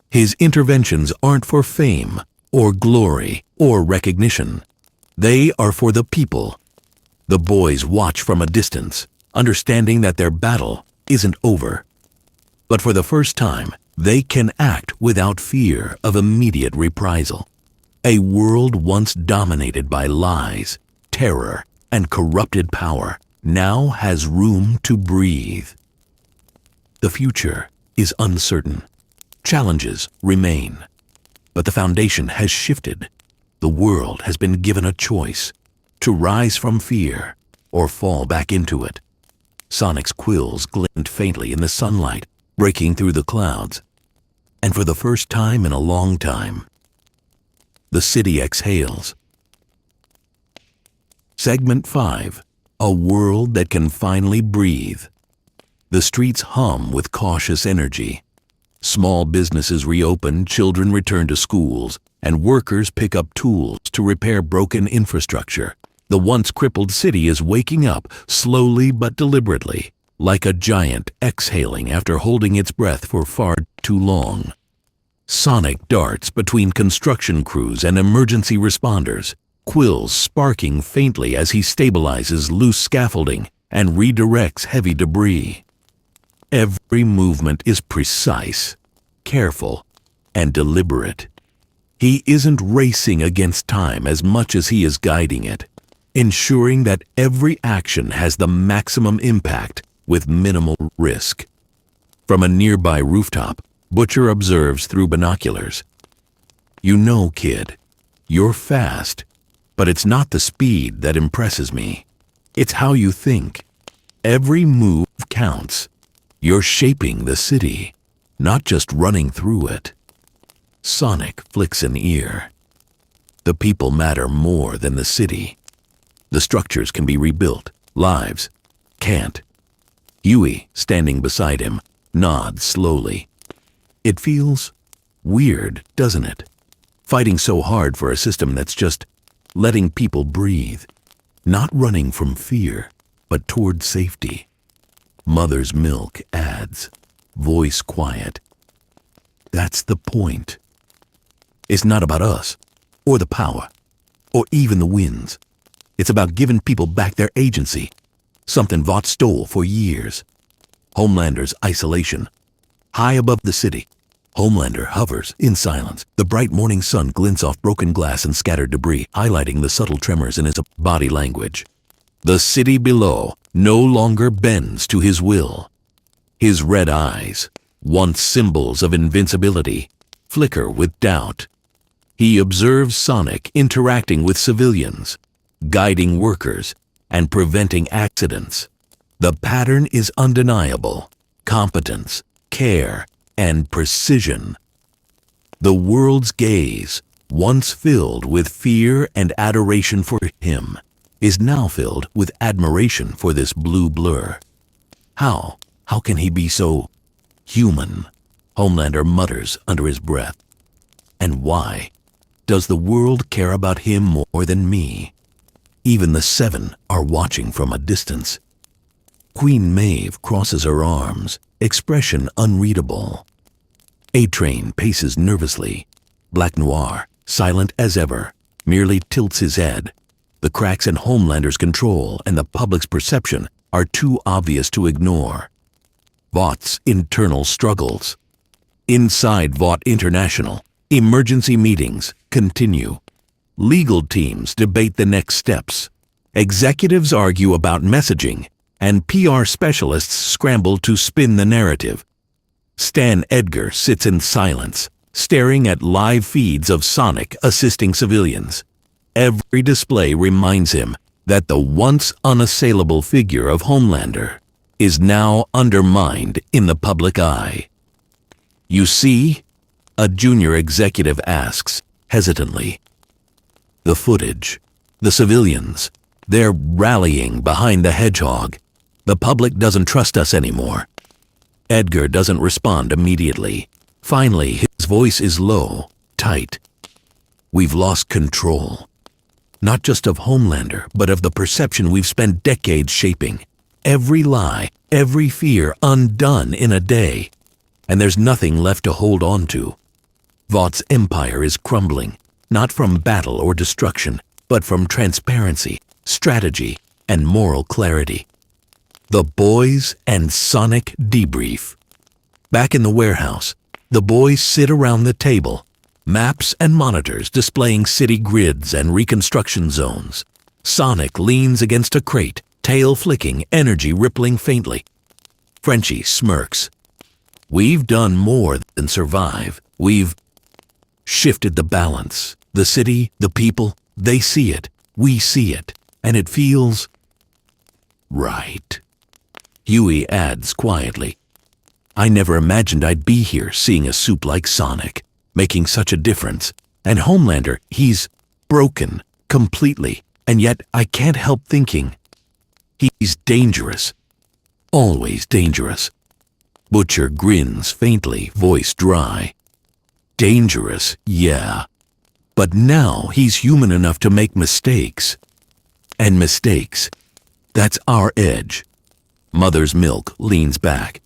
His interventions aren't for fame, or glory, or recognition. They are for the people. The boys watch from a distance, understanding that their battle isn't over. But for the first time, they can act without fear of immediate reprisal. A world once dominated by lies, terror, and corrupted power now has room to breathe. The future is uncertain. Challenges remain. But the foundation has shifted. The world has been given a choice to rise from fear or fall back into it. Sonic's quills glint faintly in the sunlight, breaking through the clouds. And for the first time in a long time, the city exhales. Segment 5. A world that can finally breathe. The streets hum with cautious energy. Small businesses reopen, children return to schools, and workers pick up tools to repair broken infrastructure. The once crippled city is waking up, slowly but deliberately, like a giant exhaling after holding its breath for far too long. Sonic darts between construction crews and emergency responders, quills sparking faintly as he stabilizes loose scaffolding and redirects heavy debris. Every movement is precise, careful, and deliberate. He isn't racing against time as much as he is guiding it, ensuring that every action has the maximum impact with minimal risk. From a nearby rooftop, Butcher observes through binoculars. "You know, kid, you're fast, but it's not the speed that impresses me. It's how you think. Every move counts. You're shaping the city, not just running through it." Sonic flicks an ear. The people matter more than the city. The structures can be rebuilt, lives can't. Huey, standing beside him, nods slowly. It feels weird, doesn't it? Fighting so hard for a system that's just letting people breathe, not running from fear, but toward safety. Mother's milk adds, voice quiet. That's the point. It's not about us, or the power, or even the winds. It's about giving people back their agency, something Vought stole for years. Homelander's isolation. High above the city, Homelander hovers in silence. The bright morning sun glints off broken glass and scattered debris, highlighting the subtle tremors in his body language. The city below no longer bends to his will. His red eyes, once symbols of invincibility, flicker with doubt. He observes Sonic interacting with civilians, guiding workers, and preventing accidents. The pattern is undeniable: competence, care, and precision. The world's gaze, once filled with fear and adoration for him, is now filled with admiration for this blue blur. How can he be so human? Homelander mutters under his breath. And why does the world care about him more than me? Even the Seven are watching from a distance. Queen Maeve crosses her arms, expression unreadable. A-Train paces nervously. Black Noir, silent as ever, merely tilts his head. The cracks in Homelander's control and the public's perception are too obvious to ignore. Vaught's internal struggles. Inside Vought International, emergency meetings continue. Legal teams debate the next steps. Executives argue about messaging, and PR specialists scramble to spin the narrative. Stan Edgar sits in silence, staring at live feeds of Sonic assisting civilians. Every display reminds him that the once unassailable figure of Homelander is now undermined in the public eye. "You see?" a junior executive asks, hesitantly. The footage, The civilians, they're rallying behind the hedgehog. The public doesn't trust us anymore. Edgar doesn't respond immediately. Finally, his voice is low, tight. We've lost control. Not just of Homelander, but of the perception we've spent decades shaping. Every lie, every fear undone in a day. And there's nothing left to hold on to. Vought's empire is crumbling, not from battle or destruction, but from transparency, strategy, and moral clarity. The boys and Sonic debrief. Back in the warehouse, the boys sit around the table, maps and monitors displaying city grids and reconstruction zones. Sonic leans against a crate, tail flicking, energy rippling faintly. Frenchie smirks. We've done more than survive. We've shifted the balance. The city, the people, they see it, we see it, and it feels right. Huey adds quietly, I never imagined I'd be here seeing a soup like Sonic, making such a difference. And Homelander, he's broken, completely, and yet I can't help thinking, he's dangerous, always dangerous. Butcher grins faintly, voice dry. Dangerous, yeah. But now he's human enough to make mistakes. And mistakes, that's our edge. Mother's Milk leans back.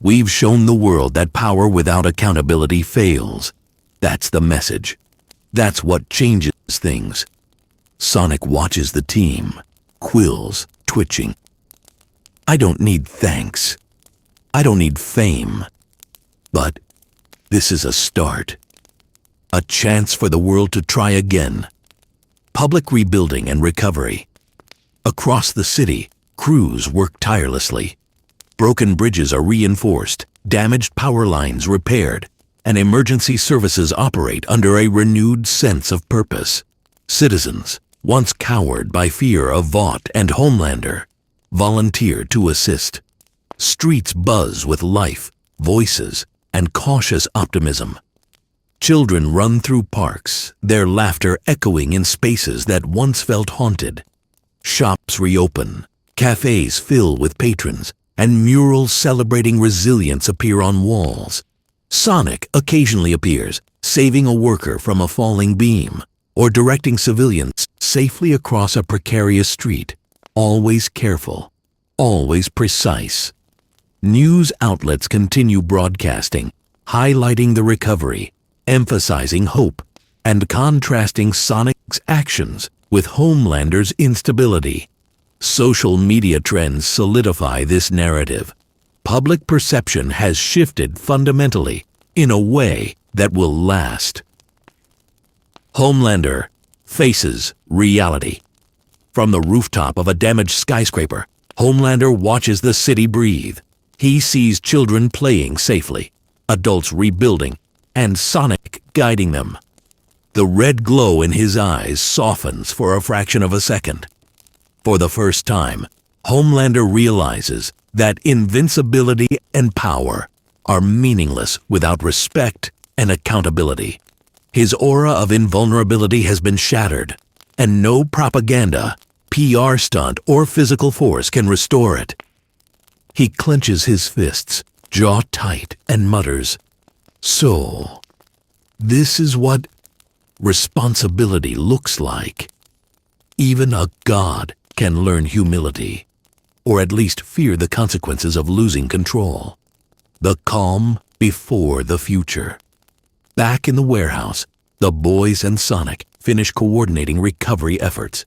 We've shown the world that power without accountability fails. That's the message. That's what changes things. Sonic watches the team, quills twitching. I don't need thanks. I don't need fame. But this is a start. A chance for the world to try again. Public rebuilding and recovery. Across the city, crews work tirelessly. Broken bridges are reinforced, damaged power lines repaired, and emergency services operate under a renewed sense of purpose. Citizens, once cowered by fear of Vought and Homelander, volunteer to assist. Streets buzz with life, voices, and cautious optimism. Children run through parks, their laughter echoing in spaces that once felt haunted. Shops reopen, cafes fill with patrons, and murals celebrating resilience appear on walls. Sonic occasionally appears, saving a worker from a falling beam, or directing civilians safely across a precarious street, always careful, always precise. News outlets continue broadcasting, highlighting the recovery, emphasizing hope, and contrasting Sonic's actions with Homelander's instability. Social media trends solidify this narrative. Public perception has shifted fundamentally in a way that will last. Homelander faces reality. From the rooftop of a damaged skyscraper, Homelander watches the city breathe. He sees children playing safely, adults rebuilding, and Sonic guiding them. The red glow in his eyes softens for a fraction of a second. For the first time, Homelander realizes that invincibility and power are meaningless without respect and accountability. His aura of invulnerability has been shattered, and no propaganda, PR stunt, or physical force can restore it. He clenches his fists, jaw tight, and mutters, So, this is what responsibility looks like. Even a god can learn humility, or at least fear the consequences of losing control. The calm before the future. Back in the warehouse, the boys and Sonic finish coordinating recovery efforts.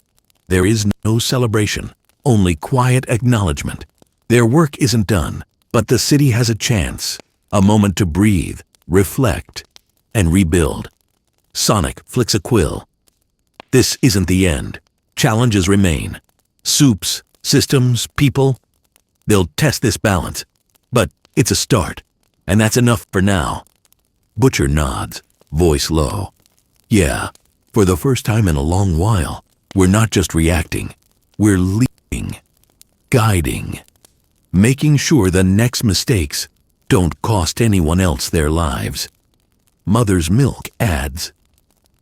There is no celebration, only quiet acknowledgement. Their work isn't done, but the city has a chance, a moment to breathe, reflect, and rebuild. Sonic flicks a quill. This isn't the end. Challenges remain. Soups, systems, people. They'll test this balance. But it's a start, and that's enough for now. Butcher nods, voice low. Yeah, for the first time in a long while, we're not just reacting. We're leading, guiding, making sure the next mistakes don't cost anyone else their lives. Mother's Milk adds,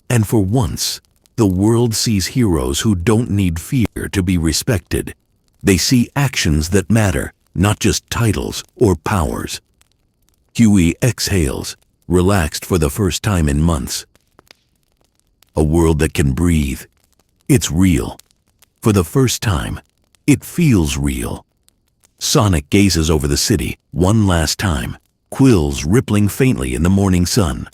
and for once, The world sees heroes who don't need fear to be respected. They see actions that matter, not just titles or powers. Huey exhales, relaxed for the first time in months. A world that can breathe. It's real. For the first time, it feels real. Sonic gazes over the city one last time, quills rippling faintly in the morning sun.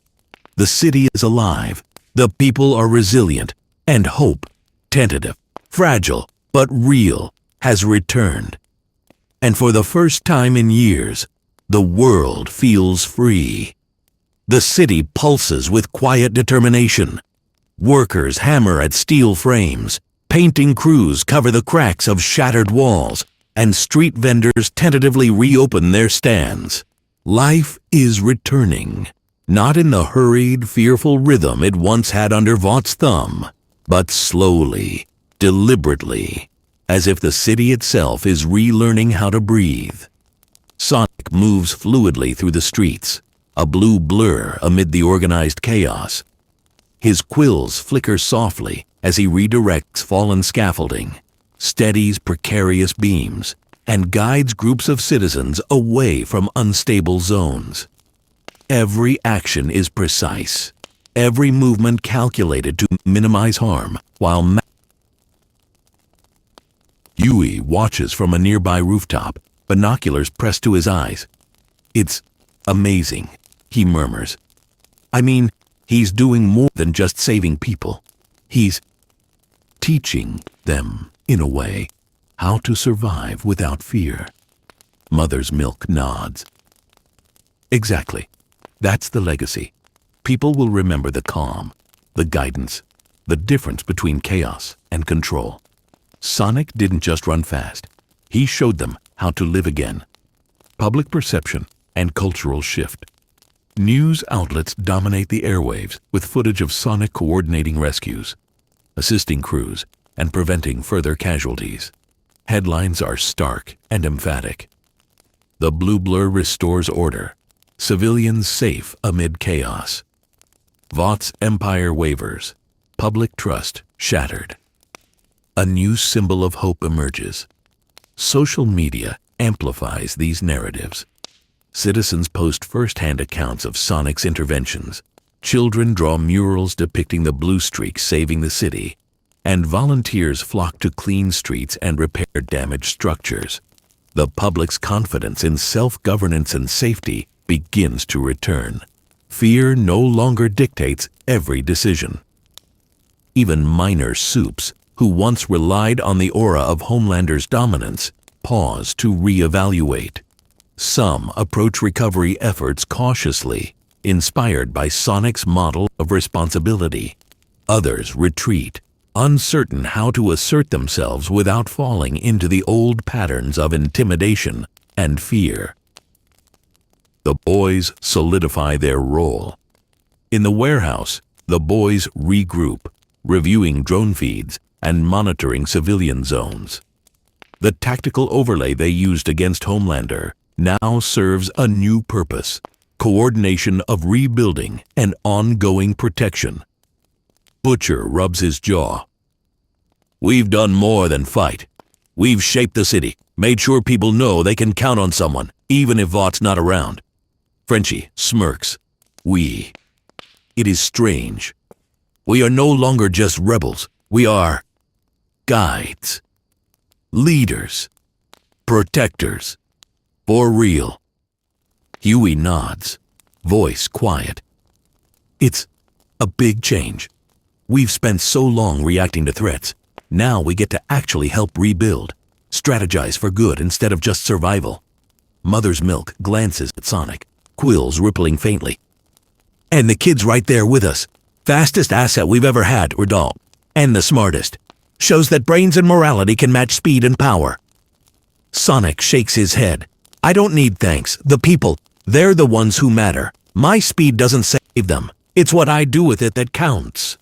The city is alive. The people are resilient, and hope, tentative, fragile, but real, has returned. And for the first time in years, the world feels free. The city pulses with quiet determination. Workers hammer at steel frames, painting crews cover the cracks of shattered walls, and street vendors tentatively reopen their stands. Life is returning, not in the hurried, fearful rhythm it once had under Vaught's thumb, but slowly, deliberately, as if the city itself is relearning how to breathe. Sonic moves fluidly through the streets, a blue blur amid the organized chaos. His quills flicker softly as he redirects fallen scaffolding, steadies precarious beams, and guides groups of citizens away from unstable zones. Every action is precise, every movement calculated to minimize harm, while Huey watches from a nearby rooftop, binoculars pressed to his eyes. "It's amazing," he murmurs. "I mean, he's doing more than just saving people. He's teaching them, in a way, how to survive without fear." Mother's Milk nods. "Exactly. That's the legacy. People will remember the calm, the guidance, the difference between chaos and control. Sonic didn't just run fast. He showed them how to live again." Public perception and cultural shift. News outlets dominate the airwaves with footage of Sonic coordinating rescues, assisting crews, and preventing further casualties. Headlines are stark and emphatic. The blue blur restores order. Civilians safe amid chaos. Vaught's empire wavers. Public trust shattered. A new symbol of hope emerges. Social media amplifies these narratives. Citizens post first-hand accounts of Sonic's interventions. Children draw murals depicting the blue streak saving the city, and volunteers flock to clean streets and repair damaged structures. The public's confidence in self-governance and safety begins to return. Fear no longer dictates every decision. Even minor supes, who once relied on the aura of Homelander's dominance, pause to reevaluate. Some approach recovery efforts cautiously, inspired by Sonic's model of responsibility. Others retreat, uncertain how to assert themselves without falling into the old patterns of intimidation and fear. The boys solidify their role. In the warehouse, the boys regroup, reviewing drone feeds and monitoring civilian zones. The tactical overlay they used against Homelander now serves a new purpose: coordination of rebuilding and ongoing protection. Butcher rubs his jaw. "We've done more than fight. We've shaped the city, made sure people know they can count on someone, even if Vaught's not around." Frenchie smirks. "We." It is strange. We are no longer just rebels. We are guides, leaders, protectors. For real. Huey nods, voice quiet. "It's a big change. We've spent so long reacting to threats. Now we get to actually help rebuild, strategize for good instead of just survival." Mother's Milk glances at Sonic, quills rippling faintly. "And the kid's right there with us. Fastest asset we've ever had, Urdal. And the smartest. Shows that brains and morality can match speed and power." Sonic shakes his head. "I don't need thanks. The people, they're the ones who matter. My speed doesn't save them. It's what I do with it that counts."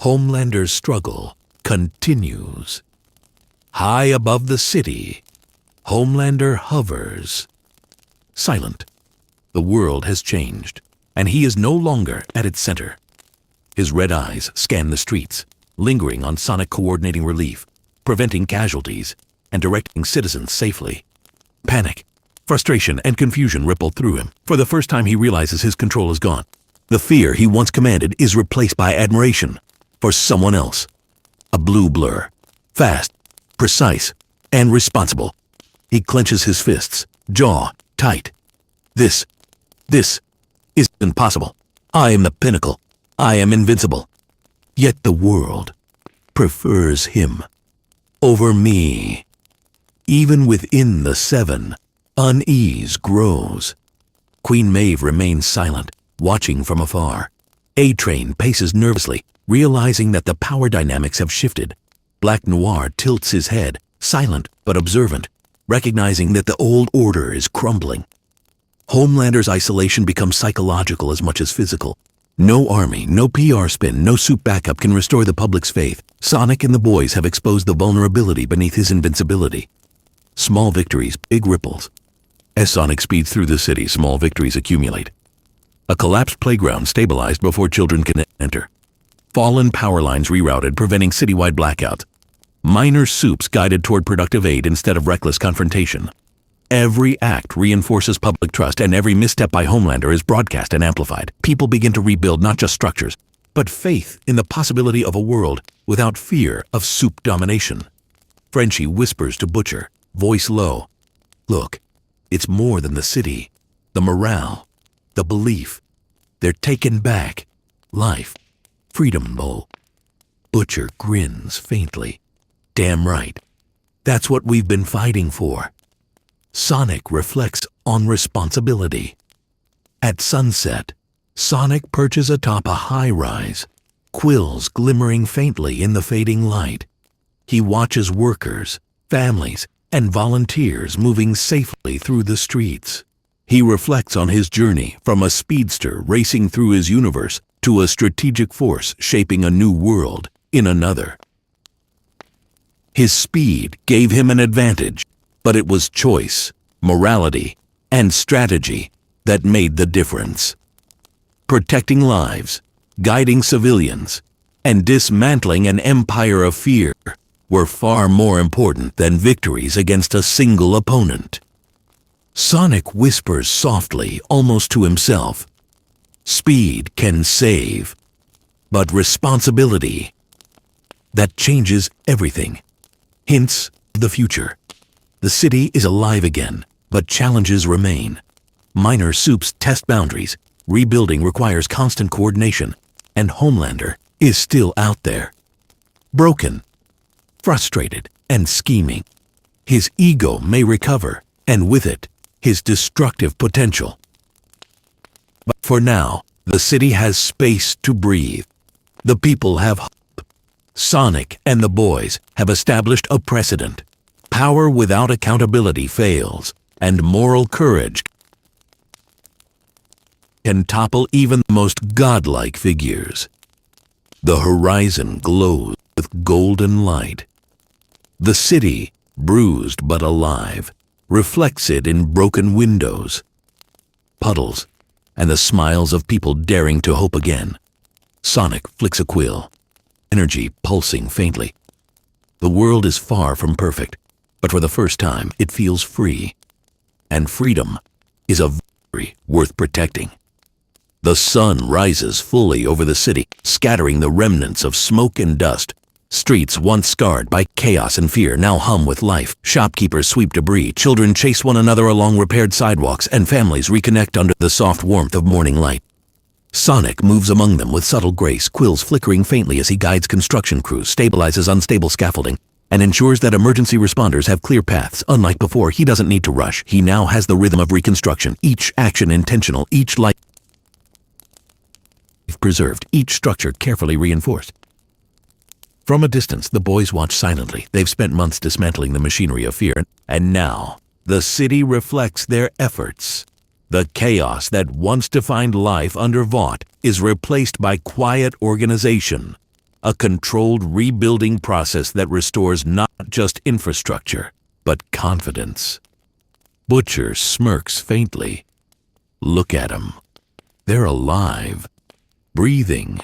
Homelander's struggle continues. High above the city, Homelander hovers. Silent. The world has changed, and he is no longer at its center. His red eyes scan the streets, lingering on Sonic coordinating relief, preventing casualties, and directing citizens safely. Panic, frustration, and confusion ripple through him. For the first time, he realizes his control is gone. The fear he once commanded is replaced by admiration for someone else. A blue blur, fast, precise, and responsible. He clenches his fists, jaw tight. This is impossible. I am the pinnacle. I am invincible. Yet the world prefers him over me. Even within the Seven, unease grows. Queen Maeve remains silent, watching from afar. A-Train paces nervously, realizing that the power dynamics have shifted. Black Noir tilts his head, silent but observant, recognizing that the old order is crumbling. Homelander's isolation becomes psychological as much as physical. No army, no PR spin, no suit backup can restore the public's faith. Sonic and the boys have exposed the vulnerability beneath his invincibility. Small victories, big ripples. As Sonic speeds through the city, small victories accumulate. A collapsed playground stabilized before children can enter. Fallen power lines rerouted, preventing citywide blackouts. Minor soups guided toward productive aid instead of reckless confrontation. Every act reinforces public trust, and every misstep by Homelander is broadcast and amplified. People begin to rebuild not just structures, but faith in the possibility of a world without fear of soup domination. Frenchie whispers to Butcher, voice low, "Look, it's more than the city, the morale, the belief. They're taking back life, freedom, Lowell." Butcher grins faintly. "Damn right. That's what we've been fighting for." Sonic reflects on responsibility. At sunset, Sonic perches atop a high-rise, quills glimmering faintly in the fading light. He watches workers, families, and volunteers moving safely through the streets. He reflects on his journey from a speedster racing through his universe to a strategic force shaping a new world in another. His speed gave him an advantage, but it was choice, morality, and strategy that made the difference. Protecting lives, guiding civilians, and dismantling an empire of fear were far more important than victories against a single opponent. Sonic whispers softly, almost to himself, "Speed can save, but responsibility, that changes everything." Hints of the future. The city is alive again, but challenges remain. Minor soups test boundaries, rebuilding requires constant coordination, and Homelander is still out there. Broken, frustrated, and scheming. His ego may recover, and with it, his destructive potential. But for now, the city has space to breathe. The people have hope. Sonic and the boys have established a precedent. Power without accountability fails, and moral courage can topple even the most godlike figures. The horizon glows with golden light. The city, bruised but alive, reflects it in broken windows, puddles, and the smiles of people daring to hope again. Sonic flicks a quill, energy pulsing faintly. The world is far from perfect, but for the first time it feels free. And freedom is a victory worth protecting. The sun rises fully over the city, scattering the remnants of smoke and dust. Streets once scarred by chaos and fear now hum with life. Shopkeepers sweep debris, children chase one another along repaired sidewalks, and families reconnect under the soft warmth of morning light. Sonic moves among them with subtle grace, quills flickering faintly as he guides construction crews, stabilizes unstable scaffolding, and ensures that emergency responders have clear paths. Unlike before, he doesn't need to rush. He now has the rhythm of reconstruction, each action intentional, each life preserved, each structure carefully reinforced. From a distance, the boys watch silently. They've spent months dismantling the machinery of fear, and now the city reflects their efforts. The chaos that once defined life under Vought is replaced by quiet organization, a controlled rebuilding process that restores not just infrastructure, but confidence. Butcher smirks faintly. Look at 'em. They're alive, breathing,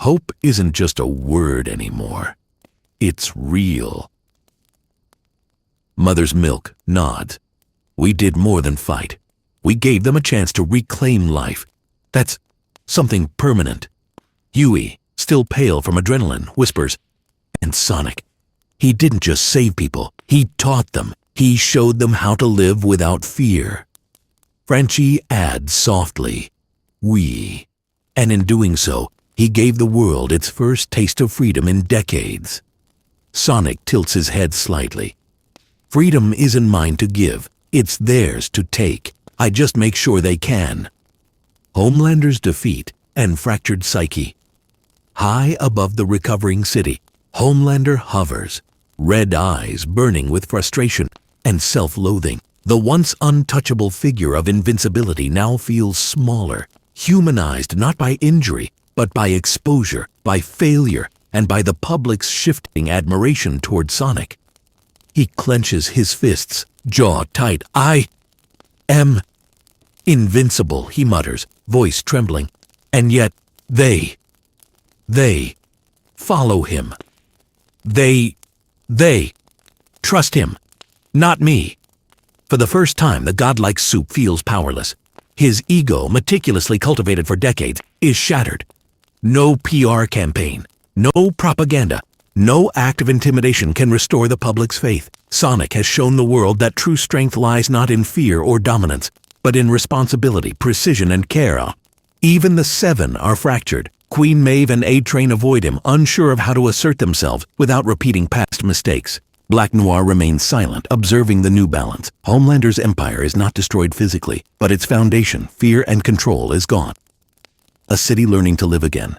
Hope isn't just a word anymore. It's real. Mother's Milk nods. We did more than fight. We gave them a chance to reclaim life. That's something permanent. Huey, still pale from adrenaline, whispers, and Sonic. He didn't just save people, he taught them. He showed them how to live without fear. Frenchie adds softly, we. And in doing so, he gave the world its first taste of freedom in decades. Sonic tilts his head slightly. Freedom isn't mine to give, it's theirs to take. I just make sure they can. Homelander's defeat and fractured psyche. High above the recovering city, Homelander hovers, red eyes burning with frustration and self-loathing. The once untouchable figure of invincibility now feels smaller, humanized not by injury, but by exposure, by failure, and by the public's shifting admiration toward Sonic. He clenches his fists, jaw tight. I am invincible, he mutters, voice trembling. And yet, they follow him. They trust him, not me. For the first time, the godlike soup feels powerless. His ego, meticulously cultivated for decades, is shattered. No PR campaign, no propaganda, no act of intimidation can restore the public's faith. Sonic has shown the world that true strength lies not in fear or dominance, but in responsibility, precision, and care. Even the Seven are fractured. Queen Maeve and A-Train avoid him, unsure of how to assert themselves without repeating past mistakes. Black Noir remains silent, observing the new balance. Homelander's empire is not destroyed physically, but its foundation, fear and control, is gone. A city learning to live again.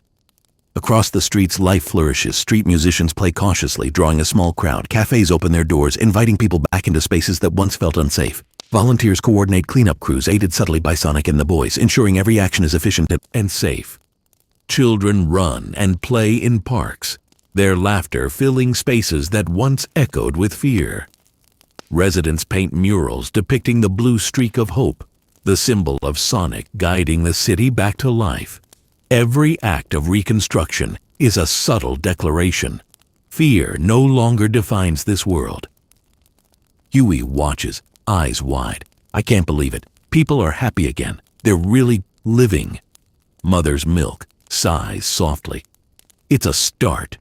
Across the streets, life flourishes. Street musicians play cautiously, drawing a small crowd. Cafes open their doors, inviting people back into spaces that once felt unsafe. Volunteers coordinate cleanup crews, aided subtly by Sonic and the boys, ensuring every action is efficient and safe. Children run and play in parks, their laughter filling spaces that once echoed with fear. Residents paint murals depicting the blue streak of hope, the symbol of Sonic guiding the city back to life. Every act of reconstruction is a subtle declaration. Fear no longer defines this world. Huey watches, eyes wide. I can't believe it. People are happy again. They're really living. Mother's Milk sighs softly. It's a start.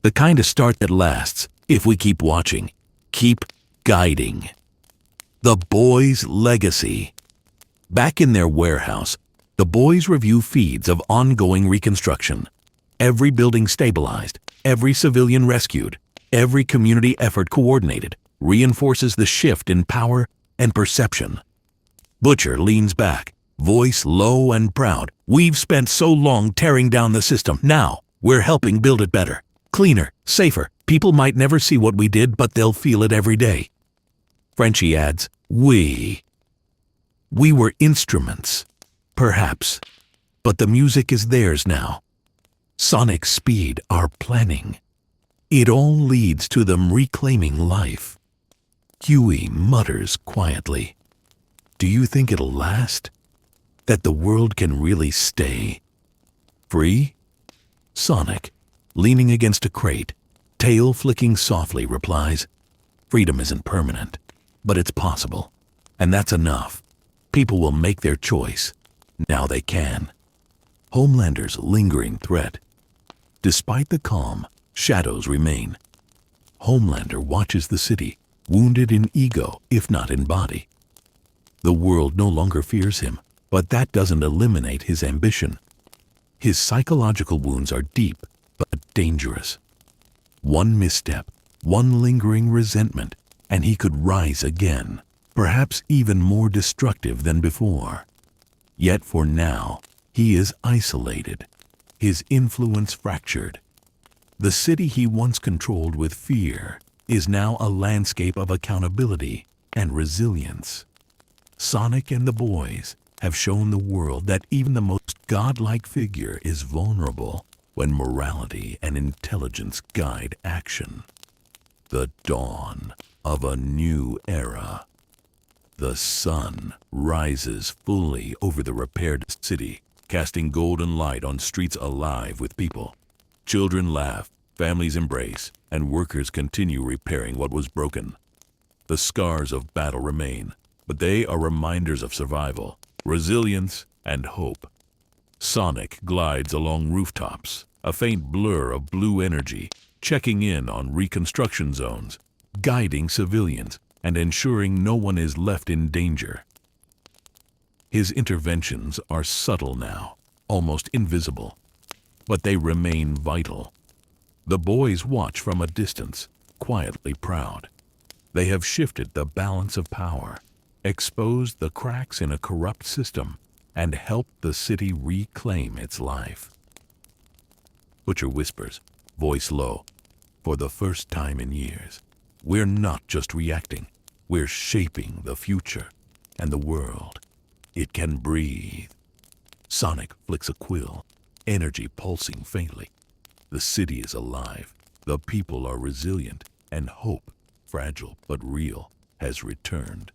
The kind of start that lasts if we keep watching, keep guiding. The boys' legacy. Back in their warehouse, the boys review feeds of ongoing reconstruction. Every building stabilized, every civilian rescued, every community effort coordinated, reinforces the shift in power and perception. Butcher leans back, voice low and proud. We've spent so long tearing down the system. Now, we're helping build it better, cleaner, safer. People might never see what we did, but they'll feel it every day. Frenchie adds, we were instruments, perhaps, but the music is theirs now. Sonic's speed, our planning. It all leads to them reclaiming life. Huey mutters quietly, do you think it'll last? That the world can really stay free? Sonic, leaning against a crate, tail flicking softly, replies, freedom isn't permanent, but it's possible. And that's enough. People will make their choice. Now they can. Homelander's lingering threat. Despite the calm, shadows remain. Homelander watches the city, wounded in ego, if not in body. The world no longer fears him, but that doesn't eliminate his ambition. His psychological wounds are deep, but dangerous. One misstep, one lingering resentment, and he could rise again, perhaps even more destructive than before. Yet for now, he is isolated, his influence fractured. The city he once controlled with fear is now a landscape of accountability and resilience. Sonic and the boys have shown the world that even the most godlike figure is vulnerable when morality and intelligence guide action. The dawn of a new era. The sun rises fully over the repaired city, casting golden light on streets alive with people. Children laugh, families embrace, and workers continue repairing what was broken. The scars of battle remain, but they are reminders of survival, resilience, and hope. Sonic glides along rooftops, a faint blur of blue energy, checking in on reconstruction zones, guiding civilians, and ensuring no one is left in danger. His interventions are subtle now, almost invisible, but they remain vital. The boys watch from a distance, quietly proud. They have shifted the balance of power, exposed the cracks in a corrupt system, and helped the city reclaim its life. Butcher whispers, voice low, for the first time in years. We're not just reacting, we're shaping the future and the world. It can breathe. Sonic flicks a quill, energy pulsing faintly. The city is alive, the people are resilient, and hope, fragile but real, has returned.